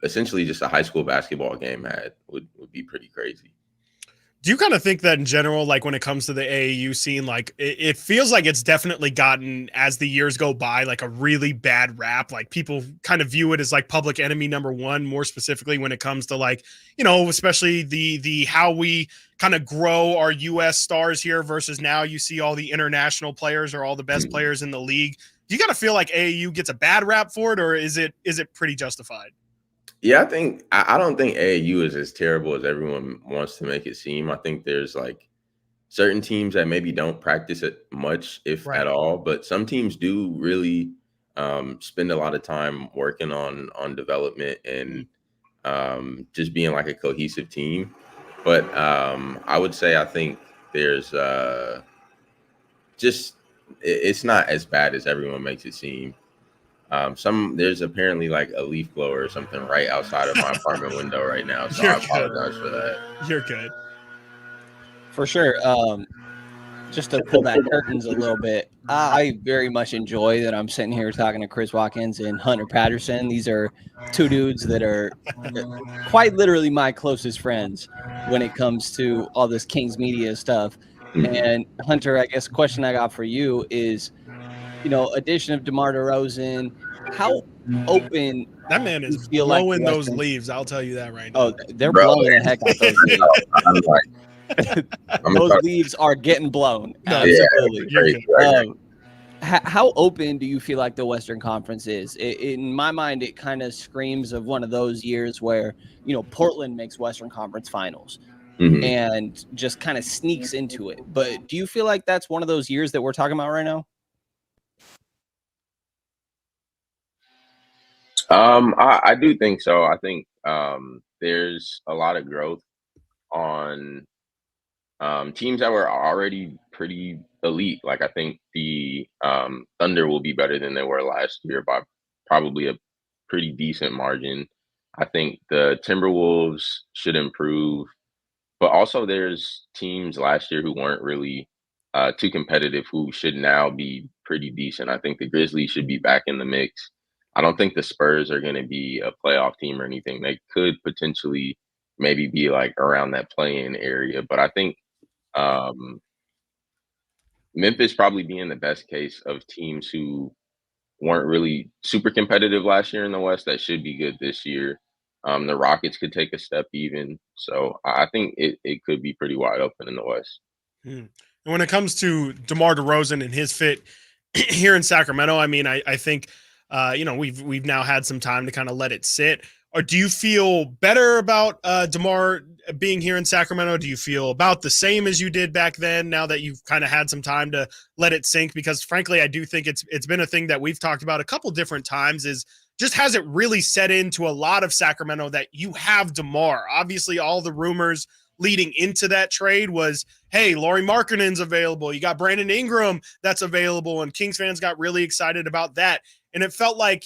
essentially just a high school basketball game had would be pretty crazy. Do you kind of think that in general, like when it comes to the AAU scene, like it feels like it's definitely gotten, as the years go by, like a really bad rap? Like people kind of view it as like public enemy number one, more specifically when it comes to like, especially the how we kind of grow our US stars here versus now you see all the international players or all the best players in the league. Do you kind of feel like AAU gets a bad rap for it, or is it pretty justified? Yeah, I don't think AAU is as terrible as everyone wants to make it seem. I think there's like certain teams that maybe don't practice it much, if at all, but some teams do really spend a lot of time working on development and just being like a cohesive team. But I would say I think there's it's not as bad as everyone makes it seem. There's apparently like a leaf blower or something right outside of my apartment window right now, so I apologize for that. You're good. For sure. Just to pull back curtains a little bit, I very much enjoy that I'm sitting here talking to Chris Watkins and Hunter Patterson. These are two dudes that are quite literally my closest friends when it comes to all this Kings media stuff. And Hunter, I guess question I got for you is, addition of DeMar DeRozan, how open that man is feel blowing like those leaves? I'll tell you that right now. Oh, they're blowing the heck out those leaves. Those leaves are getting blown. Absolutely. How open do you feel like the Western Conference is? In my mind, it kind of screams of one of those years where, Portland makes Western Conference finals and just kind of sneaks into it. But do you feel like that's one of those years that we're talking about right now? I do think so. I think there's a lot of growth on teams that were already pretty elite. Like I think the Thunder will be better than they were last year by probably a pretty decent margin. I think the Timberwolves should improve, but also there's teams last year who weren't really too competitive who should now be pretty decent. I think the Grizzlies should be back in the mix. I don't think the Spurs are going to be a playoff team or anything. They could potentially maybe be like around that play-in area, but I think Memphis probably being the best case of teams who weren't really super competitive last year in the West that should be good this year. The Rockets could take a step even. So I think it could be pretty wide open in the West. And when it comes to DeMar DeRozan and his fit here in Sacramento, I mean, I think, we've now had some time to kind of let it sit. Or do you feel better about DeMar being here in Sacramento? Do you feel about the same as you did back then now that you've kind of had some time to let it sink? Because frankly, I do think it's been a thing that we've talked about a couple different times is just hasn't really set into a lot of Sacramento that you have DeMar. Obviously, all the rumors leading into that trade was, hey, Lauri Markkanen's available. You got Brandon Ingram that's available, and Kings fans got really excited about that. And it felt like,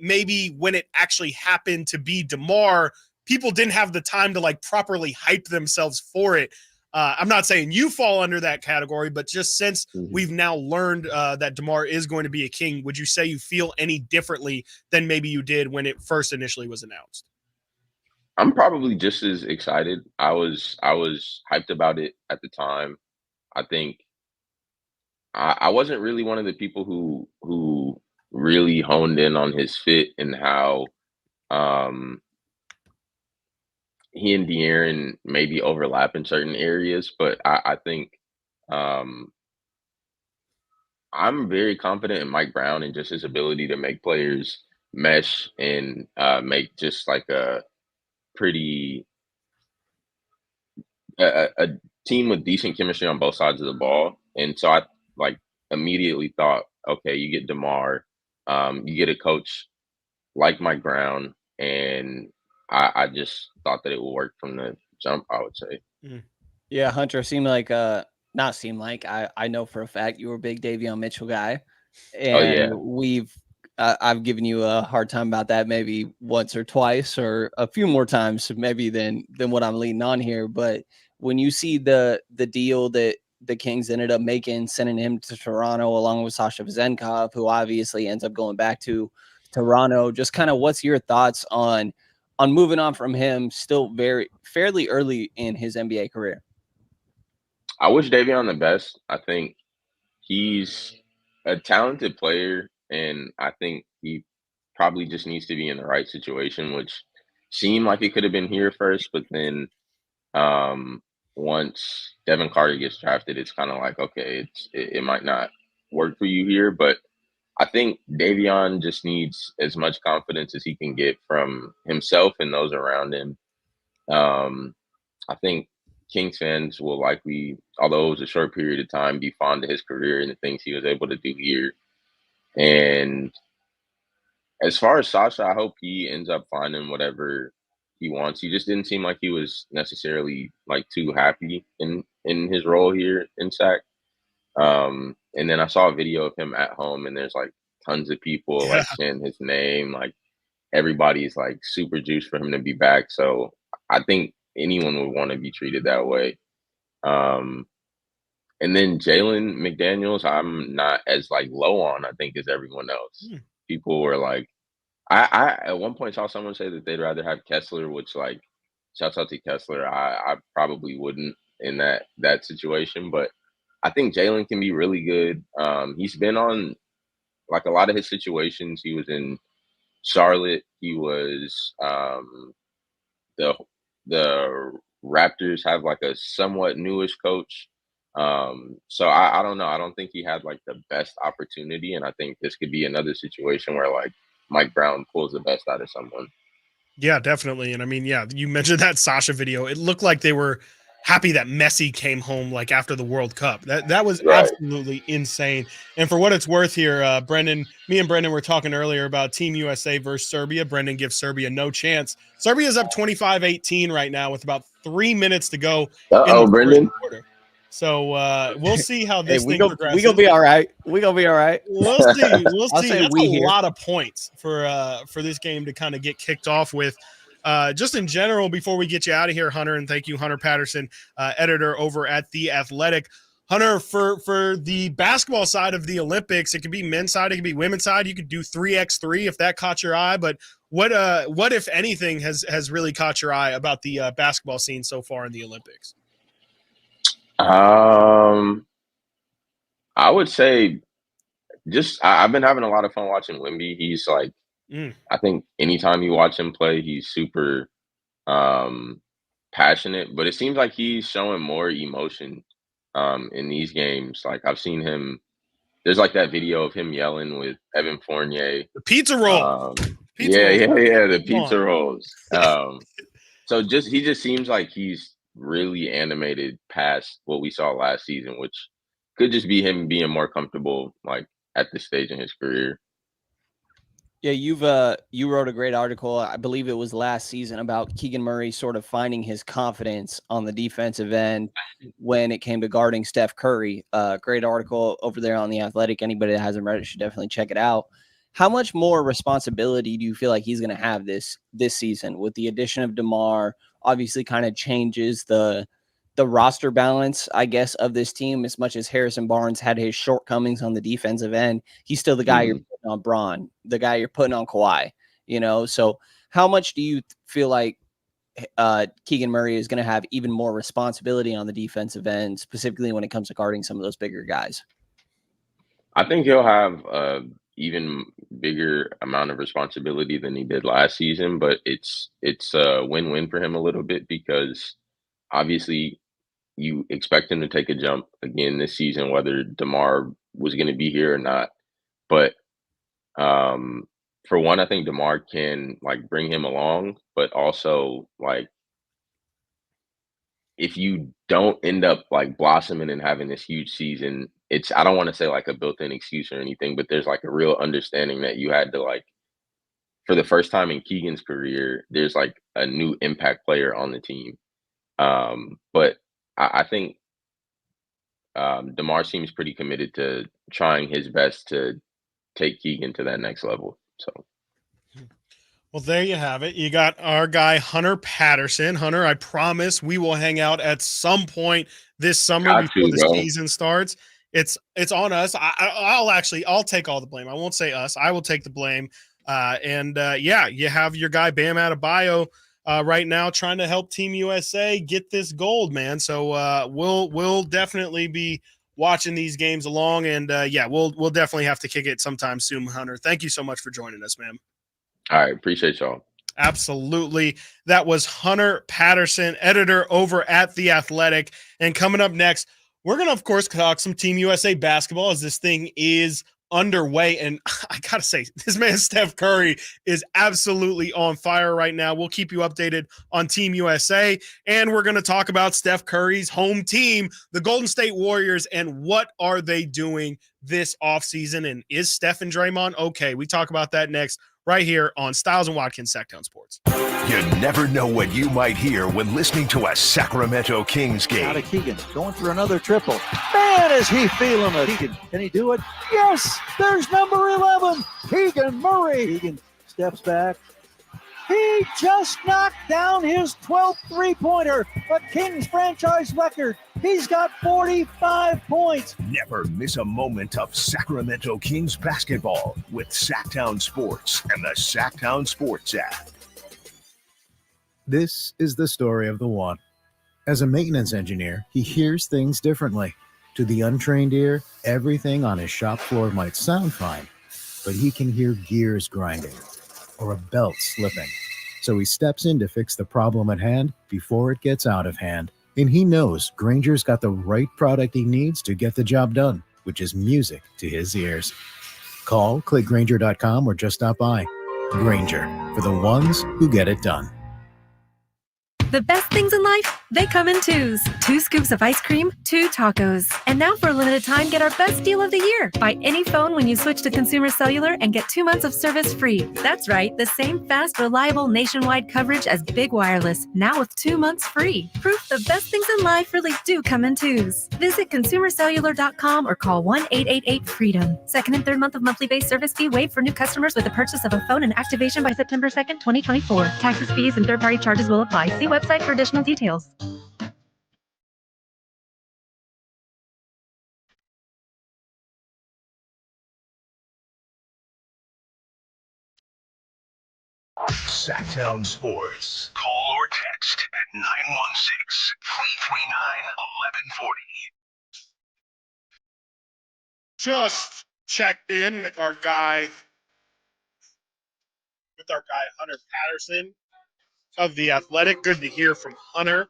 maybe when it actually happened to be DeMar, people didn't have the time to like properly hype themselves for it. I'm not saying you fall under that category, but just since we've now learned that DeMar is going to be a King, would you say you feel any differently than maybe you did when it first initially was announced? I'm probably just as excited. I was hyped about it at the time. I think I wasn't really one of the people who really honed in on his fit and how he and De'Aaron maybe overlap in certain areas, but I think I'm very confident in Mike Brown and just his ability to make players mesh and make just like a pretty a team with decent chemistry on both sides of the ball. And so I like immediately thought, okay, you get DeMar, you get a coach like Mike Brown, and I just thought that it would work from the jump, I would say. Yeah, Hunter, not seem like, I know for a fact you were a big Davion Mitchell guy. And I've given you a hard time about that maybe once or twice or a few more times maybe than what I'm leading on here. But when you see the deal that the Kings ended up making, sending him to Toronto along with Sasha Vezenkov, who obviously ends up going back to Toronto, just kind of what's your thoughts on on moving on from him still fairly early in his NBA career? I wish Davion the best. I think he's a talented player, and I think he probably just needs to be in the right situation, which seemed like it could have been here first, but then once Devin Carter gets drafted, it's kind of like, okay, it might not work for you here. But I think Davion just needs as much confidence as he can get from himself and those around him. I think Kings fans will likely, although it was a short period of time, be fond of his career and the things he was able to do here. And as far as Sasha, I hope he ends up finding whatever he wants. He just didn't seem like he was necessarily like too happy in his role here in SAC. And then I saw a video of him at home, and there's like tons of people like saying his name. Like everybody's like super juiced for him to be back. So I think anyone would want to be treated that way. And then Jalen McDaniels, I'm not as like low on, I think, as everyone else. People were like, I at one point saw someone say that they'd rather have Kessler, which like, shouts out to Kessler. I probably wouldn't in that situation, but I think Jalen can be really good. He's been on like a lot of his situations. He was in Charlotte. He was the Raptors have like a somewhat newish coach. So I don't know. I don't think he had like the best opportunity, and I think this could be another situation where like Mike Brown pulls the best out of someone. Yeah, definitely. And I mean, yeah, you mentioned that Sasha video. It looked like they were happy that Messi came home like after the World Cup. That was absolutely insane. And for what it's worth here, Brendan, me and Brendan were talking earlier about Team USA versus Serbia. Brendan gives Serbia no chance. Serbia's up 25-18 right now with about 3 minutes to go in the Brendan. first quarter. So we'll see how this thing progresses. We gonna be all right. We'll see. We'll see. That's a lot of points for this game to kind of get kicked off with. Just in general, before we get you out of here, Hunter, and thank you, Hunter Patterson, editor over at The Athletic. Hunter, for the basketball side of the Olympics, it could be men's side, it could be women's side. You could do 3x3 if that caught your eye. But what if anything has really caught your eye about the basketball scene so far in the Olympics? I would say I've been having a lot of fun watching Wemby. He's like, I think anytime you watch him play, he's super passionate, but it seems like he's showing more emotion in these games. Like I've seen him, there's like that video of him yelling with Evan Fournier. The pizza roll. The pizza rolls. So he just seems like he's really animated past what we saw last season, which could just be him being more comfortable like at this stage in his career. Yeah, you wrote a great article, I believe it was last season, about Keegan Murray sort of finding his confidence on the defensive end when it came to guarding Steph Curry. Great article over there on The Athletic. Anybody that hasn't read it should definitely check it out. How much more responsibility do you feel like he's going to have this season with the addition of DeMar? Obviously kind of changes the roster balance, I guess, of this team. As much as Harrison Barnes had his shortcomings on the defensive end, he's still the guy you're putting on Braun, the guy you're putting on Kawhi, So how much do you feel like Keegan Murray is going to have even more responsibility on the defensive end, specifically when it comes to guarding some of those bigger guys? I think he'll have even bigger amount of responsibility than he did last season, but it's a win-win for him a little bit, because obviously you expect him to take a jump again this season, whether DeMar was going to be here or not. But for one, I think DeMar can like bring him along, but also like if you don't end up like blossoming and having this huge season, I don't want to say like a built-in excuse or anything, but there's like a real understanding that you had to like, for the first time in Keegan's career, there's like a new impact player on the team. But I think DeMar seems pretty committed to trying his best to take Keegan to that next level. So. Well, there you have it. You got our guy, Hunter Patterson. Hunter, I promise we will hang out at some point this summer before the season starts. It's on us. I'll take all the blame. I won't say us. I will take the blame. Yeah, you have your guy Bam Adebayo right now trying to help Team USA get this gold, man. So we'll definitely be watching these games along, and yeah, we'll definitely have to kick it sometime soon, Hunter. Thank you so much for joining us, man. All right, appreciate y'all. Absolutely. That was Hunter Patterson, editor over at The Athletic. And coming up next, we're going to, of course, talk some Team USA basketball as this thing is underway. And I got to say, this man, Steph Curry, is absolutely on fire right now. We'll keep you updated on Team USA. And we're going to talk about Steph Curry's home team, the Golden State Warriors, and what are they doing this offseason. And is Steph and Draymond okay? We talk about that next, right here on Stiles and Watkins, Sacktown Sports. You never know what you might hear when listening to a Sacramento Kings game. Out of Keegan, going for another triple. Man, is he feeling it. Keegan, can he do it? Yes, there's number 11, Keegan Murray. Keegan steps back. He just knocked down his 12th three-pointer, a Kings franchise record. He's got 45 points. Never miss a moment of Sacramento Kings basketball with Sacktown Sports and the Sacktown Sports app. This is the story of the one. As a maintenance engineer, he hears things differently. To the untrained ear, everything on his shop floor might sound fine, but he can hear gears grinding or a belt slipping. So he steps in to fix the problem at hand before it gets out of hand. And he knows Granger's got the right product he needs to get the job done, which is music to his ears. Call, click Granger.com, or just stop by. Granger, for the ones who get it done. The best things in life, they come in twos. 2 scoops of ice cream, 2 tacos. And now for a limited time, get our best deal of the year. Buy any phone when you switch to Consumer Cellular and get 2 months of service free. That's right, the same fast, reliable nationwide coverage as Big Wireless, now with 2 months free. Proof the best things in life really do come in twos. Visit consumercellular.com or call 1-888-FREEDOM. Second and third month of monthly base service fee waived for new customers with the purchase of a phone and activation by September 2nd, 2024. Taxes, fees, and third-party charges will apply. See website for additional details. Sacktown Sports. Call or text at 916-339-1140. Just checked in with our guy Hunter Patterson of The Athletic. Good to hear from Hunter.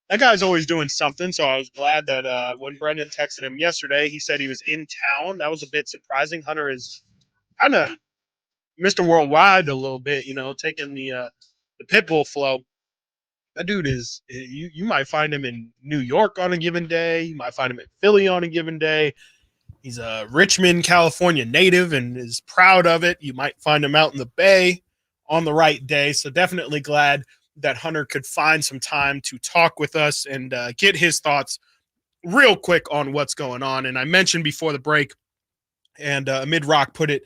That guy's always doing something, so I was glad that when Brendan texted him yesterday, he said he was in town. That was a bit surprising. Hunter is kind of Mr. Worldwide a little bit, taking the Pitbull flow. That dude is – you might find him in New York on a given day. You might find him in Philly on a given day. He's a Richmond, California native and is proud of it. You might find him out in the Bay on the right day. So definitely glad that Hunter could find some time to talk with us and get his thoughts real quick on what's going on. And I mentioned before the break, and Amid Rock put it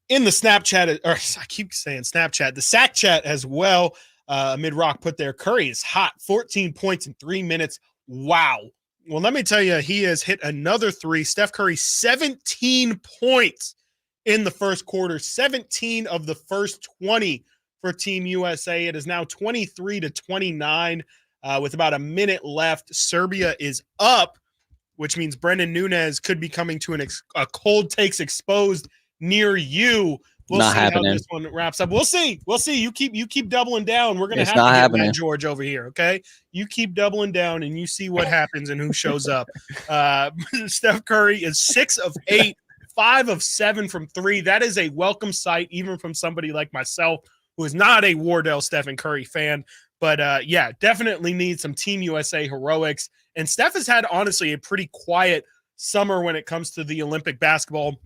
in the Snapchat, or I keep saying Snapchat, the Sack Chat as well. Amid Rock put there, Curry is hot, 14 points in 3 minutes. Wow. Well, let me tell you, he has hit another 3. Steph Curry, 17 points in the first quarter, 17 of the first 20 for Team USA. It is now 23-29 with about a minute left. Serbia is up, which means Brendan Nunez could be coming to a Cold Takes Exposed near you. We'll not see happening. how this one wraps up. We'll see. You keep doubling down. We're going to It's have to not get happening. Matt George over here, okay? You keep doubling down, and you see what happens and who shows up. Steph Curry is 6 of 8, 5 of 7 from 3. That is a welcome sight, even from somebody like myself, who is not a Wardell Stephen Curry fan. But, yeah, definitely needs some Team USA heroics. And Steph has had, honestly, a pretty quiet summer when it comes to the Olympic basketball.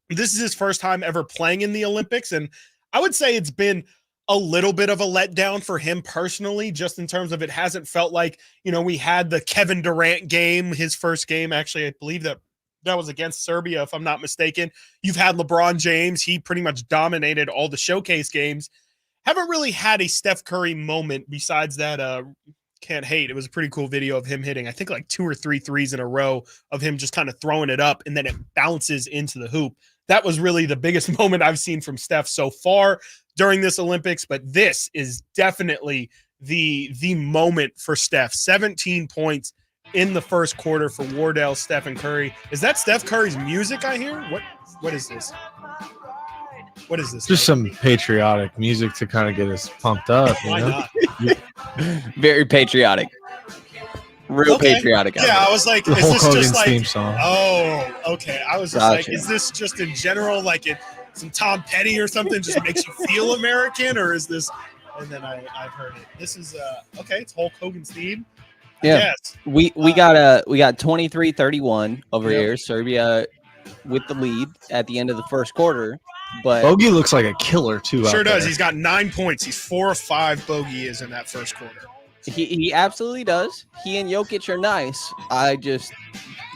This is his first time ever playing in the Olympics, and I would say it's been a little bit of a letdown for him personally, just in terms of it hasn't felt like, we had the Kevin Durant game, his first game. Actually, I believe that was against Serbia, if I'm not mistaken. You've had LeBron James. He pretty much dominated all the showcase games. Haven't really had a Steph Curry moment besides that can't hate. It was a pretty cool video of him hitting, I think, like 2 or 3 threes in a row of him just kind of throwing it up, and then it bounces into the hoop. That was really the biggest moment I've seen from Steph so far during this Olympics, but this is definitely the moment for Steph. 17 points in the first quarter for Wardell, Stephen Curry. Is that Steph Curry's music I hear? What is this? What is this? Just some patriotic music to kind of get us pumped up. Why not? Very patriotic. Real patriotic. Yeah, I was like, The is Hulk this Hogan's just like theme song. Oh, okay. I was just Gotcha. like, is this just in general like some Tom Petty or something just makes you feel American, or is this? And then I've heard it. This is okay. It's Hulk Hogan's theme. Yeah. Yes. We got 23-31 over Yep. here. Serbia with the lead at the end of the first quarter. But Bogey looks like a killer too. Sure out does. there. He's got 9 points. He's 4 of 5 bogey is in that first quarter. he absolutely does. He and Jokic are nice. I just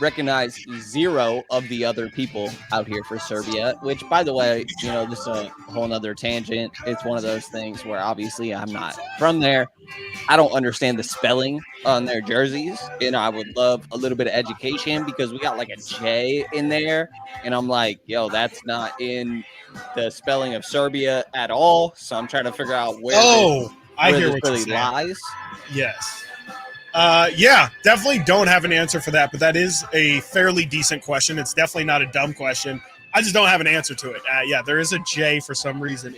recognize 0 of the other people out here for Serbia, which, by the way, this is a whole nother tangent. It's one of those things where obviously I'm not from there. I don't understand the spelling on their jerseys, and I would love a little bit of education because we got like a J in there, and I'm like, yo, that's not in the spelling of Serbia at all. So I'm trying to figure out where I hear this what you're really saying. lies. Yes. Yeah, definitely don't have an answer for that, but that is a fairly decent question. It's definitely not a dumb question. I just don't have an answer to it. Yeah, there is a J for some reason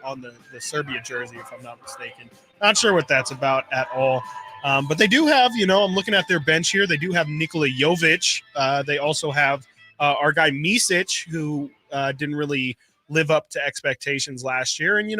on the Serbia jersey, if I'm not mistaken. Not sure what that's about at all. But they do have, I'm looking at their bench here. They do have Nikola Jovic. They also have our guy Micic, who didn't really live up to expectations last year. And,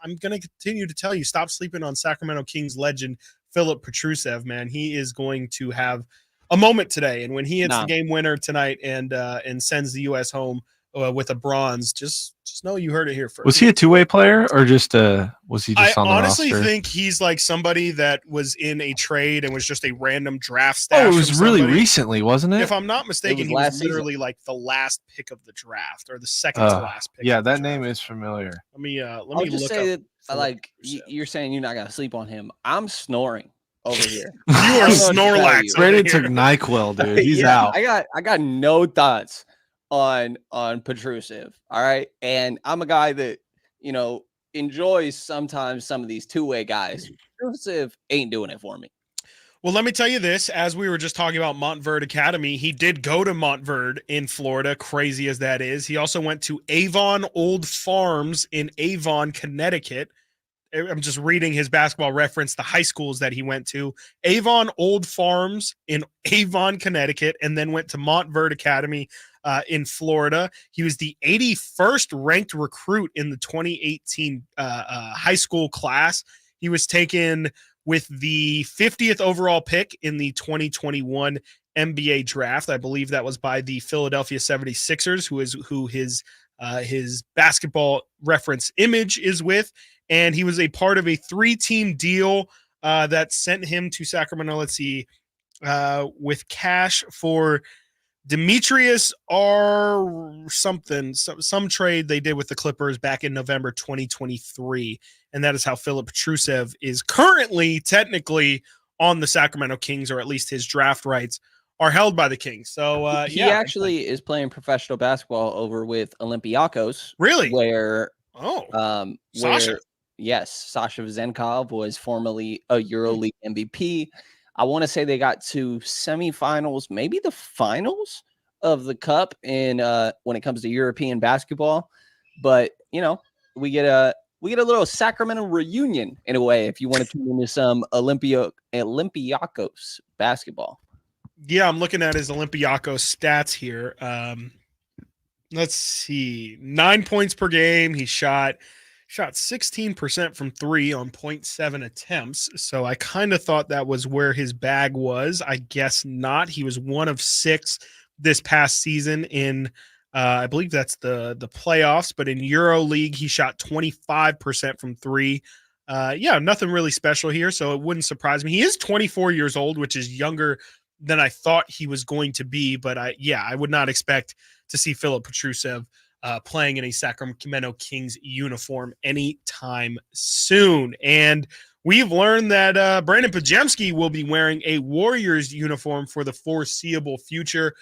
I'm going to continue to tell you, stop sleeping on Sacramento Kings legend Philip Petrusev, man. He is going to have a moment today. And when he hits the game winner tonight and sends the U.S. home with a bronze, just know you heard it here first. Was he a two-way player or just was he just on the roster? I honestly think he's like somebody that was in a trade and was just a random draft stash. Oh, it was from really somebody. recently, wasn't it? If I'm not mistaken, he was literally like the last pick of the draft or the second to last pick. Yeah, that name is familiar. Let me I'll look just up. say that, like, you're saying you're not going to sleep on him. I'm snoring over here. You are Snorlax. Brandon took NyQuil, dude. He's out. I got no thoughts on Petrusev. All right. And I'm a guy that, enjoys sometimes some of these two-way guys. Petrusev ain't doing it for me. Well, let me tell you this. As we were just talking about Montverde Academy, he did go to Montverde in Florida, crazy as that is. He also went to Avon Old Farms in Avon, Connecticut. I'm just reading his basketball reference, the high schools that he went to. Avon Old Farms in Avon, Connecticut, and then went to Montverde Academy in Florida. He was the 81st ranked recruit in the 2018 high school class. He was taken with the 50th overall pick in the 2021 NBA draft. I believe that was by the Philadelphia 76ers, who his basketball reference image is with. And he was a part of a 3-team deal that sent him to Sacramento. Let's see, with cash for Demetrius R. something, some trade they did with the Clippers back in November 2023. And that is how Philip Petrusev is currently technically on the Sacramento Kings, or at least his draft rights are held by the Kings. So he actually is playing professional basketball over with Olympiacos. Really? Where Sasha. Yes, Sasha Vezenkov was formerly a EuroLeague MVP. I want to say they got to semifinals, maybe the finals of the Cup in when it comes to European basketball. But we get a little Sacramento reunion in a way if you want to tune into some Olympiacos basketball. Yeah, I'm looking at his Olympiacos stats here. Let's see, 9 points per game. He shot 16% from 3 on 0.7 attempts. So I kind of thought that was where his bag was. I guess not. He was 1 of 6 this past season in, I believe that's the playoffs, but in EuroLeague, he shot 25% from 3. Nothing really special here. So it wouldn't surprise me. He is 24 years old, which is younger than I thought he was going to be. But I would not expect to see Philip Petrusev playing in a Sacramento Kings uniform anytime soon. And We've learned that Brandon Pajemski will be wearing a Warriors uniform for the foreseeable future.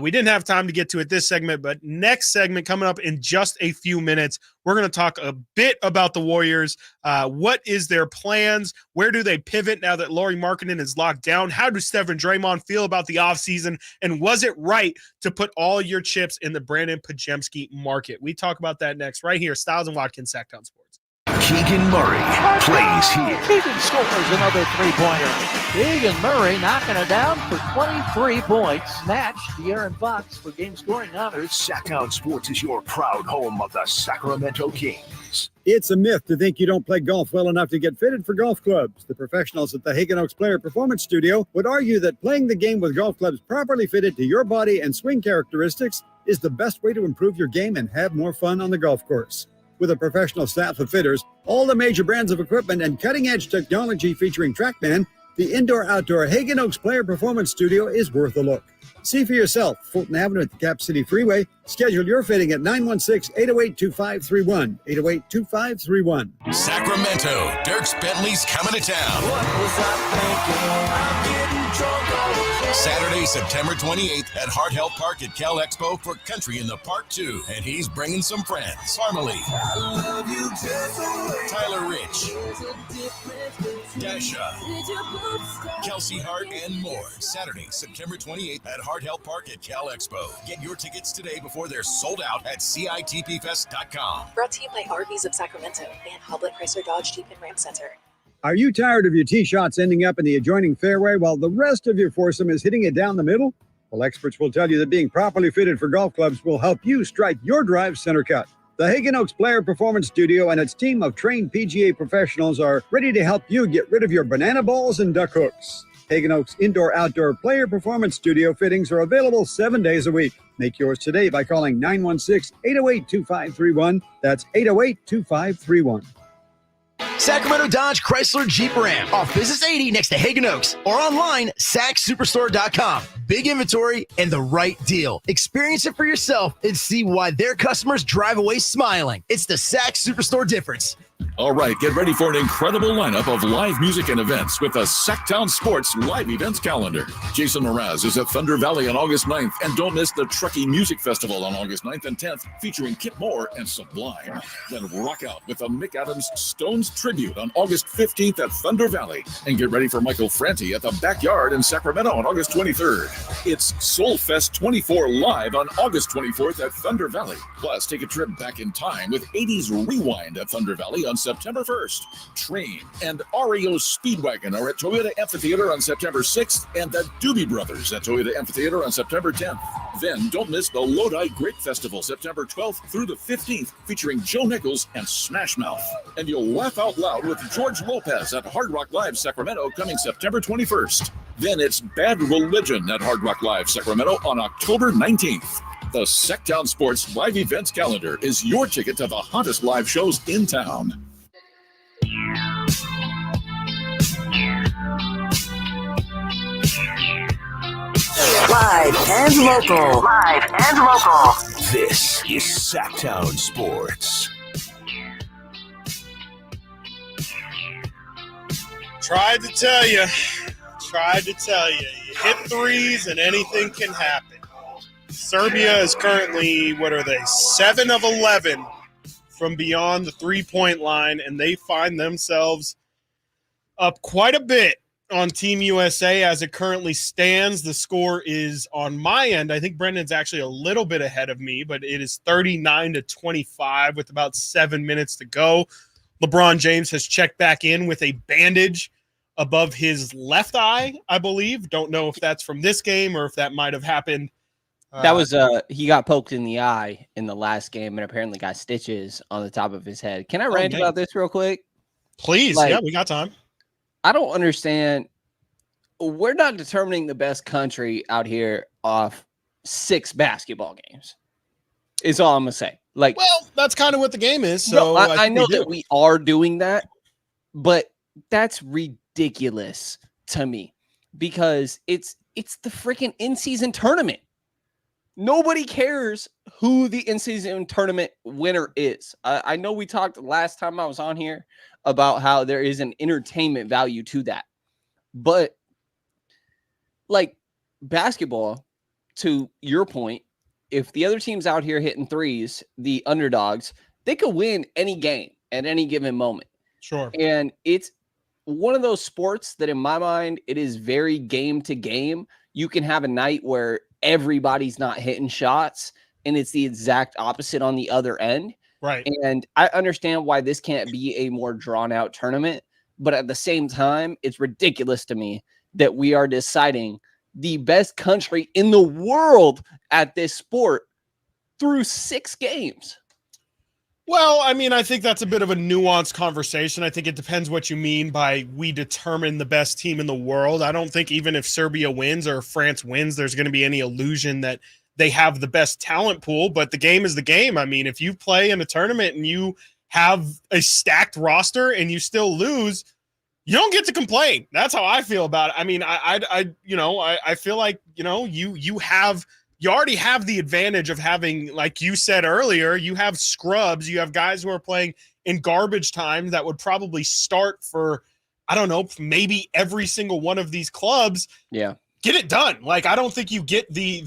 We didn't have time to get to it this segment, but next segment coming up in just a few minutes, we're going to talk a bit about the Warriors. What is their plans? Where do they pivot now that Lauri Markkanen is locked down? How do Steph and Draymond feel about the offseason? And was it right to put all your chips in the Brandon Pajemski market? We talk about that next right here. Stiles and Watkins, Sacktown Sports. Keegan Murray plays here. Keegan scores another three-pointer. Keegan Murray knocking it down for 23 points. Snatched De'Aaron Fox for game scoring honors. Sacktown Sports is your proud home of the Sacramento Kings. It's a myth to think you don't play golf well enough to get fitted for golf clubs. The professionals at the Hagen Oaks Player Performance Studio would argue that playing the game with golf clubs properly fitted to your body and swing characteristics is the best way to improve your game and have more fun on the golf course. With a professional staff of fitters, all the major brands of equipment, and cutting-edge technology featuring TrackMan, the indoor-outdoor Hagen Oaks Player Performance Studio is worth a look. See for yourself, Fulton Avenue at the Cap City Freeway. Schedule your fitting at 916-808-2531, 808-2531. Sacramento, Dierks Bentley's coming to town. Saturday, September 28th at Hart Health Park at Cal Expo for Country in the Park 2. And he's bringing some friends. Farmally, Tyler Rich, Dasha, Kelsey Hart, and more. Saturday, September 28th at Hart Health Park at Cal Expo. Get your tickets today before they're sold out at CITPFest.com. Brought to you by RVs of Sacramento and Hoblet Chrysler Dodge Jeep and Ram Center. Are you tired of your tee shots ending up in the adjoining fairway while the rest of your foursome is hitting it down the middle? Well, experts will tell you that being properly fitted for golf clubs will help you strike your drive center cut. The Hagen Oaks Player Performance Studio and its team of trained PGA professionals are ready to help you get rid of your banana balls and duck hooks. Hagen Oaks Indoor-Outdoor Player Performance Studio fittings are available 7 days a week. Make yours today by calling 916-808-2531. That's 808-2531. Sacramento Dodge Chrysler Jeep Ram off Business 80 next to Hagen Oaks or online sacksuperstore.com. Big inventory and the right deal. Experience it for yourself and see why their customers drive away smiling. It's the Sack Superstore difference. All right, get ready for an incredible lineup of live music and events with the Sacktown Sports live events calendar. Jason Mraz is at Thunder Valley on August 9th, and don't miss the Truckee Music Festival on August 9th and 10th, featuring Kip Moore and Sublime. Then rock out with the Mick Adams Stones Tribute on August 15th at Thunder Valley. And get ready for Michael Franti at the Backyard in Sacramento on August 23rd. It's Soul Fest 24 live on August 24th at Thunder Valley. Plus, take a trip back in time with 80s Rewind at Thunder Valley on September 1st. Train and REO Speedwagon are at Toyota Amphitheater on September 6th and the Doobie Brothers at Toyota Amphitheater on September 10th. Then don't miss the Lodi Grape Festival September 12th through the 15th featuring Joe Nichols and Smash Mouth. And you'll laugh out loud with George Lopez at Hard Rock Live Sacramento coming September 21st. Then it's Bad Religion at Hard Rock Live Sacramento on October 19th. The Sacktown Sports live events calendar is your ticket to the hottest live shows in town. Live and local. Live and local. This is Sacktown Sports. Tried to tell you. You hit threes and anything can happen. Serbia is currently, 7 of 11 from beyond the three-point line, and they find themselves up quite a bit on Team USA as it currently stands. The score is on my end. I think Brendan's actually a little bit ahead of me, but it is 39-25 with about 7 minutes to go. LeBron James has checked back in with a bandage above his left eye, I believe. Don't know if that's from this game or if that might have happened. That was he got poked in the eye in the last game and apparently got stitches on the top of his head. Can I rant about this real quick? Please. Yeah, we got time. I don't understand. We're not determining the best country out here off 6 basketball games. Is all I'm gonna say. Well, that's kind of what the game is. So I know that we are doing that, but that's ridiculous to me because it's the freaking in-season tournament. Nobody cares who the in-season tournament winner is. I know we talked last time I was on here about how there is an entertainment value to that. But like basketball, to your point, if the other team's out here hitting threes, the underdogs, they could win any game at any given moment. Sure. And it's one of those sports that in my mind, it is very game to game. You can have a night where everybody's not hitting shots and it's the exact opposite on the other end. Right. And I understand why this can't be a more drawn out tournament, but at the same time, it's ridiculous to me that we are deciding the best country in the world at this sport through 6 games. Well, I mean, I think that's a bit of a nuanced conversation. I think it depends what you mean by we determine the best team in the world. I don't think even if Serbia wins or France wins, there's going to be any illusion that they have the best talent pool, but the game is the game. I mean, if you play in a tournament and you have a stacked roster and you still lose, you don't get to complain. That's how I feel about it. I mean, I feel like, you already have the advantage of having, like you said earlier, you have scrubs, you have guys who are playing in garbage time that would probably start for, I don't know, maybe every single one of these clubs. Yeah. Get it done. Like, I don't think you get the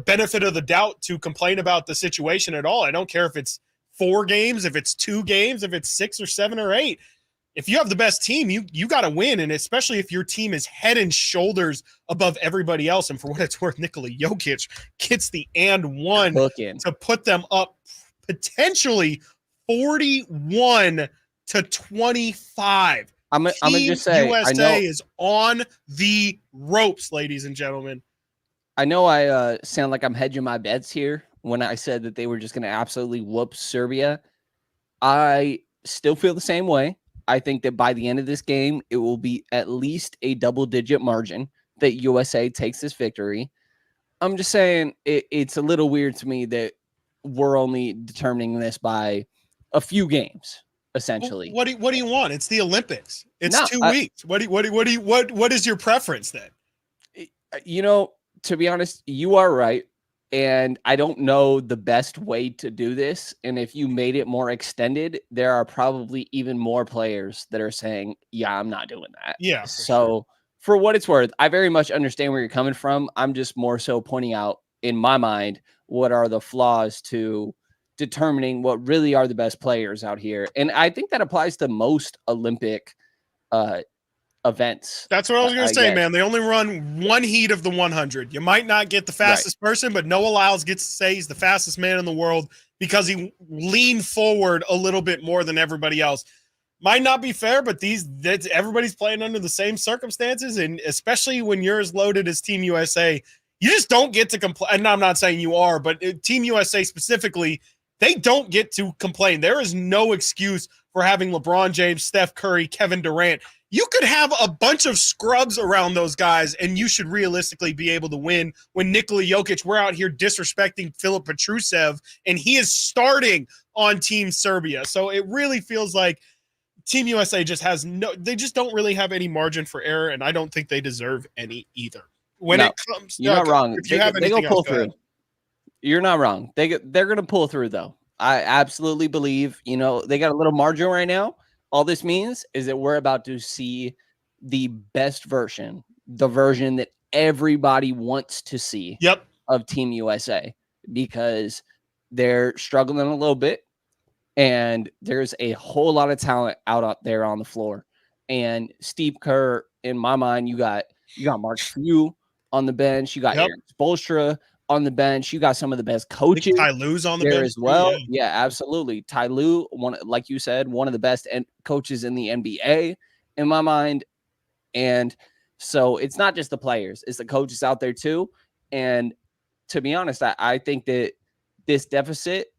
benefit of the doubt to complain about the situation at all. I don't care if it's 4 games, if it's 2 games, if it's 6 or 7 or 8. If you have the best team, you got to win, and especially if your team is head and shoulders above everybody else. And for what it's worth, Nikola Jokic gets the and one to put them up potentially 41-25. I'm gonna just say, USA is on the ropes, ladies and gentlemen. I know I sound like I'm hedging my bets here when I said that they were just going to absolutely whoop Serbia. I still feel the same way. I think that by the end of this game, it will be at least a double-digit margin that USA takes this victory. I'm just saying it's a little weird to me that we're only determining this by a few games, essentially. What do you want? It's the Olympics. It's 2 weeks. What is your preference then? To be honest, you are right. And I don't know the best way to do this. And if you made it more extended, there are probably even more players that are saying, yeah, I'm not doing that. Yeah. So for what it's worth, I very much understand where you're coming from. I'm just more so pointing out in my mind, what are the flaws to determining what really are the best players out here. And I think that applies to most Olympic events. That's what I was going to say, man. They only run one heat of the 100. You might not get the fastest person, but Noah Lyles gets to say he's the fastest man in the world because he leaned forward a little bit more than everybody else. Might not be fair, but everybody's playing under the same circumstances, and especially when you're as loaded as Team USA, you just don't get to complain. And I'm not saying you are, but Team USA specifically, they don't get to complain. There is no excuse for having LeBron James, Steph Curry, Kevin Durant. You could have a bunch of scrubs around those guys, and you should realistically be able to win. When Nikola Jokic, we're out here disrespecting Filip Petrusev, and he is starting on Team Serbia. So it really feels like Team USA just they just don't really have any margin for error, and I don't think they deserve any either. When it comes, you're not wrong. They go pull through. Ahead. You're not wrong. They're going to pull through, though. I absolutely believe, they got a little margin right now. All this means is that we're about to see the best version, the version that everybody wants to see of Team USA, because they're struggling a little bit and there's a whole lot of talent out there on the floor. And Steve Kerr, in my mind, you got Mark Few on the bench. You got Eric Spoelstra on the bench. You got some of the best coaches. Ty Lue's on the there bench as well. too, Yeah, absolutely. Ty Lue, like you said, one of the best coaches in the NBA in my mind. And so it's not just the players, it's the coaches out there too. And to be honest, I think that this deficit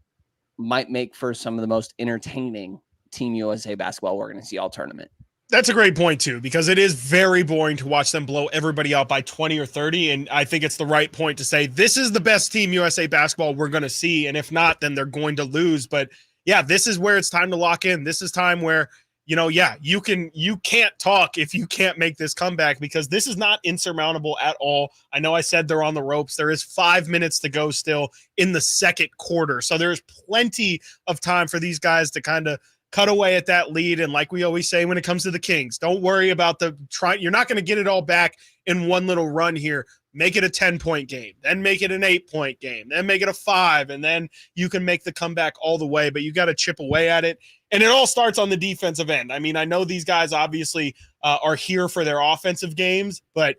might make for some of the most entertaining Team USA basketball we're going to see all tournament. That's a great point, too, because it is very boring to watch them blow everybody out by 20 or 30. And I think it's the right point to say this is the best Team USA basketball we're going to see. And if not, then they're going to lose. But yeah, this is where it's time to lock in. This is time where you can't talk if you can't make this comeback, because this is not insurmountable at all. I know I said they're on the ropes. There is 5 minutes to go still in the second quarter. So there's plenty of time for these guys to kind of cut away at that lead. And like we always say when it comes to the Kings, don't worry about you're not going to get it all back in one little run here. Make it a 10-point game, then make it an 8-point game, then make it a 5, and then you can make the comeback all the way, but you got to chip away at it. And it all starts on the defensive end. I mean, I know these guys obviously are here for their offensive games, but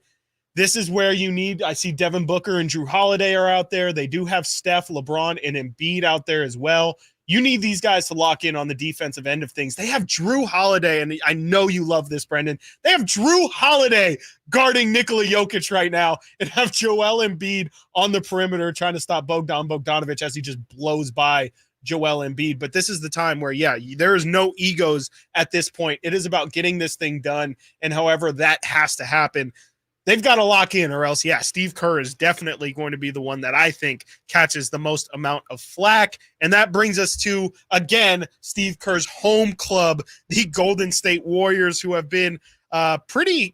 this is where I see Devin Booker and Drew Holiday are out there. They do have Steph, LeBron, and Embiid out there as well. You need these guys to lock in on the defensive end of things. They have Drew Holiday, and I know you love this, Brendan. They have Drew Holiday guarding Nikola Jokic right now and have Joel Embiid on the perimeter trying to stop Bogdan Bogdanovic as he just blows by Joel Embiid. But this is the time where, there is no egos at this point. It is about getting this thing done, and however that has to happen, they've got to lock in, or else, Steve Kerr is definitely going to be the one that I think catches the most amount of flack. And that brings us to, again, Steve Kerr's home club, the Golden State Warriors, who have been pretty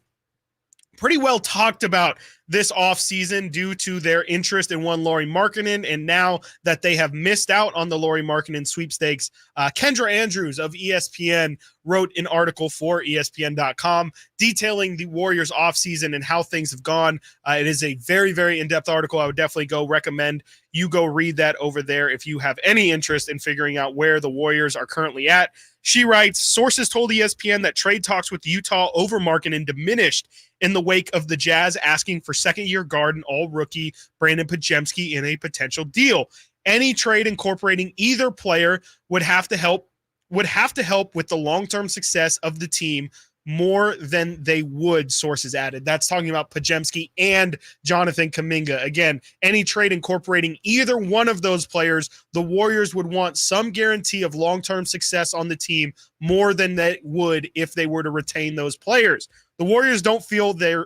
well talked about this offseason due to their interest in one Lauri Markkanen. And now that they have missed out on the Lauri Markkanen sweepstakes, Kendra Andrews of ESPN wrote an article for ESPN.com detailing the Warriors offseason and how things have gone. It is a very, very in-depth article. I would definitely recommend you go read that over there if you have any interest in figuring out where the Warriors are currently at. She writes, sources told ESPN that trade talks with Utah over Markkanen diminished in the wake of the Jazz asking for second-year guard and all-rookie Brandon Podziemski in a potential deal. Any trade incorporating either player would have to help with the long-term success of the team more than they would, sources added. That's talking about Podziemski and Jonathan Kuminga. Again, any trade incorporating either one of those players, the Warriors would want some guarantee of long-term success on the team more than they would if they were to retain those players. The Warriors don't feel the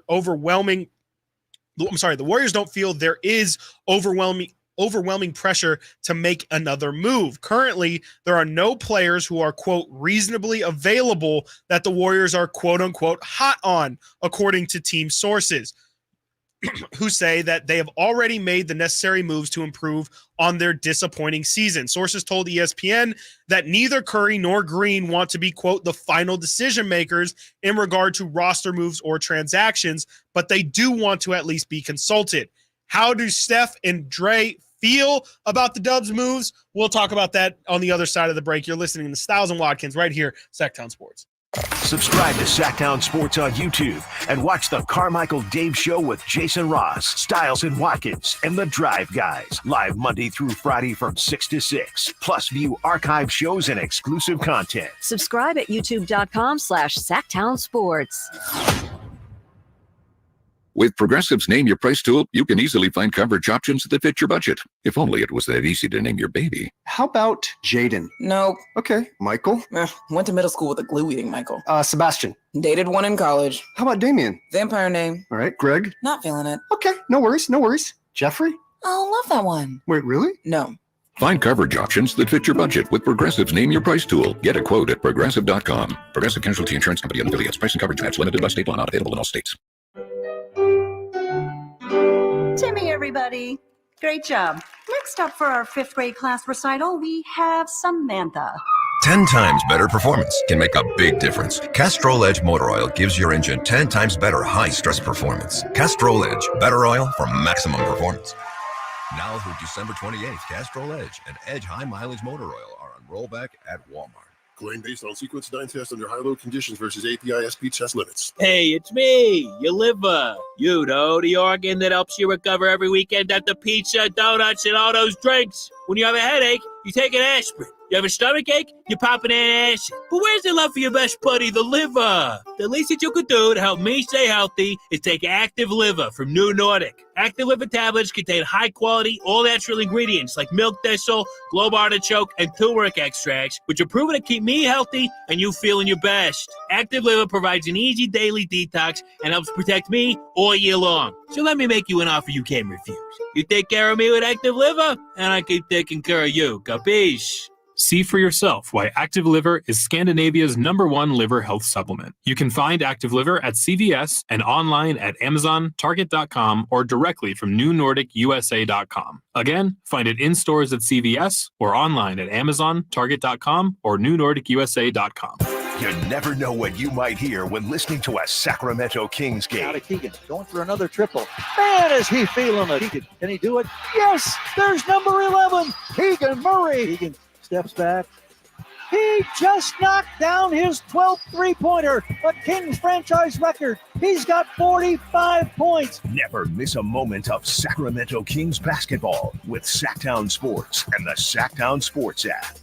Warriors don't feel there is overwhelming pressure to make another move. Currently, there are no players who are, quote, reasonably available that the Warriors are, quote unquote, hot on, according to team sources who say that they have already made the necessary moves to improve on their disappointing season. Sources told ESPN that neither Curry nor Green want to be, quote, the final decision makers in regard to roster moves or transactions, but they do want to at least be consulted. How do Steph and Dre feel about the Dubs moves? We'll talk about that on the other side of the break. You're listening to Stiles and Watkins right here, Sacktown Sports. Subscribe to Sacktown Sports on YouTube and watch the Carmichael Dave Show with Jason Ross, Stiles and Watkins, and the Drive Guys, live Monday through Friday from 6 to 6. Plus, view archive shows and exclusive content. Subscribe at youtube.com/Sacktown Sports. With Progressive's Name Your Price tool, you can easily find coverage options that fit your budget. If only it was that easy to name your baby. How about Jaden? No. Okay. Michael? Went to middle school with a glue-eating Michael. Sebastian? Dated one in college. How about Damien? Vampire name. All right. Greg? Not feeling it. Okay. No worries. Jeffrey? Oh, love that one. Wait, really? No. Find coverage options that fit your budget with Progressive's Name Your Price tool. Get a quote at Progressive.com. Progressive Casualty Insurance Company and affiliates. Price and coverage match limited by state law. Not available in all states. Timmy, everybody. Great job. Next up for our 5th grade class recital, we have Samantha. 10 times better performance can make a big difference. Castrol Edge Motor Oil gives your engine 10 times better high-stress performance. Castrol Edge, better oil for maximum performance. Now through December 28th, Castrol Edge and Edge High Mileage Motor Oil are on rollback at Walmart. Claim based on sequence 9 test under high-load conditions versus API SP test limits. Hey, it's me, your liver. You know, the organ that helps you recover every weekend after pizza, donuts, and all those drinks. When you have a headache, you take an aspirin. You have a stomach ache, you pop an antacid. But where's the love for your best buddy, the liver? The least that you could do to help me stay healthy is take Active Liver from New Nordic. Active Liver tablets contain high-quality, all-natural ingredients like milk thistle, globe artichoke, and turmeric extracts, which are proven to keep me healthy and you feeling your best. Active Liver provides an easy daily detox and helps protect me all year long. So let me make you an offer you can't refuse. You take care of me with Active Liver, and I keep taking care of you. Capiche? See for yourself why Active Liver is Scandinavia's #1 liver health supplement. You can find Active Liver at CVS and online at Amazon, Target.com, or directly from NewNordicUSA.com. Again, find it in stores at CVS or online at Amazon, Target.com, or NewNordicUSA.com. You never know what you might hear when listening to a Sacramento Kings game. Out of Keegan, going for another triple. Man, is he feeling it. Can he do it? Yes, there's number 11, Keegan Murray. Keegan steps back. He just knocked down his 12th three-pointer, a Kings franchise record. He's got 45 points. Never miss a moment of Sacramento Kings basketball with Sacktown Sports and the Sacktown Sports app.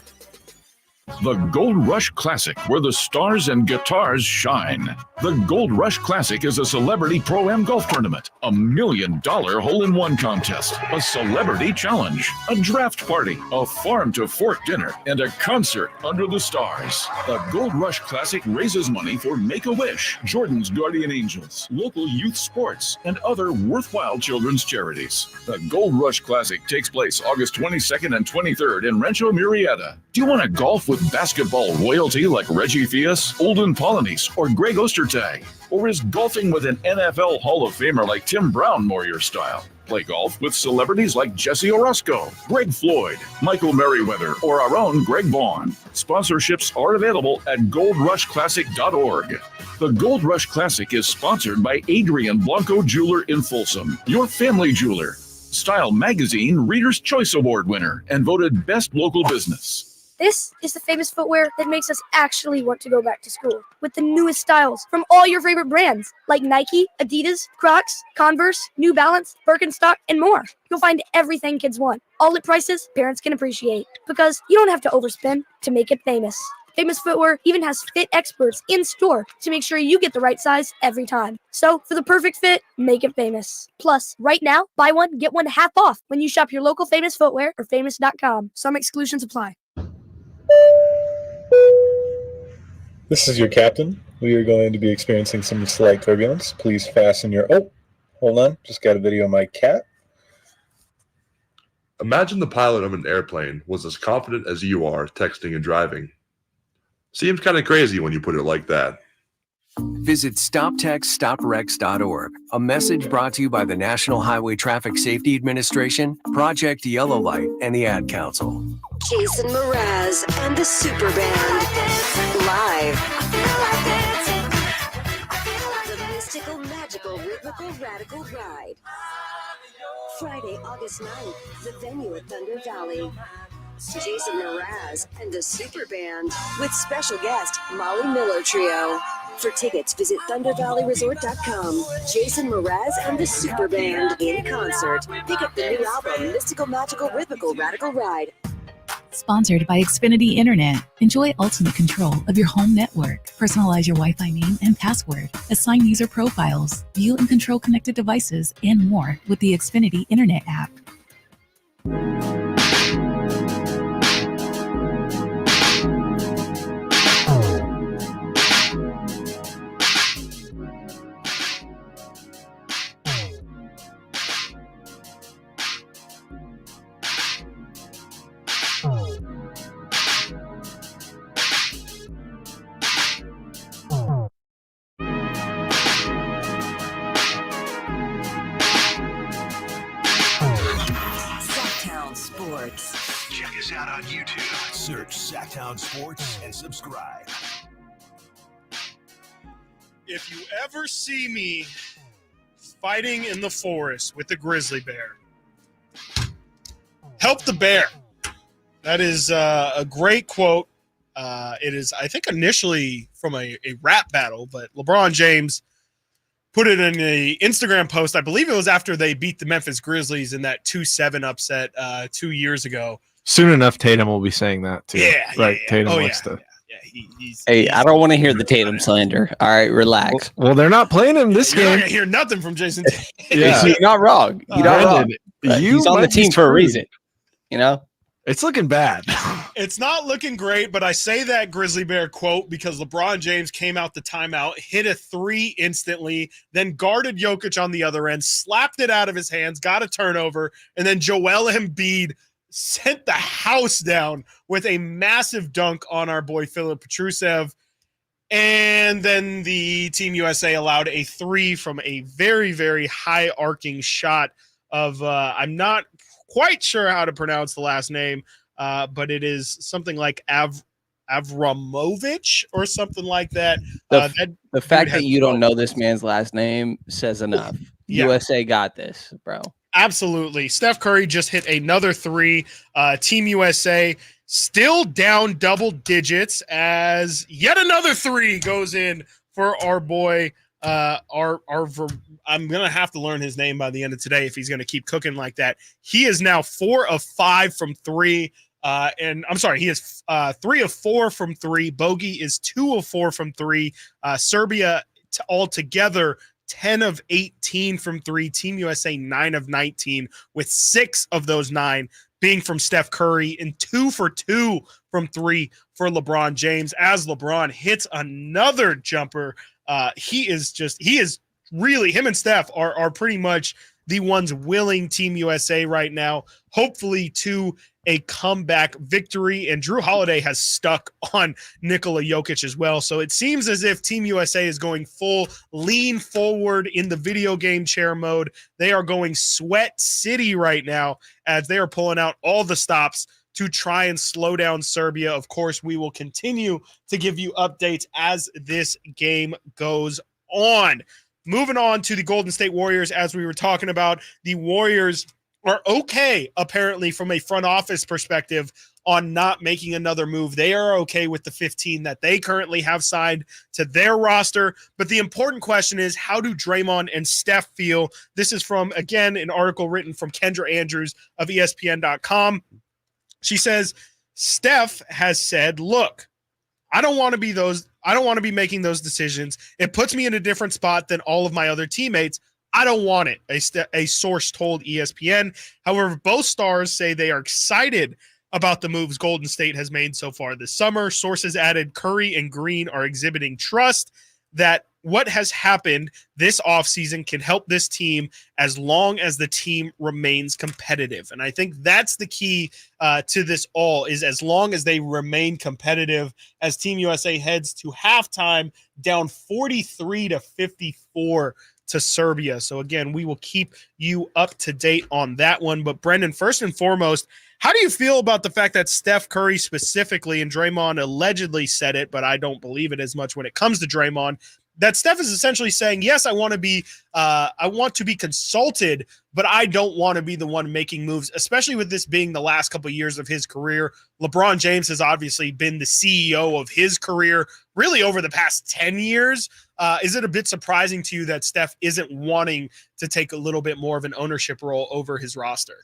The Gold Rush Classic, where the stars and guitars shine. The Gold Rush Classic is a celebrity pro-am golf tournament, a $1 million hole-in-one contest, a celebrity challenge, a draft party, a farm-to-fork dinner, and a concert under the stars. The Gold Rush Classic raises money for Make-A-Wish, Jordan's Guardian Angels, local youth sports, and other worthwhile children's charities. The Gold Rush Classic takes place August 22nd and 23rd in Rancho Murrieta. Do you want to golf with basketball royalty like Reggie Theus, Olden Polynice, or Greg Ostertag? Or is golfing with an NFL Hall of Famer like Tim Brown more your style? Play golf with celebrities like Jesse Orozco, Greg Floyd, Michael Merriweather, or our own Greg Vaughn. Sponsorships are available at goldrushclassic.org. The Gold Rush Classic is sponsored by Adrian Blanco Jeweler in Folsom, your family jeweler. Style Magazine Reader's Choice Award winner and voted Best Local Business. This is the famous footwear that makes us actually want to go back to school, with the newest styles from all your favorite brands like Nike, Adidas, Crocs, Converse, New Balance, Birkenstock, and more. You'll find everything kids want, all at prices parents can appreciate, because you don't have to overspend to make it famous. Famous Footwear even has fit experts in store to make sure you get the right size every time. So for the perfect fit, make it famous. Plus, right now, buy one, get one half off when you shop your local Famous Footwear or famous.com. Some exclusions apply. This is your captain. We are going to be experiencing some slight turbulence. Please fasten your... Oh, hold on. Just got a video of my cat. Imagine the pilot of an airplane was as confident as you are texting and driving. Seems kind of crazy when you put it like that. Visit StopTextStopWrecks.org. A message brought to you by the National Highway Traffic Safety Administration, Project Yellow Light, and the Ad Council. Jason Mraz and the Super Band. Live. The mystical, magical, rhythmical, radical ride. Friday, August 9th, the venue at Thunder Valley. Jason Mraz and the Super Band with special guest Molly Miller Trio. For tickets, visit ThunderValleyResort.com. Jason Mraz and the Super Band in concert. Pick up the new album, Mystical, Magical, Rhythmical, Radical Ride. Sponsored by Xfinity Internet. Enjoy ultimate control of your home network. Personalize your Wi-Fi name and password. Assign user profiles. View and control connected devices and more with the Xfinity Internet app. Check us out on YouTube. Search Sacktown Sports and subscribe. If you ever see me fighting in the forest with a grizzly bear, help the bear. That is a great quote. It is, I think, initially from a rap battle, but LeBron James put it in an Instagram post. I believe it was after they beat the Memphis Grizzlies in that 2-7 upset 2 years ago. Soon enough, Tatum will be saying that too. Yeah, right. yeah. Tatum Oh, wants yeah, to. Hey, I don't want to hear the Tatum slander. All right, relax. Well, they're not playing him this You're not game. gonna hear nothing from Jason. Yeah. You're not wrong. You're not wrong. He's on the team for a reason. You know? It's looking bad. It's not looking great, but I say that Grizzly Bear quote because LeBron James came out the timeout, hit a three instantly, then guarded Jokic on the other end, slapped it out of his hands, got a turnover, and then Joel Embiid sent the house down with a massive dunk on our boy Filip Petrusev. And then the Team USA allowed a 3 from a very, very high arcing shot of, I'm not quite sure how to pronounce the last name, but it is something like Avramovich or something like that. The fact that you don't know this man's last name says enough. Yeah. USA got this, bro. Absolutely. Steph Curry just hit another 3. Team USA still down double digits as yet another 3 goes in for our boy. I'm going to have to learn his name by the end of today if he's going to keep cooking like that. He is now 4 of 5 from 3. And I'm sorry, he is 3 of 4 from 3. Bogey is 2 of 4 from 3. Serbia altogether 10 of 18 from 3. Team USA 9 of 19, with 6 of those 9 being from Steph Curry and 2 for 2 from 3 for LeBron James. As LeBron hits another jumper, he is really, him and Steph are pretty much the ones willing Team USA right now, hopefully to a comeback victory. And Drew Holiday has stuck on Nikola Jokic as well. So it seems as if Team USA is going full lean forward in the video game chair mode. They are going sweat city right now as they are pulling out all the stops to try and slow down Serbia. Of course, we will continue to give you updates as this game goes on. Moving on to the Golden State Warriors, as we were talking about, the Warriors are okay, apparently, from a front office perspective on not making another move. They are okay with the 15 that they currently have signed to their roster. But the important question is, how do Draymond and Steph feel? This is from, again, an article written from Kendra Andrews of ESPN.com. She says, Steph has said, look, I don't want to be making those decisions. It puts me in a different spot than all of my other teammates. I don't want it, a source told ESPN. However, both stars say they are excited about the moves Golden State has made so far this summer. Sources added Curry and Green are exhibiting trust that what has happened this offseason can help this team as long as the team remains competitive. And I think that's the key to this all, is as long as they remain competitive, as Team USA heads to halftime down 43-54 to Serbia. So again, we will keep you up to date on that one. But Brendan, first and foremost, how do you feel about the fact that Steph Curry specifically, and Draymond allegedly said it, but I don't believe it as much when it comes to Draymond, that Steph is essentially saying, yes, I want to be consulted, but I don't want to be the one making moves, especially with this being the last couple of years of his career. LeBron James has obviously been the CEO of his career really over the past 10 years. Is it a bit surprising to you that Steph isn't wanting to take a little bit more of an ownership role over his roster?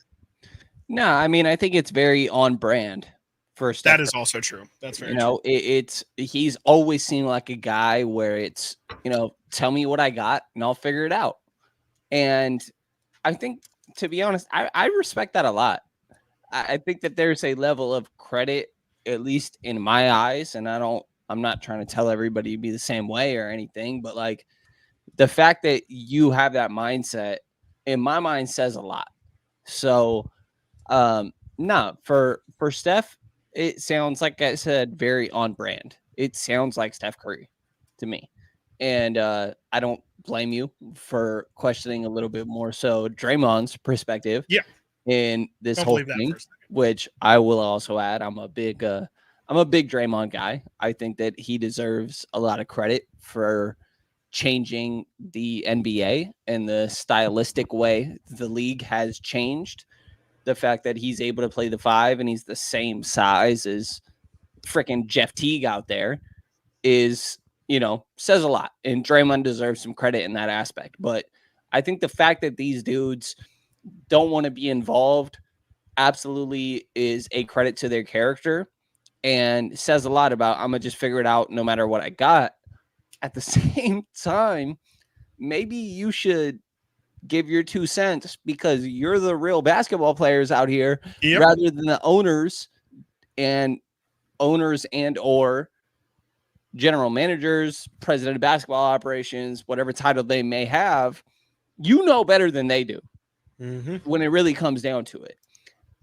No, I mean, I think it's very on brand for Steph. That is also true. That's very true. He's always seemed like a guy where it's, tell me what I got and I'll figure it out. And I think, to be honest, I respect that a lot. I think that there's a level of credit, at least in my eyes, and I'm not trying to tell everybody to be the same way or anything, but like the fact that you have that mindset in my mind says a lot. So, for Steph, it sounds, like I said, very on brand. It sounds like Steph Curry to me. And I don't blame you for questioning a little bit more so Draymond's perspective in this whole thing, which I will also add. I'm a big Draymond guy. I think that he deserves a lot of credit for changing the NBA and the stylistic way the league has changed. The fact that he's able to play the 5 and he's the same size as freaking Jeff Teague out there is, says a lot. And Draymond deserves some credit in that aspect. But I think the fact that these dudes don't want to be involved absolutely is a credit to their character and says a lot about, I'm going to just figure it out no matter what I got. At the same time, maybe you should give your 2 cents because you're the real basketball players out here rather than the owners or general managers, president of basketball operations, whatever title they may have. Better than they do when it really comes down to it.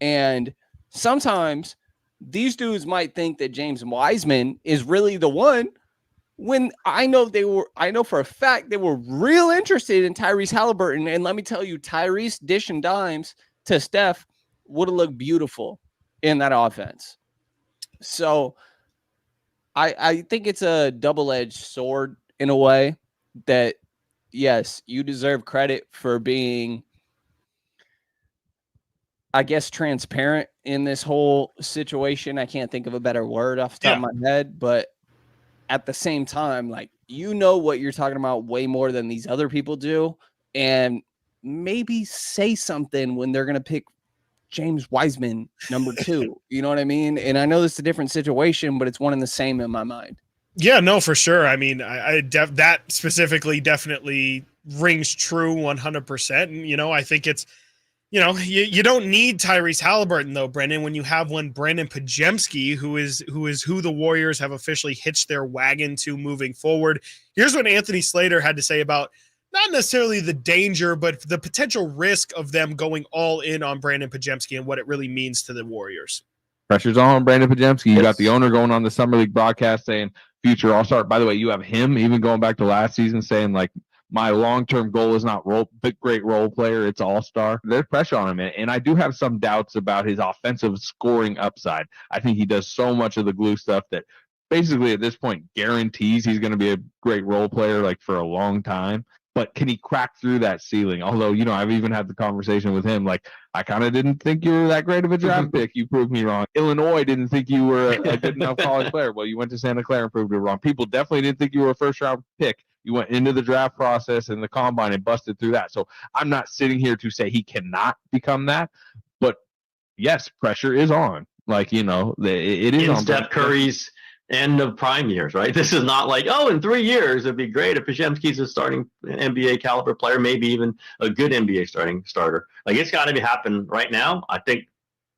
And sometimes these dudes might think that James Wiseman is really the one, when I know for a fact they were real interested in Tyrese Halliburton. And let me tell you, Tyrese dishing dimes to Steph would have looked beautiful in that offense. So I think it's a double-edged sword in a way that, yes, you deserve credit for being, I guess, transparent in this whole situation. I can't think of a better word off the top of my head, but at the same time, like, you know what you're talking about way more than these other people do, and maybe say something when they're going to pick James Wiseman number 2. You know what I mean? And I know this is a different situation, but it's one and the same in my mind. Yeah, no, for sure. I mean, that specifically definitely rings true 100%. And, I think it's, you don't need Tyrese Halliburton though, Brendan, when you have one Brandon Podziemski, who is who the Warriors have officially hitched their wagon to moving forward. Here's what Anthony Slater had to say about not necessarily the danger, but the potential risk of them going all in on Brandon Podziemski and what it really means to the Warriors. Pressure's on Brandon Podziemski. You got the owner going on the Summer League broadcast saying future All-Star. By the way, you have him even going back to last season saying, like, my long-term goal is not great role player, it's All-Star. There's pressure on him, and I do have some doubts about his offensive scoring upside. I think he does so much of the glue stuff that basically at this point guarantees he's going to be a great role player, like, for a long time. But can he crack through that ceiling? Although, I've even had the conversation with him, like, I kind of didn't think you were that great of a draft pick. You proved me wrong. Illinois didn't think you were a good enough college player. Well, you went to Santa Clara and proved it wrong. People definitely didn't think you were a first-round pick. You went into the draft process and the combine and busted through that. So I'm not sitting here to say he cannot become that. But, yes, pressure is on. Like, it is on. Steph Curry's end of prime years, right? This is not like, in 3 years, it'd be great if Podziemski's a starting NBA caliber player, maybe even a good NBA starter. Like, it's got to happen right now. I think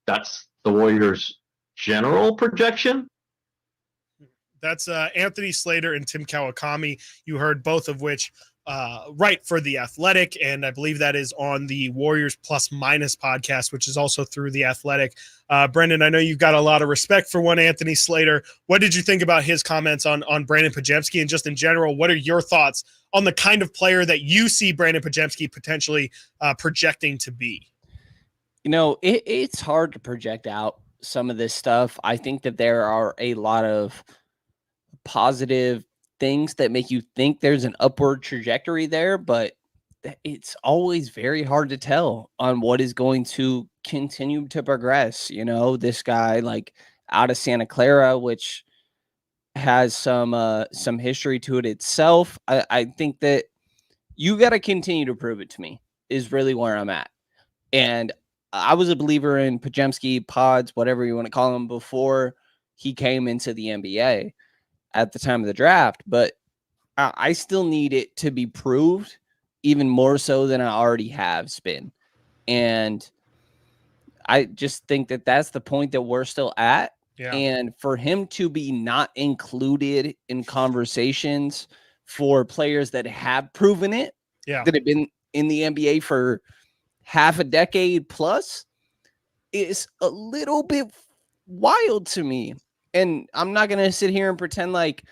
that's the Warriors' general projection. That's Anthony Slater and Tim Kawakami. You heard both of which write for The Athletic, and I believe that is on the Warriors Plus Minus podcast, which is also through The Athletic. Brendan, I know you've got a lot of respect for one Anthony Slater. What did you think about his comments on Brandon Podziemski, and just in general, what are your thoughts on the kind of player that you see Brandon Podziemski potentially projecting to be? It's hard to project out some of this stuff. I think that there are a lot of positive things that make you think there's an upward trajectory there, but it's always very hard to tell on what is going to continue to progress. This guy, like, out of Santa Clara, which has some history to it itself. I think that you got to continue to prove it to me is really where I'm at. And I was a believer in Podziemski, Pods, whatever you want to call him, before he came into the NBA at the time of the draft, but I still need it to be proved even more so than I already have been. And I just think that that's the point that we're still at. Yeah. And for him to be not included in conversations for players that have proven it, that have been in the NBA for half a decade plus, is a little bit wild to me. And I'm not going to sit here and pretend like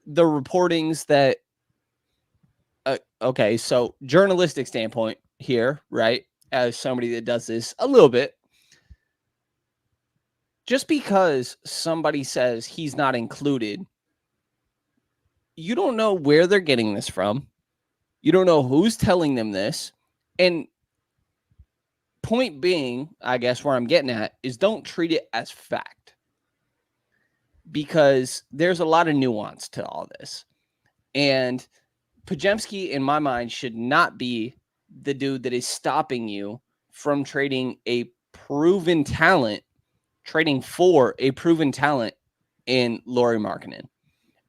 the reportings that, okay, so journalistic standpoint here, right? As somebody that does this a little bit, just because somebody says he's not included, you don't know where they're getting this from. You don't know who's telling them this. And point being, I guess where I'm getting at is don't treat it as fact. Because there's a lot of nuance to all this. And Podziemski, in my mind, should not be the dude that is stopping you from trading for a proven talent in Lauri Markkanen.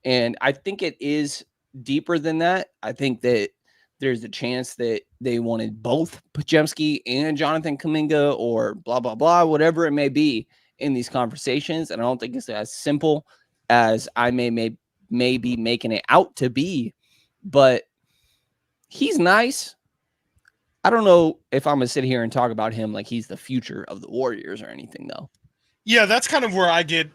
And I think it is deeper than that. I think that there's a chance that they wanted both Podziemski and Jonathan Kuminga, or blah, blah, blah, whatever it may be, in these conversations. And I don't think it's as simple as I may be making it out to be, but he's nice. I don't know if I'm going to sit here and talk about him like he's the future of the Warriors or anything, though. Yeah, that's kind of where I get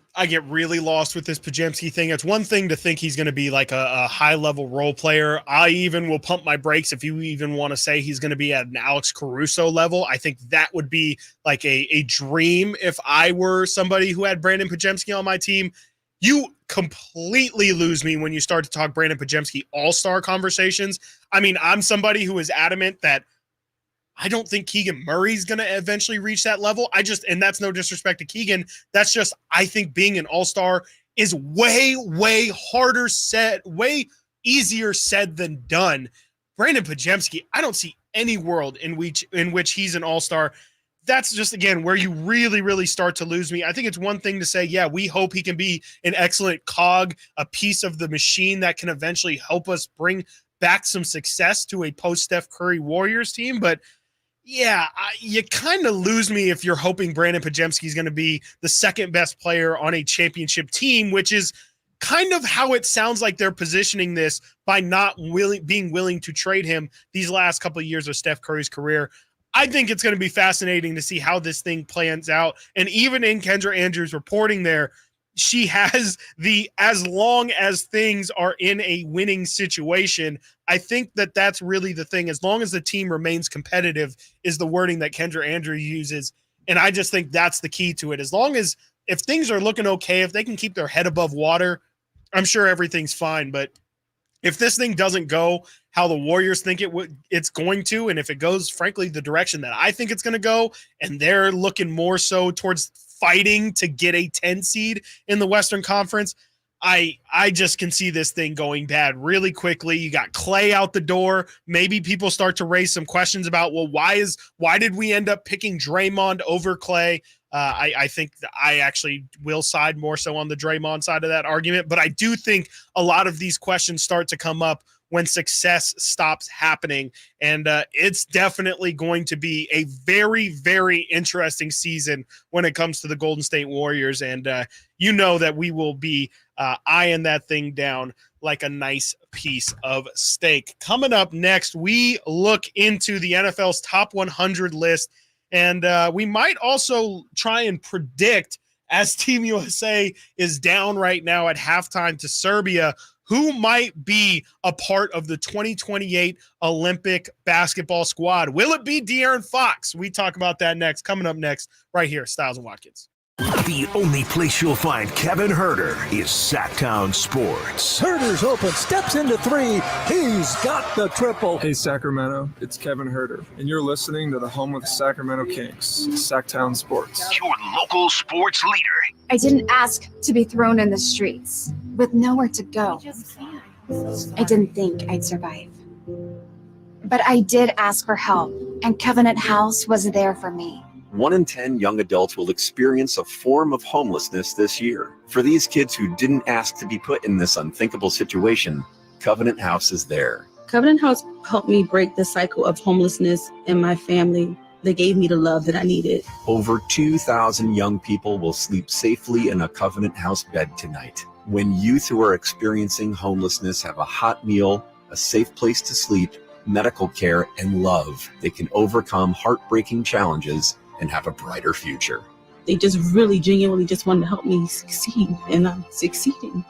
really lost with this Podziemski thing. It's one thing to think he's going to be like a high-level role player. I even will pump my brakes if you even want to say he's going to be at an Alex Caruso level. I think that would be like a dream if I were somebody who had Brandon Podziemski on my team. You completely lose me when you start to talk Brandon Podziemski all-star conversations. I mean, I'm somebody who is adamant that I don't think Keegan Murray's going to eventually reach that level. And that's no disrespect to Keegan. That's just, I think being an all-star is way, way harder said, way easier said than done. Brandon Podziemski, I don't see any world in which he's an all-star. That's just, again, where you really, really start to lose me. I think it's one thing to say, yeah, we hope he can be an excellent cog, a piece of the machine that can eventually help us bring back some success to a post-Steph Curry Warriors team. But yeah, you kind of lose me if you're hoping Brandon Podziemski is going to be the second best player on a championship team, which is kind of how it sounds like they're positioning this by not being willing to trade him these last couple of years of Steph Curry's career. I think it's going to be fascinating to see how this thing plans out. And even in Kendra Andrews' reporting there, she has the as long as things are in a winning situation. I think that's really the thing. As long as the team remains competitive is the wording that Kendra Andrews uses. And I just think that's the key to it. As long as if things are looking okay, if they can keep their head above water, I'm sure everything's fine. But if this thing doesn't go how the Warriors think it's going to, and if it goes, frankly, the direction that I think it's going to go, and they're looking more so towards fighting to get a 10 seed in the Western Conference, I just can see this thing going bad really quickly. You got Clay out the door. Maybe people start to raise some questions about, well, why did we end up picking Draymond over Clay? I think that I actually will side more so on the Draymond side of that argument, but I do think a lot of these questions start to come up when success stops happening. And it's definitely going to be a very, very interesting season when it comes to the Golden State Warriors. And you know that we will be eyeing that thing down like a nice piece of steak. Coming up next, we look into the NFL's top 100 list. And we might also try and predict, as Team USA is down right now at halftime to Serbia, who might be a part of the 2028 Olympic basketball squad. Will it be De'Aaron Fox? We talk about that next. Coming up next, right here, Stiles and Watkins. The only place you'll find Kevin Herter is Sacktown Sports. Herter's open, steps into three. He's got the triple. Hey, Sacramento, it's Kevin Herter, and you're listening to the home of the Sacramento Kings, Sacktown Sports. Your local sports leader. I didn't ask to be thrown in the streets with nowhere to go. I didn't think I'd survive. But I did ask for help, and Covenant House was there for me. 1 in 10 young adults will experience a form of homelessness this year. For these kids who didn't ask to be put in this unthinkable situation, Covenant House is there. Covenant House helped me break the cycle of homelessness in my family. They gave me the love that I needed. Over 2,000 young people will sleep safely in a Covenant House bed tonight. When youth who are experiencing homelessness have a hot meal, a safe place to sleep, medical care, and love, they can overcome heartbreaking challenges and have a brighter future. They just really genuinely just wanted to help me succeed, and I'm succeeding.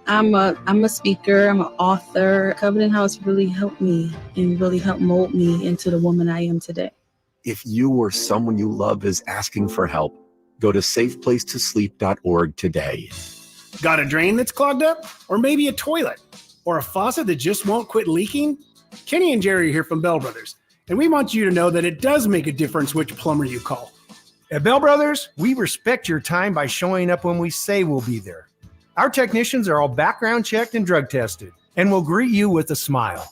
I'm a speaker, I'm an author. Covenant House really helped me and really helped mold me into the woman I am today. If you or someone you love is asking for help, go to safeplacetosleep.org today. Got a drain that's clogged up? Or maybe a toilet? Or a faucet that just won't quit leaking? Kenny and Jerry are here from Bell Brothers, and we want you to know that it does make a difference which plumber you call. At Bell Brothers, we respect your time by showing up when we say we'll be there. Our technicians are all background checked and drug tested, and will greet you with a smile.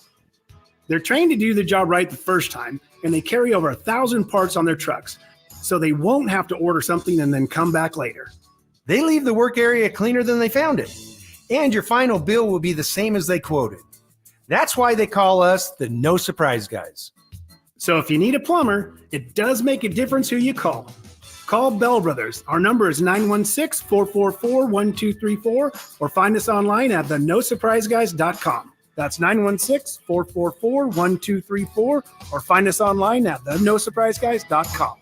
They're trained to do the job right the first time, and they carry over 1,000 parts on their trucks, so they won't have to order something and then come back later. They leave the work area cleaner than they found it, and your final bill will be the same as they quoted. That's why they call us the No Surprise Guys. So if you need a plumber, it does make a difference who you call. Call Bell Brothers. Our number is 916-444-1234, or find us online at thenosurpriseguys.com. That's 916-444-1234, or find us online at thenosurpriseguys.com.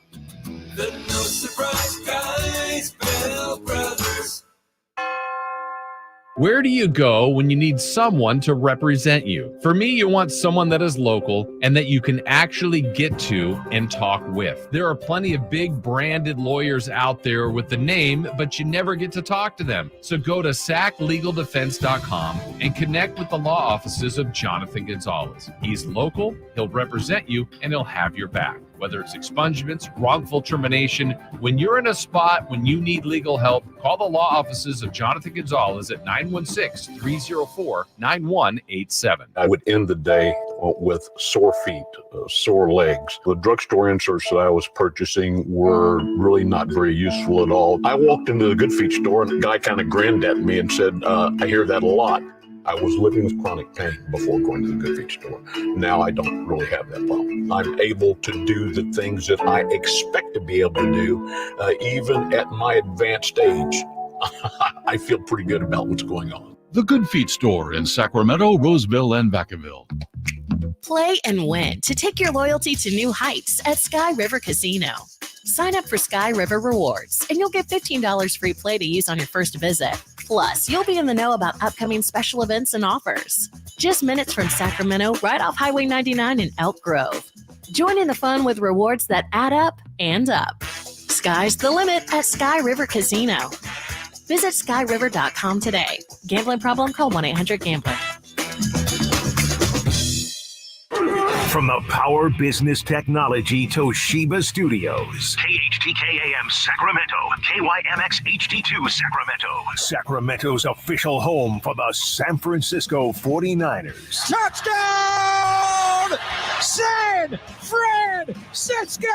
The No Surprise Guys, Bell Brothers. Where do you go when you need someone to represent you? For me, you want someone that is local and that you can actually get to and talk with. There are plenty of big branded lawyers out there with the name, but you never get to talk to them. So go to saclegaldefense.com and connect with the law offices of Jonathan Gonzalez. He's local, he'll represent you, and he'll have your back. Whether it's expungements, wrongful termination, when you're in a spot when you need legal help, call the law offices of Jonathan Gonzalez at 916-304-9187. I would end the day with sore feet, sore legs. The drugstore inserts that I was purchasing were really not very useful at all. I walked into the Good Feet store and the guy kind of grinned at me and said, I hear that a lot. I was living with chronic pain before going to the Good Feet store. Now I don't really have that problem. I'm able to do the things that I expect to be able to do, even at my advanced age. I feel pretty good about what's going on. The Good Feet store in Sacramento, Roseville, and Vacaville. Play and win to take your loyalty to new heights at Sky River Casino. Sign up for Sky River Rewards, and you'll get $15 free play to use on your first visit. Plus, you'll be in the know about upcoming special events and offers. Just minutes from Sacramento, right off Highway 99 in Elk Grove. Join in the fun with rewards that add up and up. Sky's the limit at Sky River Casino. Visit skyriver.com today. Gambling problem? Call 1-800-GAMBLER. From the Power Business Technology Toshiba Studios. KHTK-AM Sacramento, KYMX HD2 Sacramento. Sacramento's official home for the San Francisco 49ers. Touchdown! San Francisco!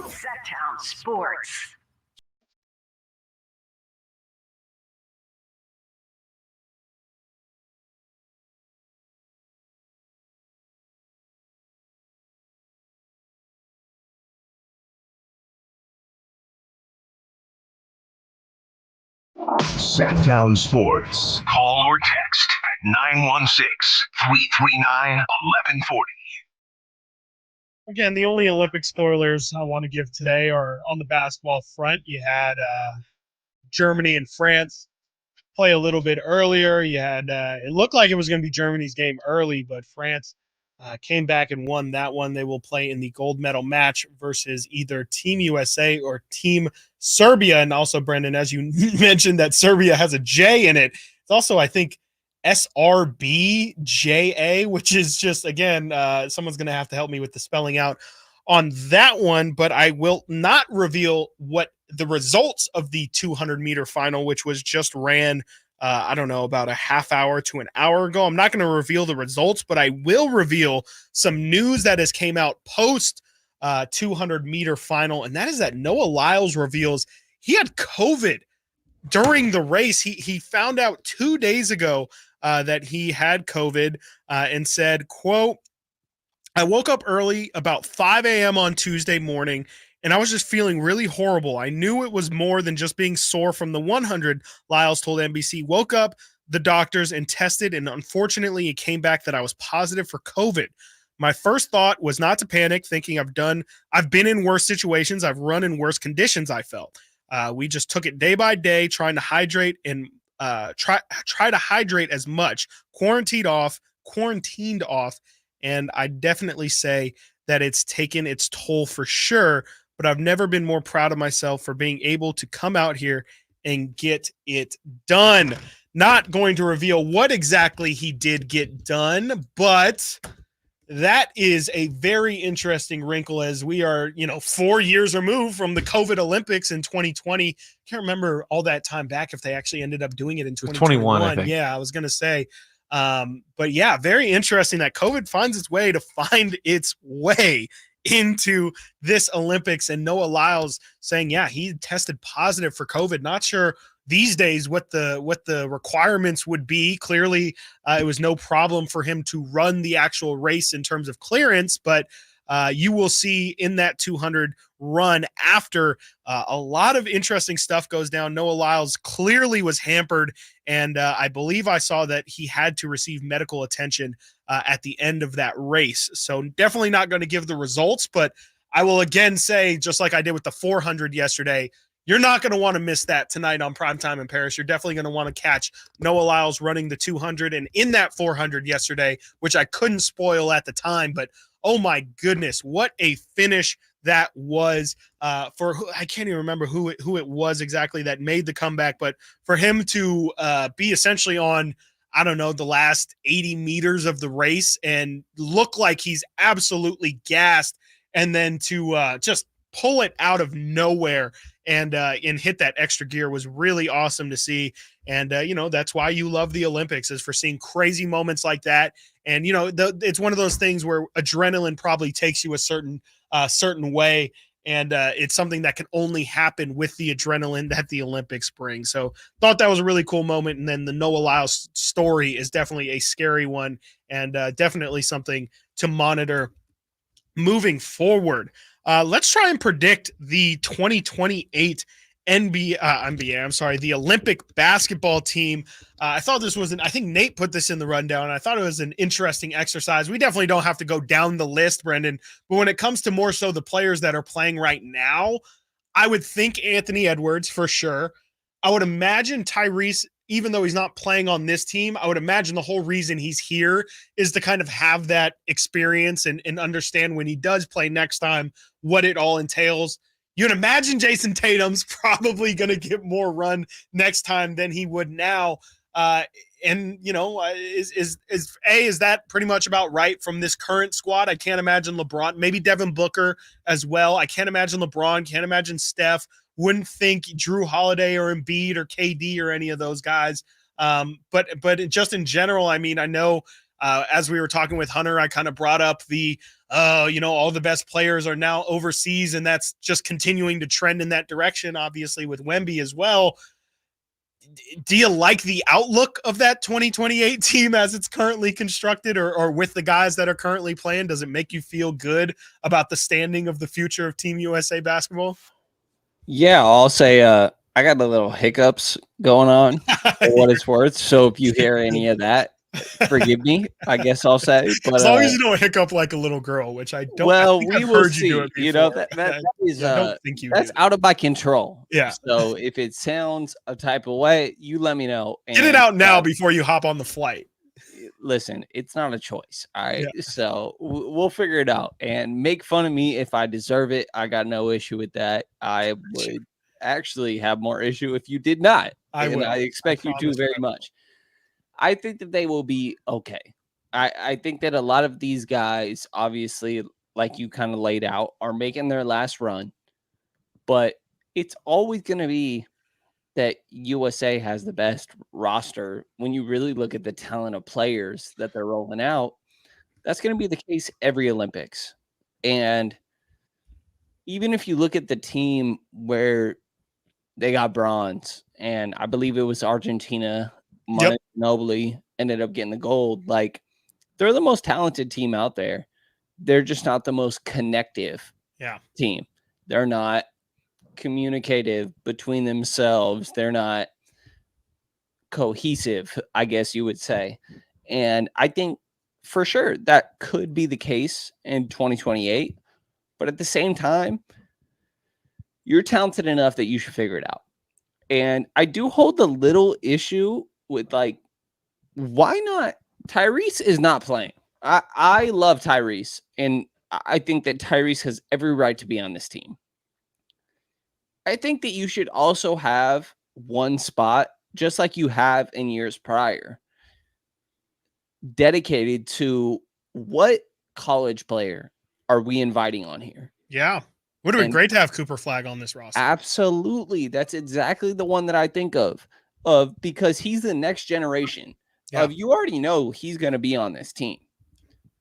Sacktown Sports. Sacktown Sports. Call or text 916-339-1140. Again, the only Olympic spoilers I want to give today are on the basketball front. You had Germany and France play a little bit earlier. You had it looked like it was going to be Germany's game early, but France came back and won that one. They will play in the gold medal match versus either Team USA or Team Serbia. And also, Brendan, as you mentioned, that Serbia has a J in it. It's also, I think, SRBJA, which is just, again, someone's going to have to help me with the spelling out on that one. But I will not reveal what the results of the 200-meter final, which was just ran I don't know, about a half hour to an hour ago. I'm not going to reveal the results, but I will reveal some news that has came out post 200-meter final, and that is that Noah Lyles reveals he had COVID during the race. He found out 2 days ago that he had COVID and said, quote, "I woke up early about 5 a.m. on Tuesday morning, and I was just feeling really horrible. I knew it was more than just being sore from the 100, Lyles told NBC. Woke up the doctors and tested, and unfortunately it came back that I was positive for COVID. My first thought was not to panic, thinking I've been in worse situations. I've run in worse conditions, I felt. We just took it day by day, trying to hydrate and try to hydrate as much, quarantined off, and I definitely say that it's taken its toll for sure, but I've never been more proud of myself for being able to come out here and get it done." Not going to reveal what exactly he did get done, but that is a very interesting wrinkle as we are, 4 years removed from the COVID Olympics in 2020. Can't remember all that time back if they actually ended up doing it in 2021. I think. Yeah, I was going to say. But yeah, very interesting that COVID finds its way into this Olympics, and Noah Lyles saying, yeah, he tested positive for COVID. Not sure these days what the requirements would be. Clearly, it was no problem for him to run the actual race in terms of clearance, but you will see in that 200 run after a lot of interesting stuff goes down. Noah Lyles clearly was hampered, and I believe I saw that he had to receive medical attention at the end of that race. So definitely not going to give the results, but I will again say, just like I did with the 400 yesterday, you're not going to want to miss that tonight on Primetime in Paris. You're definitely going to want to catch Noah Lyles running the 200 and in that 400 yesterday, which I couldn't spoil at the time, but oh my goodness, what a finish that was for I can't even remember who it was exactly that made the comeback, but for him to be essentially on, I don't know, the last 80 meters of the race and look like he's absolutely gassed, and then to just pull it out of nowhere and hit that extra gear was really awesome to see. And, that's why you love the Olympics, is for seeing crazy moments like that. And, it's one of those things where adrenaline probably takes you a certain way. And it's something that can only happen with the adrenaline that the Olympics bring. So thought that was a really cool moment. And then the Noah Lyles story is definitely a scary one, and definitely something to monitor moving forward. Let's try and predict the 2028 the Olympic basketball team. I thought this was I think Nate put this in the rundown. I thought it was an interesting exercise. We definitely don't have to go down the list, Brendan, but when it comes to more so the players that are playing right now, I would think Anthony Edwards for sure. I would imagine Tyrese, even though he's not playing on this team, I would imagine the whole reason he's here is to kind of have that experience and understand when he does play next time what it all entails. You'd imagine Jason Tatum's probably going to get more run next time than he would now. Is that pretty much about right from this current squad? I can't imagine LeBron, maybe Devin Booker as well. I can't imagine LeBron, can't imagine Steph. Wouldn't think Drew Holiday or Embiid or KD or any of those guys. But just in general, I mean, I know as we were talking with Hunter, I kind of brought up all the best players are now overseas, and that's just continuing to trend in that direction, obviously with Wemby as well. Do you like the outlook of that 2028 team as it's currently constructed, or with the guys that are currently playing? Does it make you feel good about the standing of the future of Team USA basketball? Yeah, I'll say I got the little hiccups going on for what it's worth. So if you hear any of that, forgive me, I guess I'll say. But as long as you don't hiccup like a little girl, which I don't. Well, we will heard see. You do it before. That is I don't think you that's do. Out of my control. Yeah. So if it sounds a type of way, you let me know. Get it out now before you hop on the flight. Listen, it's not a choice. All right. Yeah. So we'll figure it out, and make fun of me if I deserve it. I got no issue with that. I would actually have more issue if you did not. I expect you to very much. I think that they will be okay. I think that a lot of these guys, obviously, like you kind of laid out, are making their last run, but it's always going to be that USA has the best roster. When you really look at the talent of players that they're rolling out, that's going to be the case every Olympics. And even if you look at the team where they got bronze, and I believe it was Argentina, Ginobili ended up getting the gold. Like, they're the most talented team out there. They're just not the most connective team. They're not communicative between themselves. They're not cohesive, I guess you would say. And I think for sure that could be the case in 2028. But at the same time, you're talented enough that you should figure it out. And I do hold the little issue with, like, why not? Tyrese is not playing. I love Tyrese, and I think that Tyrese has every right to be on this team. I think that you should also have one spot, just like you have in years prior, dedicated to what college player are we inviting on here? Yeah. Would have been great to have Cooper Flag on this roster. Absolutely. That's exactly the one that I think of because he's the next generation. You already know he's going to be on this team.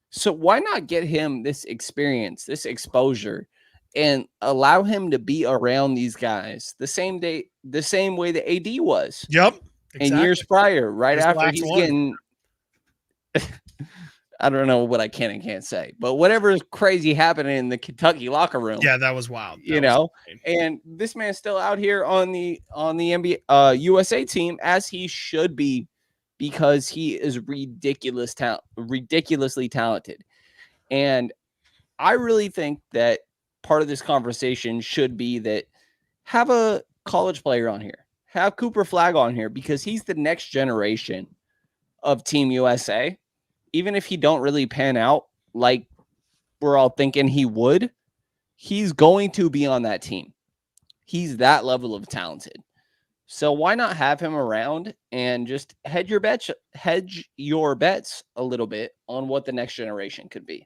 So why not get him this experience, this exposure, and allow him to be around these guys the same way that AD was. Yep. In years prior, right Just after he's getting I don't know what I can and can't say, but whatever is crazy happening in the Kentucky locker room. Yeah, that was wild. And this man's still out here on the NBA USA team as he should be, because he is ridiculously talented. And I really think that part of this conversation should be that have a college player on here, have Cooper Flagg on here, because he's the next generation of Team USA. Even if he don't really pan out like we're all thinking he would, he's going to be on that team. He's that level of talented. So why not have him around and just hedge your bets a little bit on what the next generation could be?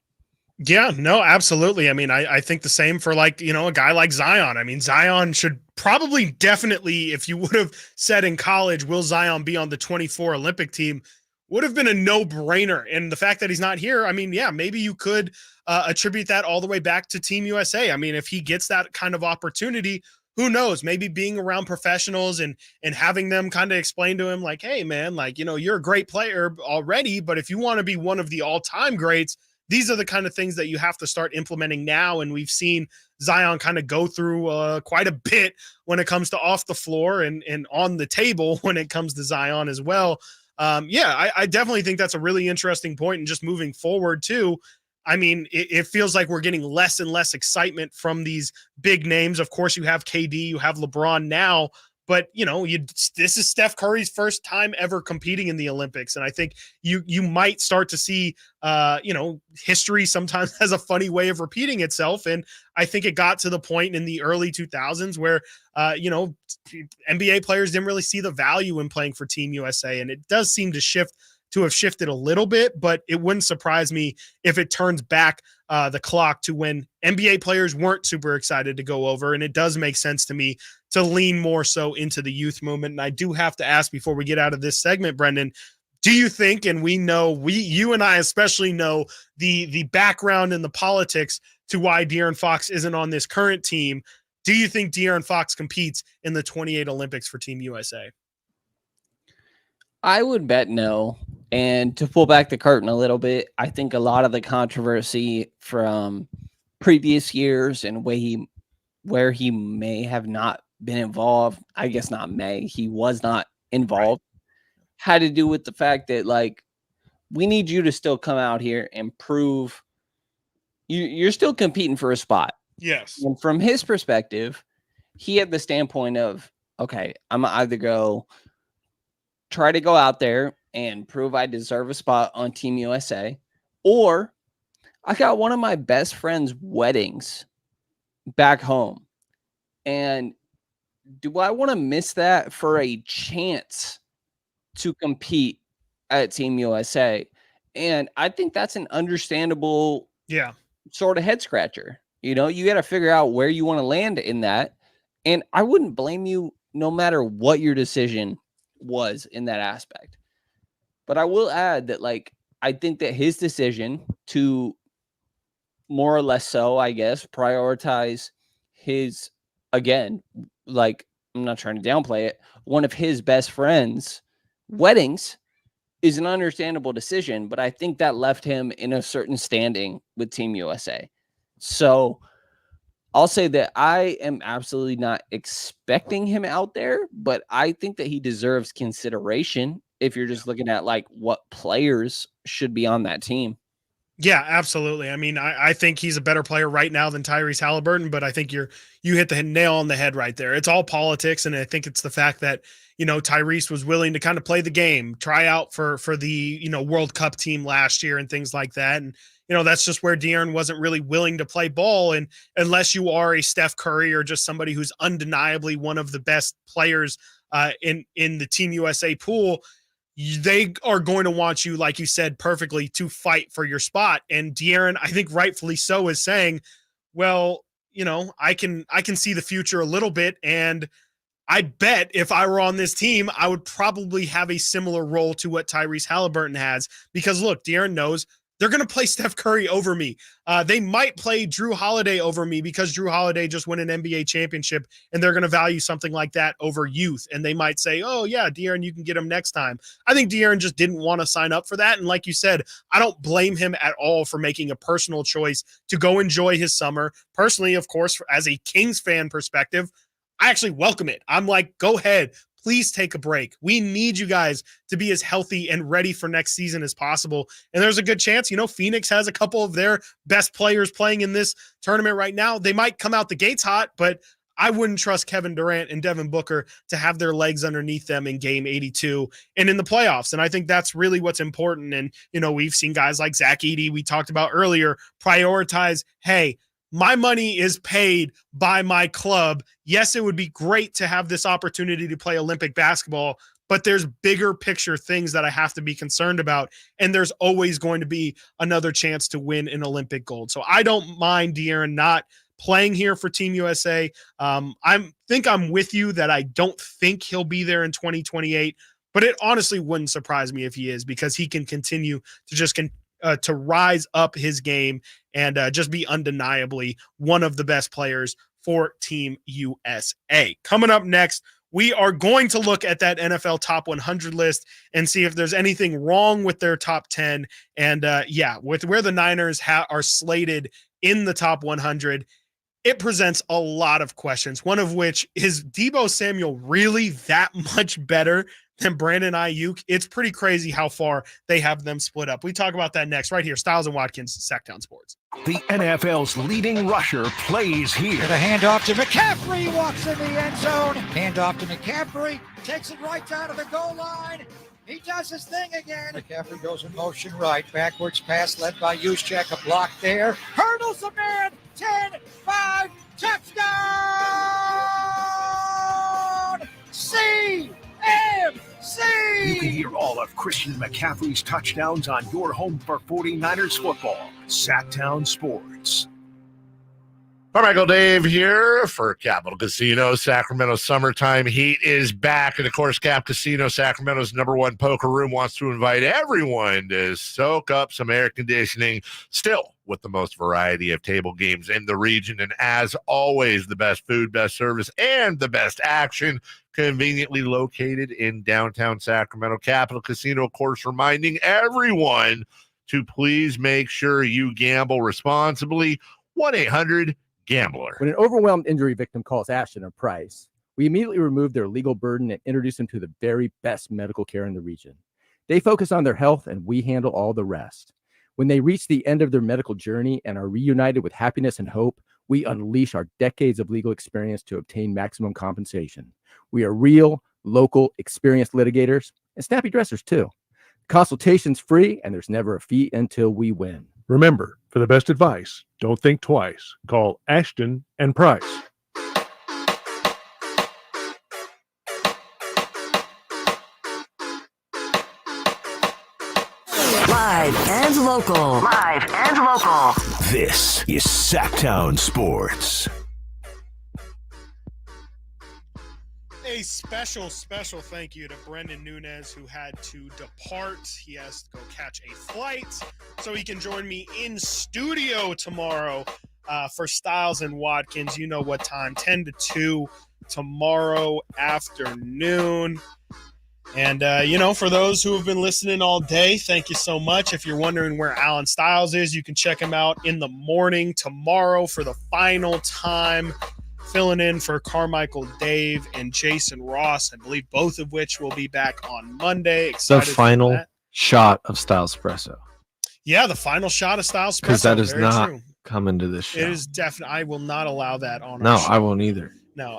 Yeah, no, absolutely. I mean, I think the same for a guy like Zion. I mean, Zion should probably definitely, if you would have said in college, will Zion be on the 24 Olympic team, would have been a no-brainer. And the fact that he's not here, I mean, yeah, maybe you could attribute that all the way back to Team USA. I mean, if he gets that kind of opportunity, who knows, maybe being around professionals and having them kind of explain to him like, hey man, you're a great player already, but if you want to be one of the all-time greats, these are the kind of things that you have to start implementing now. And we've seen Zion kind of go through quite a bit when it comes to off the floor and on the table when it comes to Zion as well. I definitely think that's a really interesting point. And just moving forward too, I mean, it feels like we're getting less and less excitement from these big names. Of course, you have KD, you have LeBron now, but this is Steph Curry's first time ever competing in the Olympics. And I think you might start to see, history sometimes has a funny way of repeating itself. And I think it got to the point in the early 2000s where, NBA players didn't really see the value in playing for Team USA. And it does seem to have shifted a little bit, but it wouldn't surprise me if it turns back the clock to when NBA players weren't super excited to go over. And it does make sense to me to lean more so into the youth movement. And I do have to ask before we get out of this segment, Brendan, do you think, and you and I especially know the background and the politics to why De'Aaron Fox isn't on this current team. Do you think De'Aaron Fox competes in the 28 Olympics for Team USA? I would bet no. And to pull back the curtain a little bit, I think a lot of the controversy from previous years and where he may have not been involved, I guess not may, he was not involved, had to do with the fact that, we need you to still come out here and prove you're still competing for a spot. Yes. And from his perspective, he had the standpoint of, okay, I'm going to either try to go out there and prove I deserve a spot on Team USA, or I got one of my best friend's weddings back home. And do I want to miss that for a chance to compete at Team USA? And I think that's an understandable sort of head scratcher. You got to figure out where you want to land in that. And I wouldn't blame you no matter what your decision was in that aspect. But I will add that, I think that his decision to more or less so, I guess, prioritize his, again, I'm not trying to downplay it, one of his best friends' weddings is an understandable decision, but I think that left him in a certain standing with Team USA. So I'll say that I am absolutely not expecting him out there, but I think that he deserves consideration if you're just looking at what players should be on that team. Yeah, absolutely. I mean, I think he's a better player right now than Tyrese Halliburton, but I think you hit the nail on the head right there. It's all politics, and I think it's the fact that, Tyrese was willing to kind of play the game, try out for the, World Cup team last year and things like that. And, that's just where De'Aaron wasn't really willing to play ball. And unless you are a Steph Curry or just somebody who's undeniably one of the best players in the Team USA pool, they are going to want you, like you said perfectly, to fight for your spot. And De'Aaron, I think rightfully so, is saying, well, I can see the future a little bit. And I bet if I were on this team, I would probably have a similar role to what Tyrese Halliburton has, because look, De'Aaron knows they're going to play Steph Curry over me. They might play Drew Holiday over me because Drew Holiday just won an NBA championship, and they're going to value something like that over youth. And they might say, oh, yeah, De'Aaron, you can get him next time. I think De'Aaron just didn't want to sign up for that. And like you said, I don't blame him at all for making a personal choice to go enjoy his summer. Personally, of course, as a Kings fan perspective, I actually welcome it. I'm like, go ahead. Please take a break. We need you guys to be as healthy and ready for next season as possible. And there's a good chance, Phoenix has a couple of their best players playing in this tournament right now. They might come out the gates hot, but I wouldn't trust Kevin Durant and Devin Booker to have their legs underneath them in game 82 and in the playoffs. And I think that's really what's important. And, we've seen guys like Zach Edey, we talked about earlier, prioritize, hey, my money is paid by my club. Yes, it would be great to have this opportunity to play Olympic basketball, but there's bigger picture things that I have to be concerned about. And there's always going to be another chance to win an Olympic gold. So I don't mind De'Aaron not playing here for Team USA. I think I'm with you that I don't think he'll be there in 2028, but it honestly wouldn't surprise me if he is, because he can continue to just to rise up his game and just be undeniably one of the best players for Team USA. Coming up next, we are going to look at that NFL top 100 list and see if there's anything wrong with their top 10. And with where the Niners are slated in the top 100, it presents a lot of questions, one of which is Deebo Samuel really that much better than Brandon Aiyuk? It's pretty crazy how far they have them split up. We talk about that next right here. Stiles and Watkins, Sacktown Sports. The NFL's leading rusher plays here. The handoff to McCaffrey, walks in the end zone. Handoff to McCaffrey, takes it right down to the goal line. He does his thing again. McCaffrey goes in motion right. Backwards pass led by Juszczyk. A block there. Hurdles a man. 10, 5, touchdown! CMC! You can hear all of Christian McCaffrey's touchdowns on your home for 49ers football. Sacktown Sports. Carmichael Dave here for Capital Casino. Sacramento Summertime Heat is back. And, of course, Cap Casino, Sacramento's #1 poker room, wants to invite everyone to soak up some air conditioning, still with the most variety of table games in the region. And, as always, the best food, best service, and the best action, conveniently located in downtown Sacramento. Capital Casino, of course, reminding everyone to please make sure you gamble responsibly. 1-800-GAMBLER. When an overwhelmed injury victim calls Ashton or Price, we immediately remove their legal burden and introduce them to the very best medical care in the region. They focus on their health, and we handle all the rest. When they reach the end of their medical journey and are reunited with happiness and hope, we unleash our decades of legal experience to obtain maximum compensation. We are real, local, experienced litigators and snappy dressers, too. Consultation's free, and there's never a fee until we win. Remember, for the best advice, don't think twice. Call Ashton and Price. Live and local. Live and local. This is Sacktown Sports. A special thank you to Brendan Nunez, who had to depart. He has to go catch a flight so he can join me in studio tomorrow for Stiles and Watkins. You know what time, 10 to 2 tomorrow afternoon. And, for those who have been listening all day, thank you so much. If you're wondering where Alan Stiles is, you can check him out in the morning tomorrow for the final time, filling in for Carmichael Dave and Jason Ross, I believe both of which will be back on Monday. Excited the final shot of Stiles Espresso. Yeah, the final shot of Stiles Espresso. Because that is very not true. coming to this show. It is definitely. I will not allow that on No, our show. I won't either. No,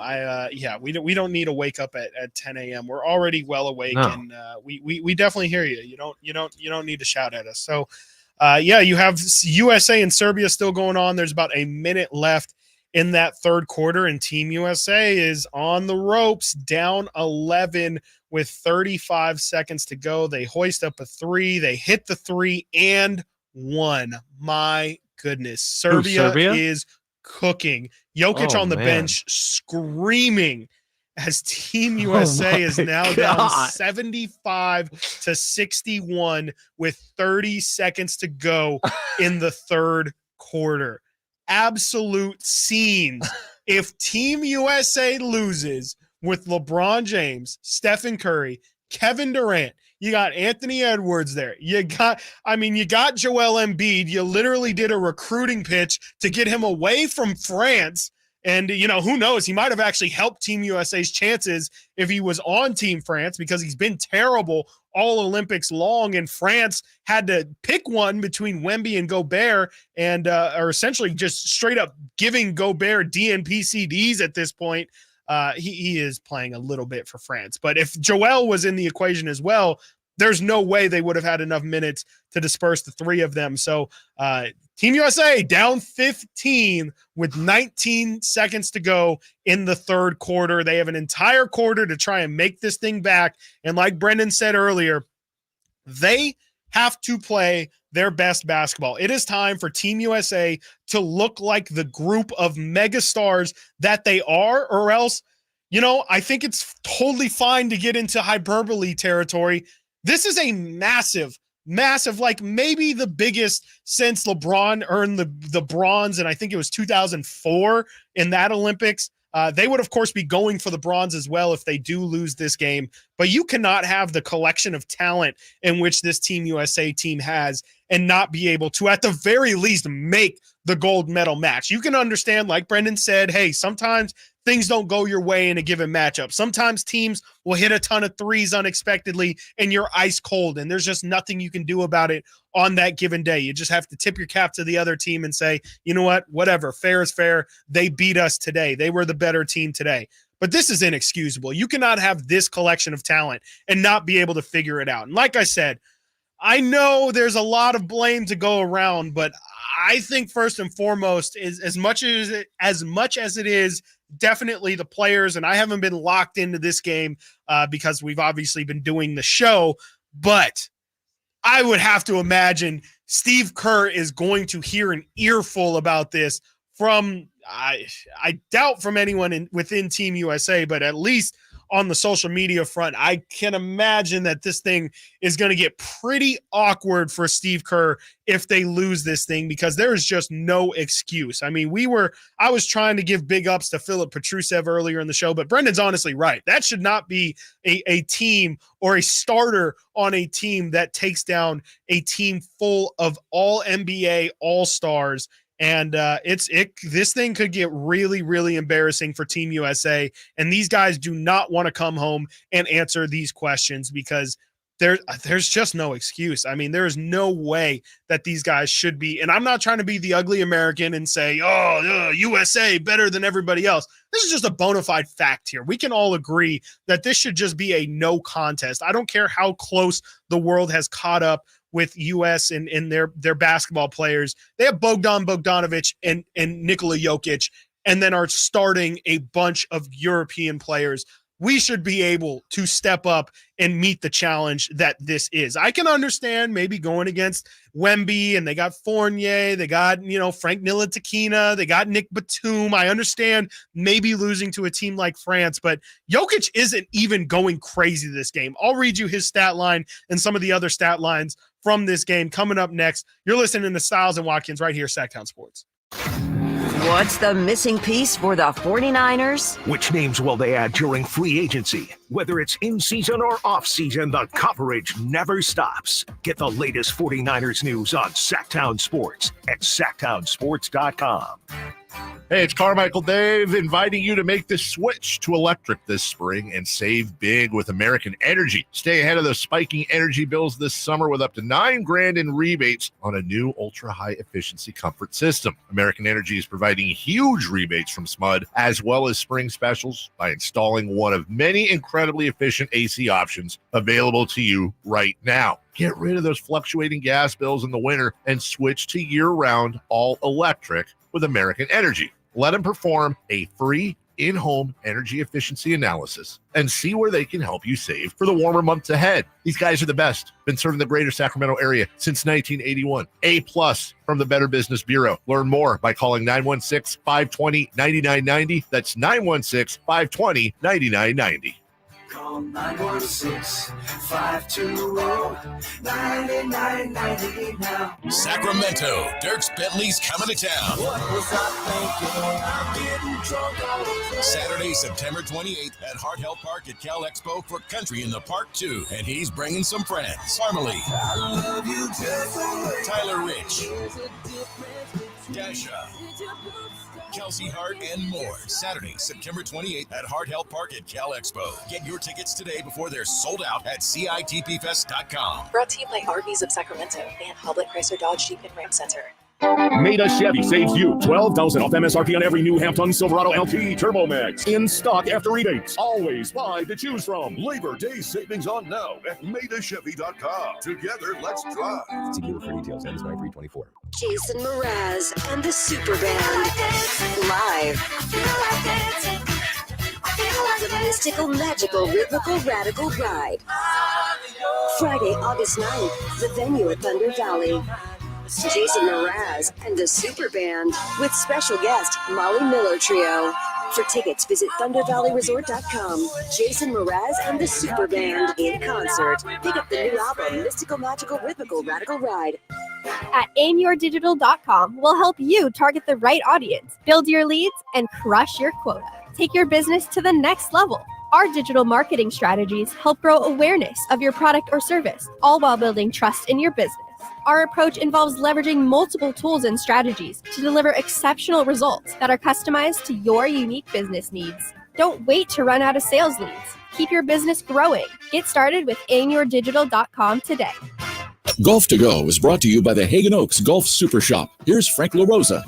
we don't need to wake up at 10 a.m. We're already well awake, No. and we definitely hear you. You don't need to shout at us. So, you have USA and Serbia still going on. There's about a minute left in that third quarter, and Team USA is on the ropes, down 11 with 35 seconds to go. They hoist up a three. They hit the three and won. My goodness, Serbia is cooking. Jokic on the bench screaming as Team USA is now down God. 75-61 with 30 seconds to go in the third quarter. Absolute scenes. If Team USA loses with LeBron James, Stephen Curry, Kevin Durant, you got Anthony Edwards there. You got Joel Embiid. You literally did a recruiting pitch to get him away from France. And, who knows? He might have actually helped Team USA's chances if he was on Team France, because he's been terrible all Olympics long. And France had to pick one between Wemby and Gobert, and are essentially just straight up giving Gobert DNP CDs at this point. He is playing a little bit for France. But if Joel was in the equation as well, there's no way they would have had enough minutes to disperse the three of them. So Team USA down 15 with 19 seconds to go in the third quarter. They have an entire quarter to try and make this thing back. And like Brendan said earlier, they have to play their best basketball. It is time for Team USA to look like the group of megastars that they are, or else, I think it's totally fine to get into hyperbole territory. This is a massive, like maybe the biggest since LeBron earned the bronze, and I think it was 2004 in that Olympics. They would, of course, be going for the bronze as well if they do lose this game. But you cannot have the collection of talent in which this Team USA team has and not be able to, at the very least, make the gold medal match. You can understand, like Brendan said, hey, sometimes things don't go your way in a given matchup. Sometimes teams will hit a ton of threes unexpectedly and you're ice cold, and there's just nothing you can do about it on that given day. You just have to tip your cap to the other team and say, you know what, whatever, fair is fair. They beat us today. They were the better team today. But this is inexcusable. You cannot have this collection of talent and not be able to figure it out. And like I said, I know there's a lot of blame to go around, but I think first and foremost is as much as it is definitely the players. And I haven't been locked into this game because we've obviously been doing the show, but I would have to imagine Steve Kerr is going to hear an earful about this from, I doubt from anyone within Team USA, but at least on the social media front, I can imagine that this thing is going to get pretty awkward for Steve Kerr if they lose this thing, because there is just no excuse. I mean, I was trying to give big ups to Philip Petrusev earlier in the show, but Brendan's honestly right. That should not be a team or a starter on a team that takes down a team full of all NBA all-stars. And this thing could get really, really embarrassing for Team USA. And these guys do not want to come home and answer these questions because there's just no excuse. I mean, there is no way that these guys should be. And I'm not trying to be the ugly American and say, USA better than everybody else. This is just a bona fide fact here. We can all agree that this should just be a no contest. I don't care how close the world has caught up with US and their basketball players. They have Bogdan Bogdanovic and Nikola Jokic, and then are starting a bunch of European players. We should be able to step up and meet the challenge that this is. I can understand maybe going against Wemby, and they got Fournier, they got, Frank Ntilikina, they got Nick Batum. I understand maybe losing to a team like France, but Jokic isn't even going crazy this game. I'll read you his stat line and some of the other stat lines from this game coming up next. You're listening to Stiles and Watkins right here, Sacktown Sports. What's the missing piece for the 49ers? Which names will they add during free agency? Whether it's in season or off season, the coverage never stops. Get the latest 49ers news on Sacktown Sports at sacktownsports.com. Hey, it's Carmichael Dave inviting you to make the switch to electric this spring and save big with American Energy. Stay ahead of the spiking energy bills this summer with up to $9,000 in rebates on a new ultra-high efficiency comfort system. American Energy is providing huge rebates from SMUD as well as spring specials by installing one of many incredibly efficient AC options available to you right now. Get rid of those fluctuating gas bills in the winter and switch to year-round all-electric with American Energy. Let them perform a free in-home energy efficiency analysis and see where they can help you save for the warmer months ahead. These guys are the best. Been serving the greater Sacramento area since 1981. A+ from the Better Business Bureau. Learn more by calling 916-520-9990. That's 916-520-9990. Call 916-520-9990 now. Sacramento, Dirks Bentley's coming to town. What was I thinking? I'm getting drunk all over. Saturday, September 28th at Hart Health Park at Cal Expo for Country in the Park 2. And he's bringing some friends. Farmally, I love you just the way Tyler Rich, Dasha, Kelsey Hart, and more. Saturday, September 28th at Hart Health Park at Cal Expo. Get your tickets today before they're sold out at CITPFest.com. Brought to you by RVs of Sacramento and Public Chrysler Dodge Jeep and Ram Center. Meda Chevy saves you $12,000 off MSRP on every new Half-Ton Silverado LT Turbo Max. In stock after rebates. Always 5 to choose from. Labor Day savings on now at MedaChevy.com. Together, let's drive. See dealer for details. Ends 9/3/24. Jason Mraz and the Super Band live. The mystical, magical, rhythmical, radical ride. Friday, August 9th, the venue at Thunder Valley. Jason Mraz and the Super Band with special guest Molly Miller Trio. For tickets, visit ThunderValleyResort.com. Jason Mraz and the Super Band in concert. Pick up the new album, Mystical, Magical, Rhythmical, Radical Ride. At aimyourdigital.com, we'll help you target the right audience, build your leads, and crush your quota. Take your business to the next level. Our digital marketing strategies help grow awareness of your product or service, all while building trust in your business. Our approach involves leveraging multiple tools and strategies to deliver exceptional results that are customized to your unique business needs. Don't wait to run out of sales leads. Keep your business growing. Get started with aimyourdigital.com today. Golf to Go is brought to you by the Hagen Oaks Golf Super Shop. Here's Frank LaRosa.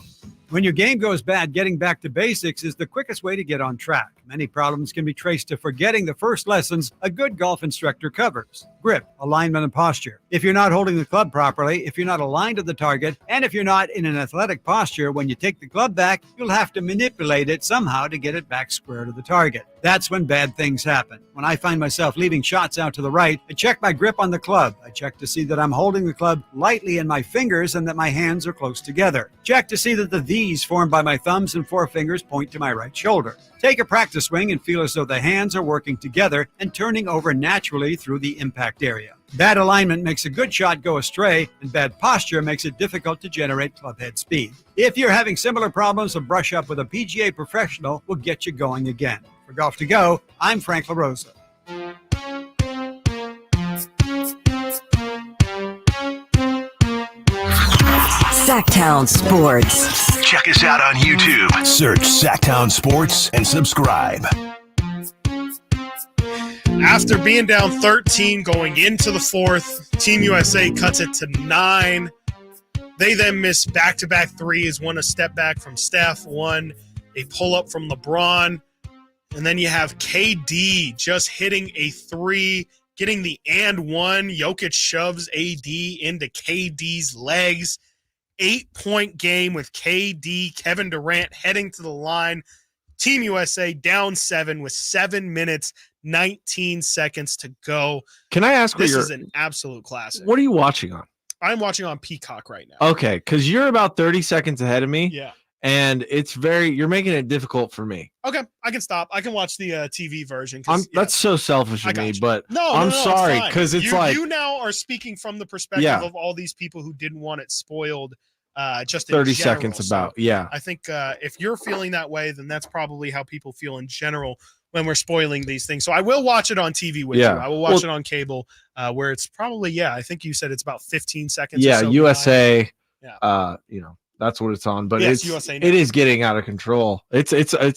When your game goes bad, getting back to basics is the quickest way to get on track. Many problems can be traced to forgetting the first lessons a good golf instructor covers: grip, alignment, and posture. If you're not holding the club properly, if you're not aligned to the target, and if you're not in an athletic posture, when you take the club back, you'll have to manipulate it somehow to get it back square to the target. That's when bad things happen. When I find myself leaving shots out to the right, I check my grip on the club. I check to see that I'm holding the club lightly in my fingers and that my hands are close together. Check to see that the V's formed by my thumbs and forefingers point to my right shoulder. Take a practice swing and feel as though the hands are working together and turning over naturally through the impact area. Bad alignment makes a good shot go astray, and bad posture makes it difficult to generate club head speed. If you're having similar problems, a brush up with a PGA professional will get you going again. For Golf to Go, I'm Frank LaRosa. Sacktown Sports. Check us out on YouTube. Search Sacktown Sports and subscribe. After being down 13 going into the fourth, Team USA cuts it to 9. They then miss back-to-back threes, one a step back from Steph, one a pull-up from LeBron. And then you have KD just hitting a 3, getting the and one. Jokic shoves AD into KD's legs. 8-point game with KD, Kevin Durant heading to the line. Team USA down 7 with 7 minutes, 19 seconds to go. Can I ask this is an absolute classic. What are you watching on? I'm watching on Peacock right now. Okay, because you're about 30 seconds ahead of me. Yeah. And you're making it difficult for me. Okay, I can stop. I can watch the TV version. That's so selfish of me, but no, I'm sorry because it's like you now are speaking from the perspective of all these people who didn't want it spoiled. Just in 30 general. seconds about I think if you're feeling that way, then that's probably how people feel in general when we're spoiling these things. So I will watch it on TV with you. I will watch it on cable, where it's probably I think you said it's about 15 seconds. Yeah, or so USA. behind. That's what it's on, but Yes, USA it is getting out of control. It's a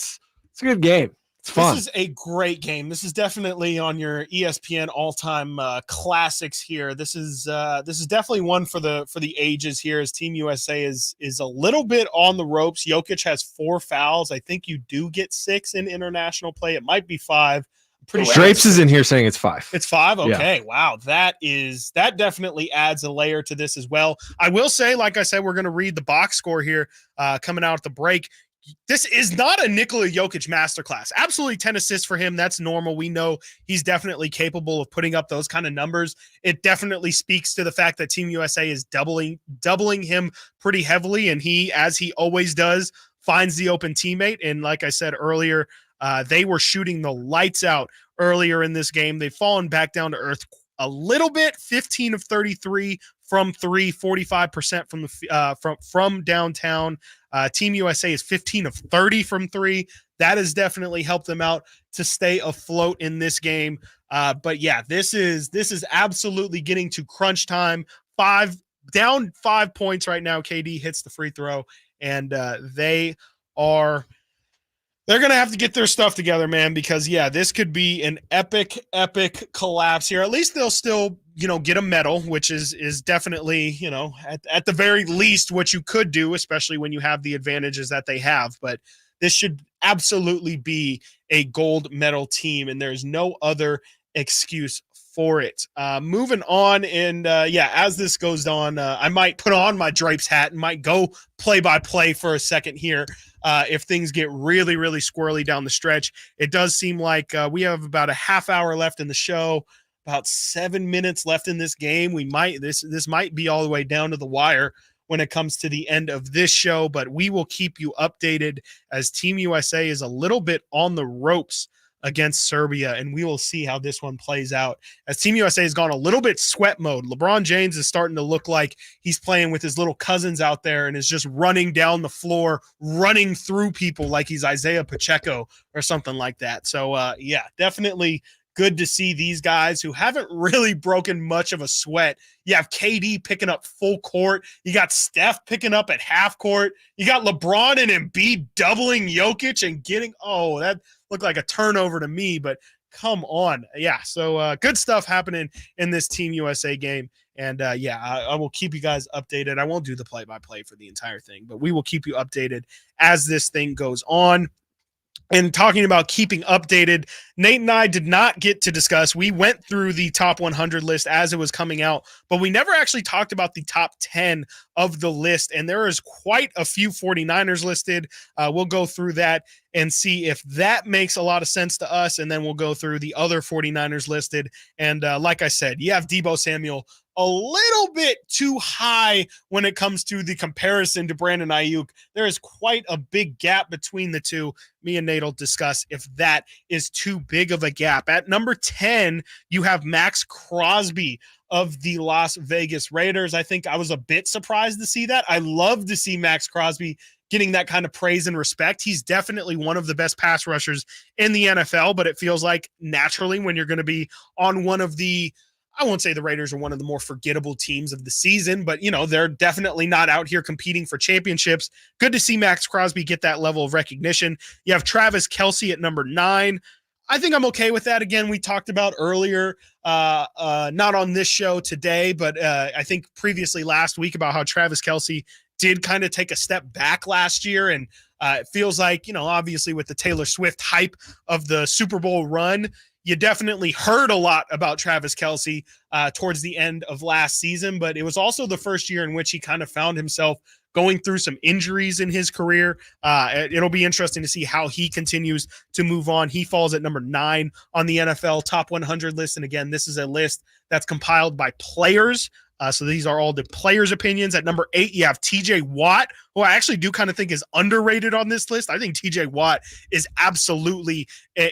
good game. It's fun. This is a great game. This is definitely on your ESPN all-time classics here. This is definitely one for the ages here, as Team USA is a little bit on the ropes. Jokic has 4 fouls. I think you do get 6 in international play. It might be 5. Drapes is in here saying it's 5. It's 5. Okay. Yeah. Wow. That definitely adds a layer to this as well. I will say, like I said, we're going to read the box score here coming out at the break. this is not a Nikola Jokic masterclass. Absolutely 10 assists for him. That's normal. We know he's definitely capable of putting up those kind of numbers. It definitely speaks to the fact that Team USA is doubling him pretty heavily, and he, as he always does, finds the open teammate. And like I said earlier, they were shooting the lights out earlier in this game. They've fallen back down to earth a little bit. 15 of 33 from three, 45% from the from downtown. Team USA is 15 of 30 from three. That has definitely helped them out to stay afloat in this game. But yeah, this is absolutely getting to crunch time. 5 points right now. KD hits the free throw, and they're going to have to get their stuff together, man, because, yeah, this could be an epic collapse here. At least they'll still, get a medal, which is definitely, at the very least what you could do, especially when you have the advantages that they have. But this should absolutely be a gold medal team, and there's no other excuse for it. Moving on, and as this goes on, I might put on my Drapes hat and might go play-by-play for a second here. If things get really, really squirrely down the stretch. It does seem like we have about a half hour left in the show, about 7 minutes left in this game. This might be all the way down to the wire when it comes to the end of this show, but we will keep you updated as Team USA is a little bit on the ropes against Serbia, and we will see how this one plays out as Team USA has gone a little bit sweat mode. LeBron James is starting to look like he's playing with his little cousins out there and is just running down the floor, running through people like he's Isaiah Pacheco or something like that. So definitely good to see these guys who haven't really broken much of a sweat. You have KD picking up full court. You got Steph picking up at half court. You got LeBron and Embiid doubling Jokic and getting, that looked like a turnover to me, but come on. Yeah, so good stuff happening in this Team USA game. And I will keep you guys updated. I won't do the play-by-play for the entire thing, but we will keep you updated as this thing goes on. And talking about keeping updated, Nate and I did not get to discuss. We went through the top 100 list as it was coming out, but we never actually talked about the top 10 of the list. And there is quite a few 49ers listed. We'll go through that and see if that makes a lot of sense to us. And then we'll go through the other 49ers listed. And like I said, you have Deebo Samuel a little bit too high when it comes to the comparison to Brandon Aiyuk. There is quite a big gap between the two. Me and Nate will discuss if that is too big of a gap. At number 10, you have Max Crosby of the Las Vegas Raiders. I think I was a bit surprised to see that. I love to see Max Crosby getting that kind of praise and respect. He's definitely one of the best pass rushers in the NFL, but it feels like naturally when you're going to be on one of the, I won't say the Raiders are one of the more forgettable teams of the season, but, they're definitely not out here competing for championships. Good to see Max Crosby get that level of recognition. You have Travis Kelce at number 9. I think I'm okay with that. Again, we talked about earlier, not on this show today, but I think previously last week about how Travis Kelce did kind of take a step back last year. And it feels like, obviously with the Taylor Swift hype of the Super Bowl run, you definitely heard a lot about Travis Kelce towards the end of last season, but it was also the first year in which he kind of found himself going through some injuries in his career. It'll be interesting to see how he continues to move on. He falls at number 9 on the NFL top 100 list. And again, this is a list that's compiled by players. So these are all the players' opinions. At number 8, you have TJ Watt, who I actually do kind of think is underrated on this list. I think TJ Watt is absolutely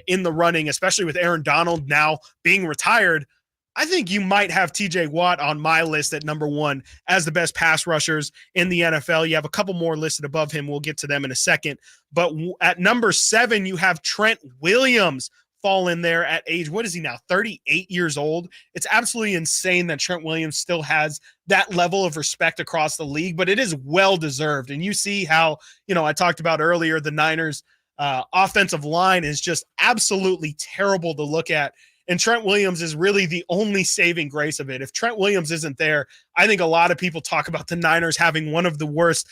in the running, especially with Aaron Donald now being retired. I think you might have TJ Watt on my list at number 1 as the best pass rushers in the NFL. You have a couple more listed above him. We'll get to them in a second. But at number 7, you have Trent Williams fall in there at age, what is he now, 38 years old? It's absolutely insane that Trent Williams still has that level of respect across the league, but it is well-deserved. And you see how, I talked about earlier, the Niners offensive line is just absolutely terrible to look at. And Trent Williams is really the only saving grace of it. If Trent Williams isn't there, I think a lot of people talk about the Niners having one of the worst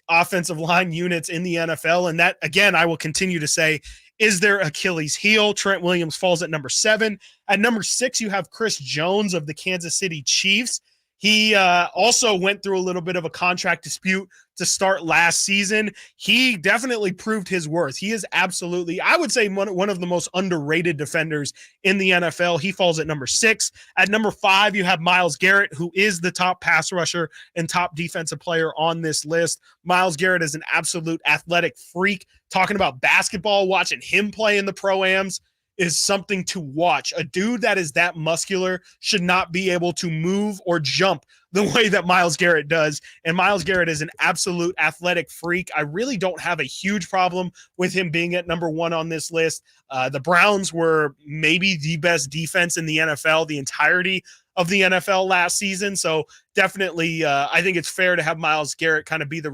offensive line units in the NFL. And that, again, I will continue to say, is their Achilles heel. Trent Williams falls at number 7. At number 6, you have Chris Jones of the Kansas City Chiefs. He also went through a little bit of a contract dispute to start last season. He definitely proved his worth. He is absolutely, I would say, one of the most underrated defenders in the NFL. He falls at number 6. At number 5, you have Myles Garrett, who is the top pass rusher and top defensive player on this list. Myles Garrett is an absolute athletic freak. Talking about basketball, watching him play in the pro-ams is something to watch. A dude that is that muscular should not be able to move or jump the way that Myles Garrett does. And Myles Garrett is an absolute athletic freak. I really don't have a huge problem with him being at number 1 on this list. The Browns were maybe the best defense in the NFL, the entirety of the NFL last season. So definitely, I think it's fair to have Myles Garrett kind of be the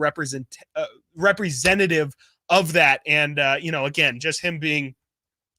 representative of that. And, again, just him being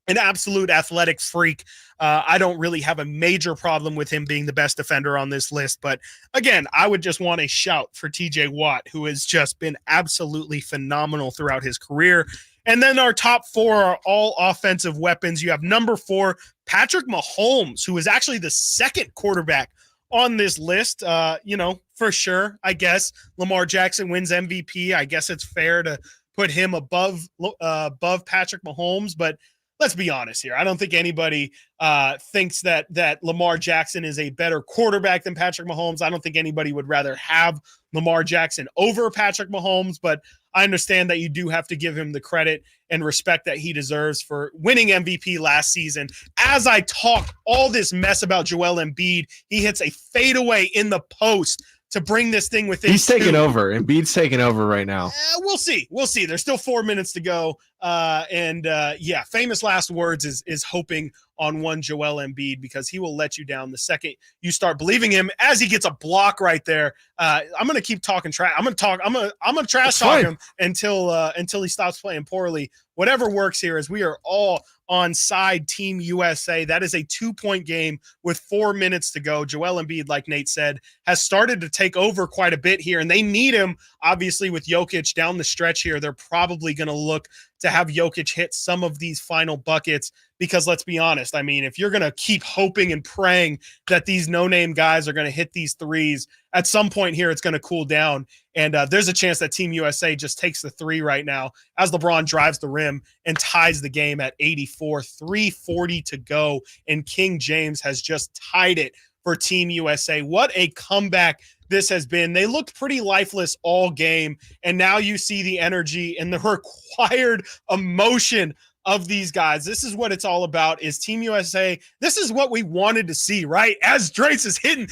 an absolute athletic freak. I don't really have a major problem with him being the best defender on this list. But again, I would just want a shout for TJ Watt, who has just been absolutely phenomenal throughout his career. And then our top 4 are all offensive weapons. You have number 4, Patrick Mahomes, who is actually the second quarterback on this list. For sure, I guess Lamar Jackson wins MVP. I guess it's fair to put him above Patrick Mahomes, but let's be honest here. I don't think anybody thinks that Lamar Jackson is a better quarterback than Patrick Mahomes. I don't think anybody would rather have Lamar Jackson over Patrick Mahomes, but I understand that you do have to give him the credit and respect that he deserves for winning MVP last season. As I talk all this mess about Joel Embiid, he hits a fadeaway in the post to bring this thing within. He's taking over. Embiid's taking over right now. We'll see. There's still 4 minutes to go. Famous last words is hoping on one Joel Embiid, because he will let you down the second you start believing him. As he gets a block right there, I'm going to keep talking trash. I'm going to trash talk him until he stops playing poorly. Whatever works here, is we are all on side Team USA. That is a 2-point game with 4 minutes to go. Joel Embiid, like Nate said, has started to take over quite a bit here, and they need him, obviously, with Jokic down the stretch here. They're probably going to look to have Jokic hit some of these final buckets, because let's be honest, I mean, if you're going to keep hoping and praying that these no-name guys are going to hit these threes, at some point here it's going to cool down, and there's a chance that Team USA just takes the 3 right now as LeBron drives the rim and ties the game at 84, 3:40 to go, and King James has just tied it for Team USA. What a comeback this has been. They looked pretty lifeless all game, and now you see the energy and the required emotion of these guys. This is what it's all about, is Team USA. This is what we wanted to see, right? As Drapes is hitting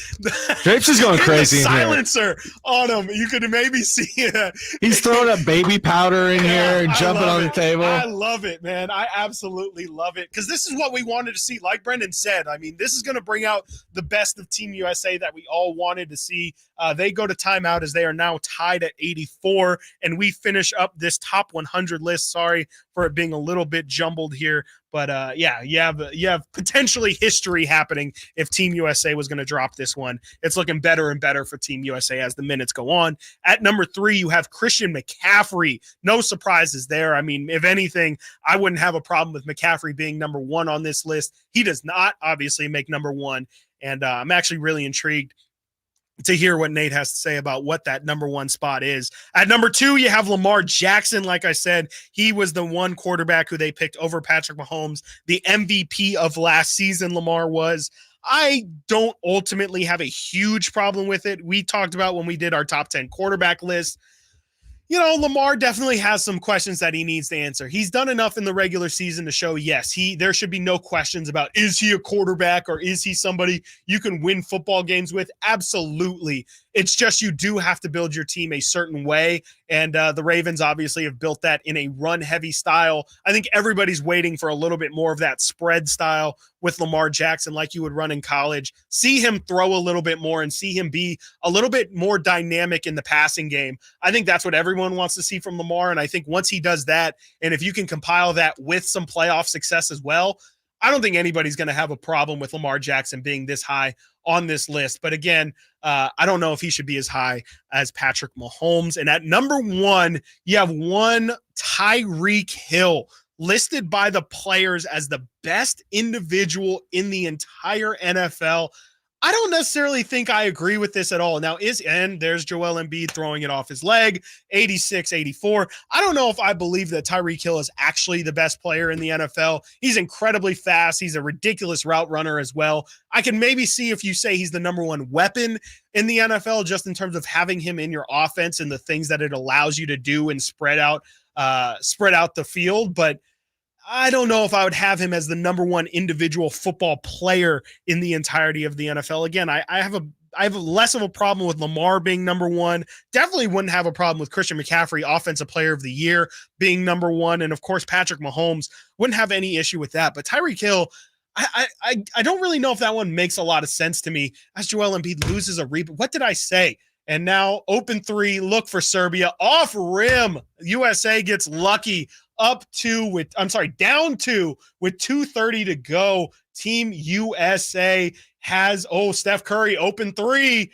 Drapes is going crazy the silencer on him. You could maybe see it. He's throwing up baby powder in here and jumping on the table. I love it, man. I absolutely love it, because this is what we wanted to see. Like Brendan said, I mean, this is going to bring out the best of Team USA that we all wanted to see. They go to timeout as they are now tied at 84, and we finish up this top 100 list. Sorry for it being a little bit jumbled here, but you have potentially history happening if Team USA was going to drop this one. It's looking better and better for Team USA as the minutes go on. At number 3, you have Christian McCaffrey. No surprises there. I mean, if anything, I wouldn't have a problem with McCaffrey being number 1 on this list. He does not obviously make number 1, and I'm actually really intrigued to hear what Nate has to say about what that number 1 spot is. At number 2, you have Lamar Jackson. Like I said, he was the one quarterback who they picked over Patrick Mahomes. The MVP of last season, Lamar was. I don't ultimately have a huge problem with it. We talked about when we did our top 10 quarterback list. Lamar definitely has some questions that he needs to answer. He's done enough in the regular season to show, yes, there should be no questions about, is he a quarterback or is he somebody you can win football games with? Absolutely. It's just you do have to build your team a certain way, and the Ravens obviously have built that in a run-heavy style. I think everybody's waiting for a little bit more of that spread style with Lamar Jackson like you would run in college. See him throw a little bit more and see him be a little bit more dynamic in the passing game. I think that's what everyone wants to see from Lamar, and I think once he does that, and if you can compile that with some playoff success as well, I don't think anybody's going to have a problem with Lamar Jackson being this high on this list. But again, I don't know if he should be as high as Patrick Mahomes. And at number 1, you have one Tyreek Hill, listed by the players as the best individual in the entire NFL. I don't necessarily think I agree with this at all. Now, there's Joel Embiid throwing it off his leg, 86-84. I don't know if I believe that Tyreek Hill is actually the best player in the NFL. He's incredibly fast. He's a ridiculous route runner as well. I can maybe see if you say he's the number one weapon in the NFL, just in terms of having him in your offense and the things that it allows you to do and spread out the field. But I don't know if I would have him as the number one individual football player in the entirety of the NFL. Again, I have less of a problem with Lamar being number one. Definitely wouldn't have a problem with Christian McCaffrey, Offensive Player of the Year, being number one. And of course, Patrick Mahomes, wouldn't have any issue with that. But Tyreek Hill, I don't really know if that one makes a lot of sense to me as Joel Embiid loses a rebound. What did I say? And now open three, look for Serbia, off rim. USA gets lucky, down two with 2:30 to go. Team USA has, Steph Curry, open three.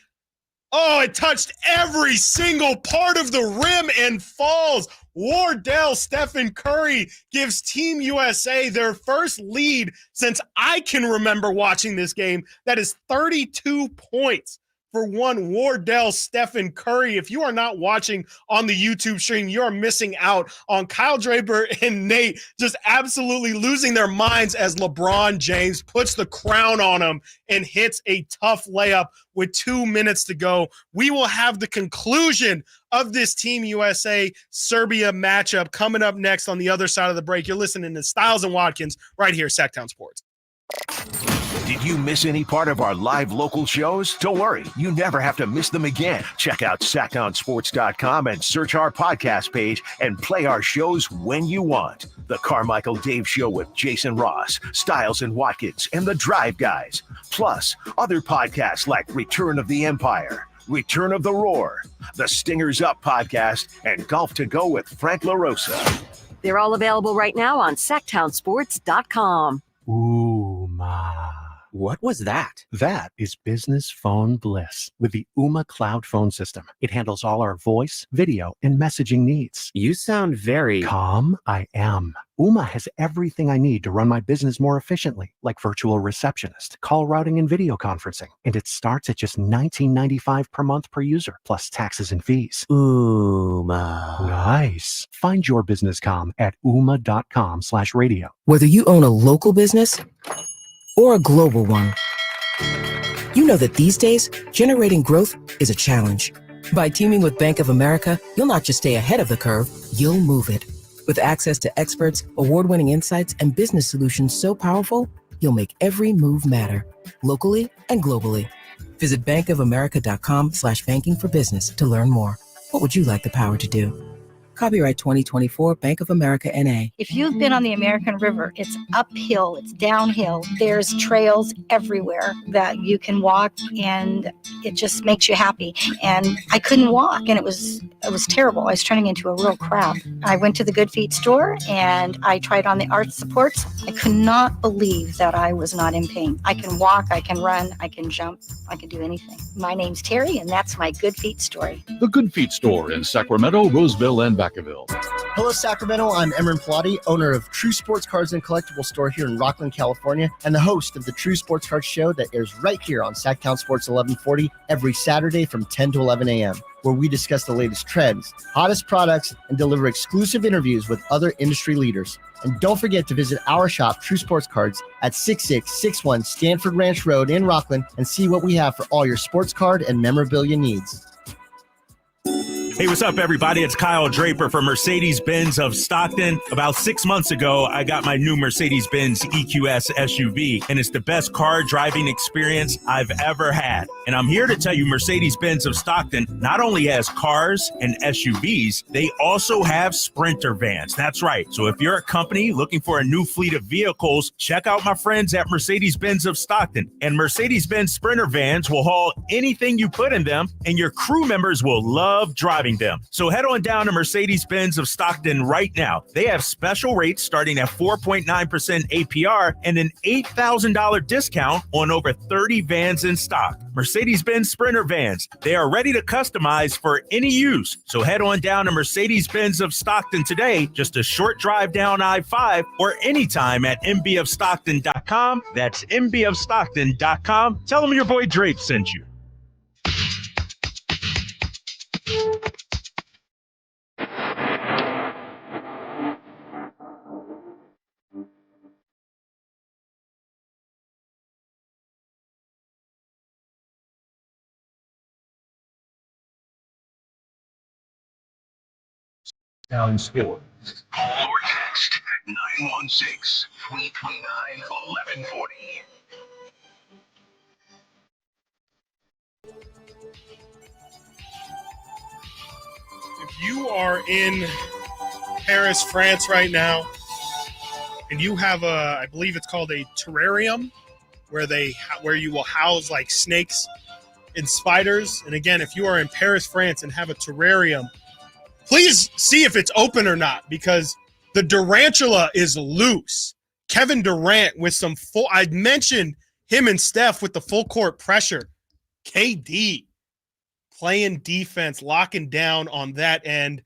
Oh, it touched every single part of the rim and falls. Wardell Stephen Curry gives Team USA their first lead since I can remember watching this game. That is 32 points for one Wardell Stephen Curry. If you are not watching on the YouTube stream, you are missing out on Kyle Draper and Nate just absolutely losing their minds as LeBron James puts the crown on him and hits a tough layup with 2 minutes to go. We will have the conclusion of this Team USA Serbia matchup coming up next on the other side of the break. You're listening to Stiles and Watkins right here, Sacktown Sports. Did you miss any part of our live local shows? Don't worry, you never have to miss them again. Check out sacktownsports.com and search our podcast page and play our shows when you want. The Carmichael Dave Show with Jason Ross, Stiles and Watkins, and The Drive Guys. Plus, other podcasts like Return of the Empire, Return of the Roar, the Stingers Up podcast, and Golf to Go with Frank LaRosa. They're all available right now on sacktownsports.com. Ooh, ma. What was that? That is business phone bliss with the Ooma Cloud Phone System. It handles all our voice, video, and messaging needs. You sound very calm. I am. Ooma has everything I need to run my business more efficiently, like virtual receptionist, call routing, and video conferencing. And it starts at just $19.95 per month per user, plus taxes and fees. Ooma. Nice. Find your business comm at ooma.com/radio. Whether you own a local business or a global one, you know that these days, generating growth is a challenge. By teaming with Bank of America, you'll not just stay ahead of the curve, you'll move it. With access to experts, award-winning insights, and business solutions so powerful, you'll make every move matter, locally and globally. Visit bankofamerica.com/banking for business to learn more. What would you like the power to do? Copyright 2024 Bank of America NA. If you've been on the American River, it's uphill, it's downhill. There's trails everywhere that you can walk, and it just makes you happy. And I couldn't walk, and it was terrible. I was turning into a real crab. I went to the Good Feet store and I tried on the arch supports. I could not believe that I was not in pain. I can walk, I can run, I can jump, I can do anything. My name's Terry, and that's my Good Feet story. The Good Feet store in Sacramento, Roseville, and Vacaville. Hello, Sacramento. I'm Emran Pilati, owner of True Sports Cards and Collectible Store here in Rockland, California, and the host of the True Sports Cards Show that airs right here on Sacktown Sports 1140 every Saturday from 10 to 11 a.m., where we discuss the latest trends, hottest products, and deliver exclusive interviews with other industry leaders. And don't forget to visit our shop, True Sports Cards, at 6661 Stanford Ranch Road in Rockland, and see what we have for all your sports card and memorabilia needs. Hey, what's up, everybody? It's Kyle Draper from Mercedes-Benz of Stockton. About 6 months ago, I got my new Mercedes-Benz EQS SUV, and it's the best car driving experience I've ever had. And I'm here to tell you Mercedes-Benz of Stockton not only has cars and SUVs, they also have Sprinter vans. That's right. So if you're a company looking for a new fleet of vehicles, check out my friends at Mercedes-Benz of Stockton. And Mercedes-Benz Sprinter vans will haul anything you put in them, and your crew members will love driving behind them. So head on down to Mercedes-Benz of Stockton right now. They have special rates starting at 4.9% APR and an $8,000 discount on over 30 vans in stock. Mercedes-Benz Sprinter vans. They are ready to customize for any use. So head on down to Mercedes-Benz of Stockton today, just a short drive down I-5, or anytime at mbofstockton.com. That's mbofstockton.com. Tell them your boy Drape sent you. Town Sport. Call or text 916-339-1140. If you are in Paris, France right now, and you have I believe it's called a terrarium, where you will house like snakes and spiders. And again, if you are in Paris, France, and have a terrarium, please see if it's open or not, because the Durantula is loose. Kevin Durant with some full – I mentioned him and Steph with the full court pressure. KD playing defense, locking down on that end.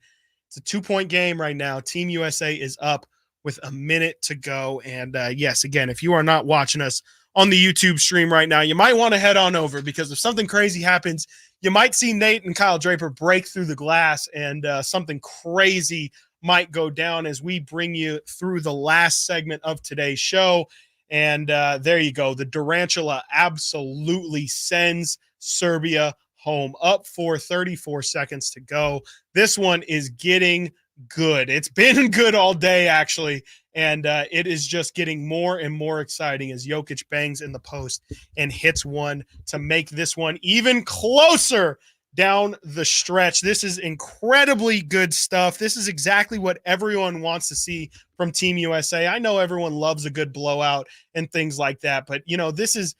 It's a 2-point game right now. Team USA is up with a minute to go. And, yes, again, if you are not watching us on the YouTube stream right now, you might want to head on over, because if something crazy happens – you might see Nate and Kyle Draper break through the glass, and something crazy might go down as we bring you through the last segment of today's show. And there you go. The Durantula absolutely sends Serbia home, up for 34 seconds to go. This one is getting good. It's been good all day, actually. And it is just getting more and more exciting as Jokic bangs in the post and hits one to make this one even closer down the stretch. This is incredibly good stuff. This is exactly what everyone wants to see from Team USA. I know everyone loves a good blowout and things like that, but this is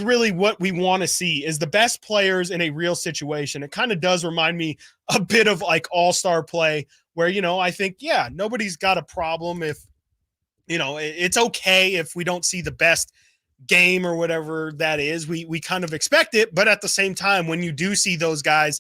really what we want to see, is the best players in a real situation. It kind of does remind me a bit of like all-star play where, I think, nobody's got a problem if, it's okay if we don't see the best game or whatever that is. We kind of expect it, but at the same time, when you do see those guys,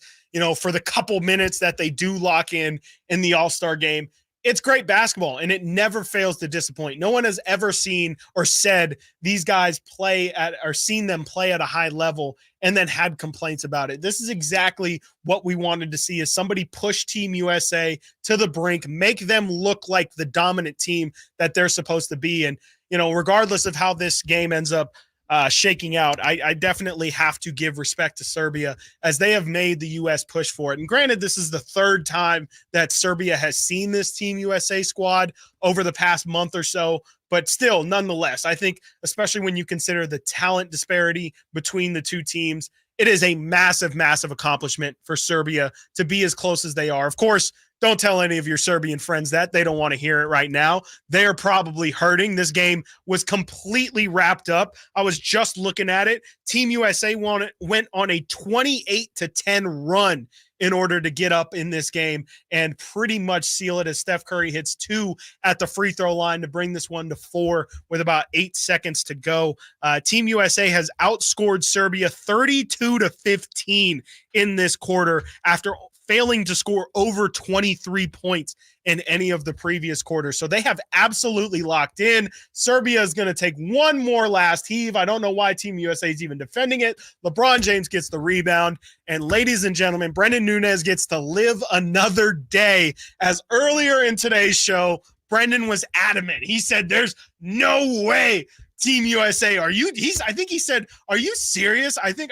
for the couple minutes that they do lock in the All-Star game, it's great basketball, and it never fails to disappoint. No one has ever seen or said these guys play at, or seen them play at a high level and then had complaints about it. This is exactly what we wanted to see, is somebody push Team USA to the brink, make them look like the dominant team that they're supposed to be. And, regardless of how this game ends up shaking out, I definitely have to give respect to Serbia, as they have made the U.S. push for it. And granted, this is the third time that Serbia has seen this Team USA squad over the past month or so, but still, nonetheless, I think, especially when you consider the talent disparity between the two teams, it is a massive, massive accomplishment for Serbia to be as close as they are. Of course, don't tell any of your Serbian friends that. They don't want to hear it right now. They are probably hurting. This game was completely wrapped up. I was just looking at it. Team USA went on a 28-10 run in order to get up in this game and pretty much seal it, as Steph Curry hits 2 at the free throw line to bring this one to 4 with about 8 seconds to go. Team USA has outscored Serbia 32-15 in this quarter after failing to score over 23 points in any of the previous quarters. So they have absolutely locked in. Serbia is going to take one more last heave. I don't know why Team USA is even defending it. LeBron James gets the rebound. And ladies and gentlemen, Brendan Nunez gets to live another day. As earlier in today's show, Brendan was adamant. He said, there's no way Team USA, I think he said, are you serious? I think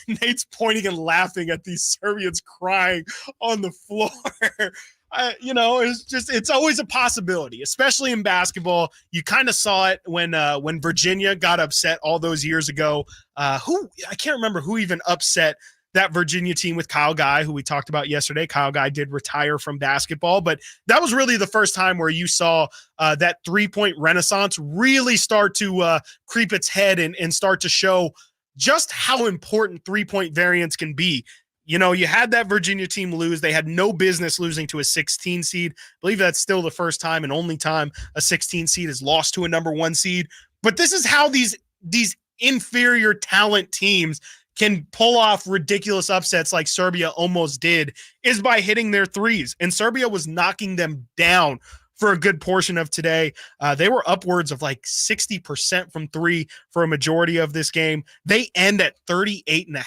Nate's pointing and laughing at these Serbians crying on the floor. It's always a possibility, especially in basketball. You kind of saw it when Virginia got upset all those years ago. I can't remember who even upset that Virginia team with Kyle Guy, who we talked about yesterday. Kyle Guy did retire from basketball, but that was really the first time where you saw that three-point renaissance really start to creep its head and start to show just how important three-point variance can be. You know, you had that Virginia team lose. They had no business losing to a 16 seed. I believe that's still the first time and only time a 16 seed has lost to a number 1 seed. But this is how these inferior talent teams can pull off ridiculous upsets like Serbia almost did, is by hitting their threes. And Serbia was knocking them down for a good portion of today. They were upwards of like 60% from 3 for a majority of this game. They end at 38.5.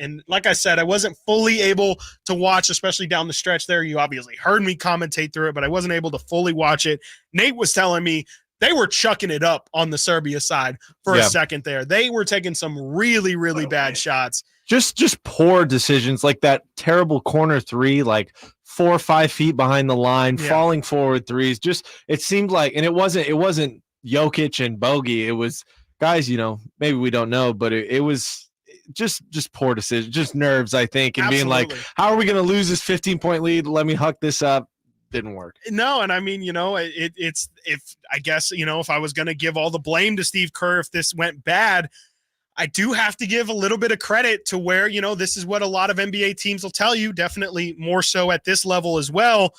And like I said, I wasn't fully able to watch, especially down the stretch there. You obviously heard me commentate through it, but I wasn't able to fully watch it. Nate was telling me they were chucking it up on the Serbia side for a second there. They were taking some really, really bad shots. Just poor decisions, like that terrible corner 3, like 4 or 5 feet behind the line, falling forward threes. Just, it seemed like, and it wasn't Jokic and Bogey. It was guys, you know, maybe we don't know, but it was just poor decisions, just nerves, I think, and being like, how are we going to lose this 15-point lead? Let me huck this up. Didn't work. No, and I mean, you know, it's if I guess, you know, if I was going to give all the blame to Steve Kerr if this went bad, I do have to give a little bit of credit to where, you know, this is what a lot of NBA teams will tell you, definitely more so at this level as well.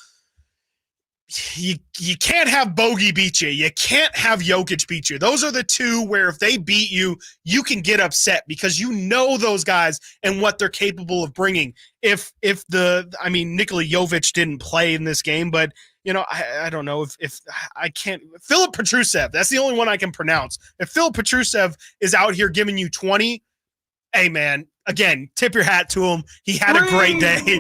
You can't have Bogey beat you. You can't have Jokic beat you. Those are the two where if they beat you, you can get upset because you know those guys and what they're capable of bringing. Nikola Jokic didn't play in this game, but you know, I don't know if I can't. Filip Petrusev, that's the only one I can pronounce. If Filip Petrusev is out here giving you 20, hey man, again, tip your hat to him. He had a great day.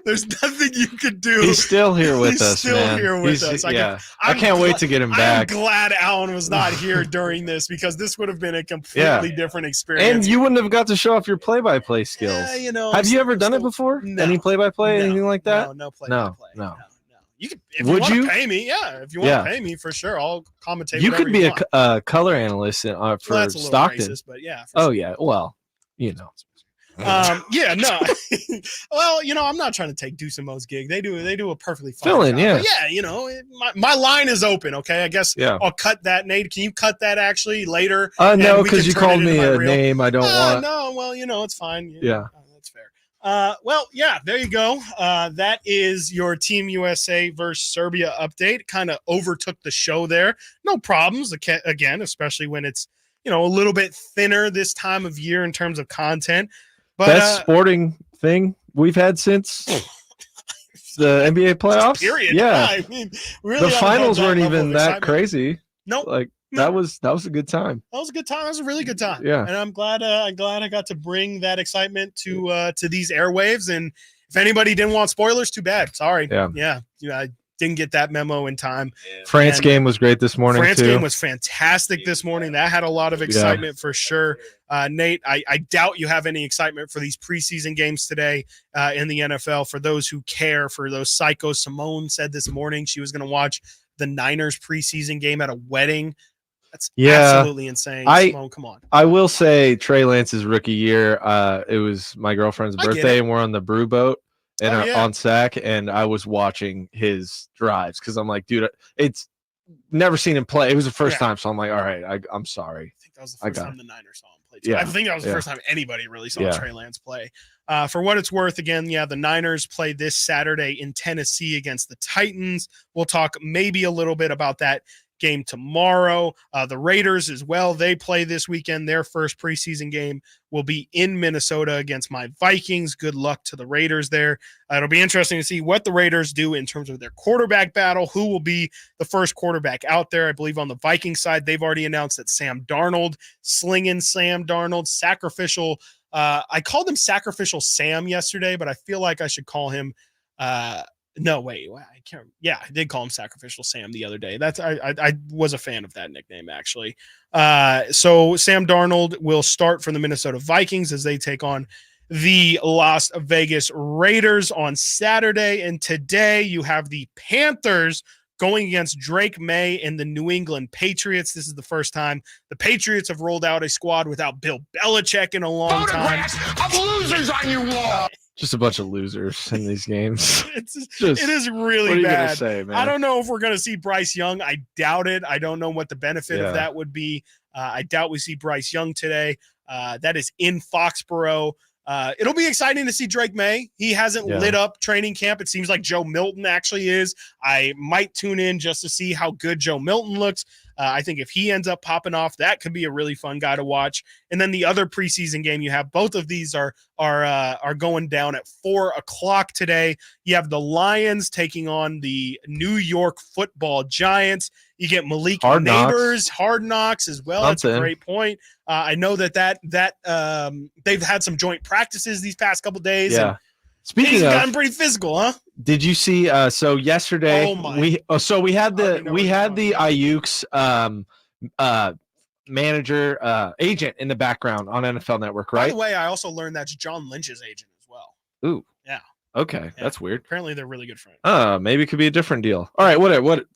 There's nothing you could do. He's still here with us, man. Here with us. I can't wait to get him back. I'm glad Alan was not here during this because this would have been a completely different experience. And you wouldn't have got to show off your play-by-play skills. Yeah, you know. Have you ever done it before? No. Any play-by-play, anything like that? No play-by-play. No. You could, if you want to pay me, if you want to pay me, for sure, I'll commentate. You could be a color analyst for that's a Stockton. Racist, but yeah. Well, you know. Well, you know, I'm not trying to take Deuce and Mo's gig. They do a perfectly fine Fill-in, job. yeah. But yeah, you know, my line is open. Okay, I guess I'll cut that. Nate, can you cut that actually later? No, because you called me a name I don't want. No, well, you know, it's fine. Yeah, that's fair. Well, yeah, there you go. That is your Team USA versus Serbia update. Kind of overtook the show there. No problems. Again, especially when it's, you know, a little bit thinner this time of year in terms of content. But, best sporting thing we've had since the NBA playoffs. Period. Yeah, I mean, really, the finals weren't even that crazy. Nope. That was a good time. That was a good time. That was a really good time. Yeah, and I'm glad I got to bring that excitement to these airwaves. And if anybody didn't want spoilers, too bad. Sorry. Yeah. I didn't get that memo in time. France game was great this morning. France too. game was fantastic this morning. That had a lot of excitement for sure. Nate, I doubt you have any excitement for these preseason games today in the NFL. For those who care, for those psychos, Simone said this morning she was going to watch the Niners preseason game at a wedding. That's absolutely insane. Simone, come on. I will say Trey Lance's rookie year, it was my girlfriend's birthday and we're on the brew boat. And on SAC, and I was watching his drives because I'm like, dude, it's never seen him play. It was the first time, so I'm like, all right, I'm sorry. I think that was the first time the Niners saw him play. Yeah, I think that was the first time anybody really saw Trey Lance play. For what it's worth, again, the Niners play this Saturday in Tennessee against the Titans. We'll talk maybe a little bit about that game tomorrow. The Raiders as well, they play this weekend. Their first preseason game will be in Minnesota against my Vikings. Good luck to the Raiders there. It'll be interesting to see what the Raiders do in terms of their quarterback battle. Who will be the first quarterback out there? I believe on the Viking side, they've already announced that Sam Darnold, sacrificial. I called him Sacrificial Sam yesterday, but I feel like I should call him no, wait, I can't. Yeah, I did call him Sacrificial Sam the other day. I was a fan of that nickname, actually. So Sam Darnold will start for the Minnesota Vikings as they take on the Las Vegas Raiders on Saturday. And today you have the Panthers going against Drake May and the New England Patriots. This is the first time the Patriots have rolled out a squad without Bill Belichick in a long time. Of losers on your wall. Just a bunch of losers in these games. It is really what are you bad. gonna say, man? I don't know if we're going to see Bryce Young. I doubt it. I don't know what the benefit of that would be. I doubt we see Bryce Young today. That is in Foxborough. It'll be exciting to see Drake May. He hasn't lit up training camp. It seems like Joe Milton actually is. I might tune in just to see how good Joe Milton looks. I think if he ends up popping off, that could be a really fun guy to watch. And then the other preseason game you have, both of these are going down at 4:00 today. You have the Lions taking on the New York Football Giants. You get Malik Neighbors, Hard Knocks as well. That's a great point. I know that they've had some joint practices these past couple days. Yeah. And Speaking things of, gotten pretty physical, huh? Did you see? So yesterday we had the Aiyuk's manager agent in the background on NFL Network, right? By the way, I also learned that's John Lynch's agent as well. Ooh, yeah. Okay, that's weird. Apparently, they're really good friends. Maybe it could be a different deal. All right, what?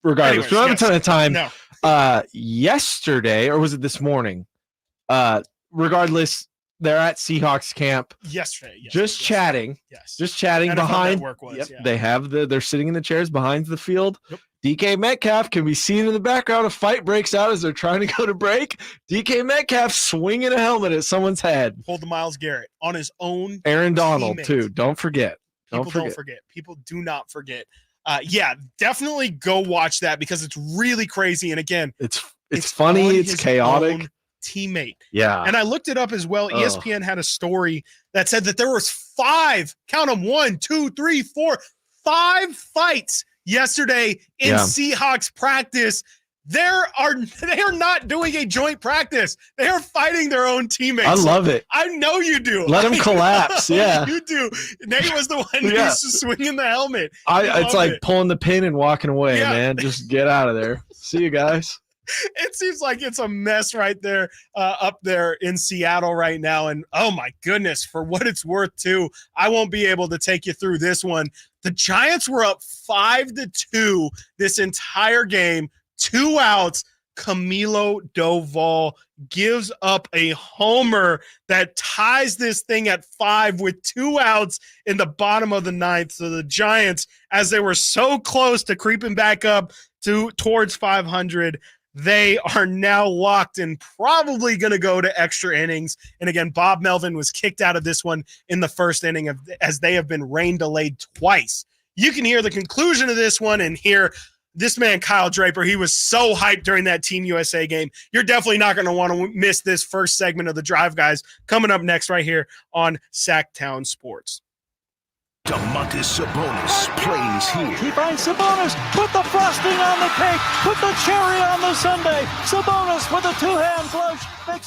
Regardless, Anyways, we don't have a ton of time. No. Yesterday, or was it this morning? Regardless. They're at Seahawks camp. Yesterday. Just chatting. Yes. Just chatting NFL behind. Network was, yeah. They have they're sitting in the chairs behind the field. Yep. DK Metcalf can be seen in the background. A fight breaks out as they're trying to go to break. DK Metcalf swinging a helmet at someone's head. Pulled the Myles Garrett on his own. Aaron Donald teammate. too. Don't forget. People don't forget. People do not forget. Yeah, definitely go watch that because it's really crazy. And again, it's funny. It's chaotic. Teammate. Yeah. And I looked it up as well. ESPN had a story that said that there was 5, count them, 1, 2, 3, 4, 5 fights yesterday in Seahawks practice. They are not doing a joint practice. They are fighting their own teammates. I love it. I know you do. Let them collapse. Yeah. You do. Nate was the one who's swinging the helmet. It's like pulling the pin and walking away, man. Just get out of there. See you guys. It seems like it's a mess right there up there in Seattle right now. And oh my goodness, for what it's worth too, I won't be able to take you through this one. The Giants were up 5-2 this entire game, 2 outs. Camilo Doval gives up a homer that ties this thing at 5 with 2 outs in the bottom of the 9th. So the Giants, as they were so close to creeping back up towards 500, they are now locked and probably going to go to extra innings. And again, Bob Melvin was kicked out of this one in the first inning as they have been rain delayed twice. You can hear the conclusion of this one and hear this man, Kyle Draper. He was so hyped during that Team USA game. You're definitely not going to want to miss this first segment of the Drive, guys. Coming up next right here on Sacktown Sports. Domantas Sabonis plays here. He finds Sabonis. Put the frosting on the cake. Put the cherry on the sundae. Sabonis with a 2-hand flush makes it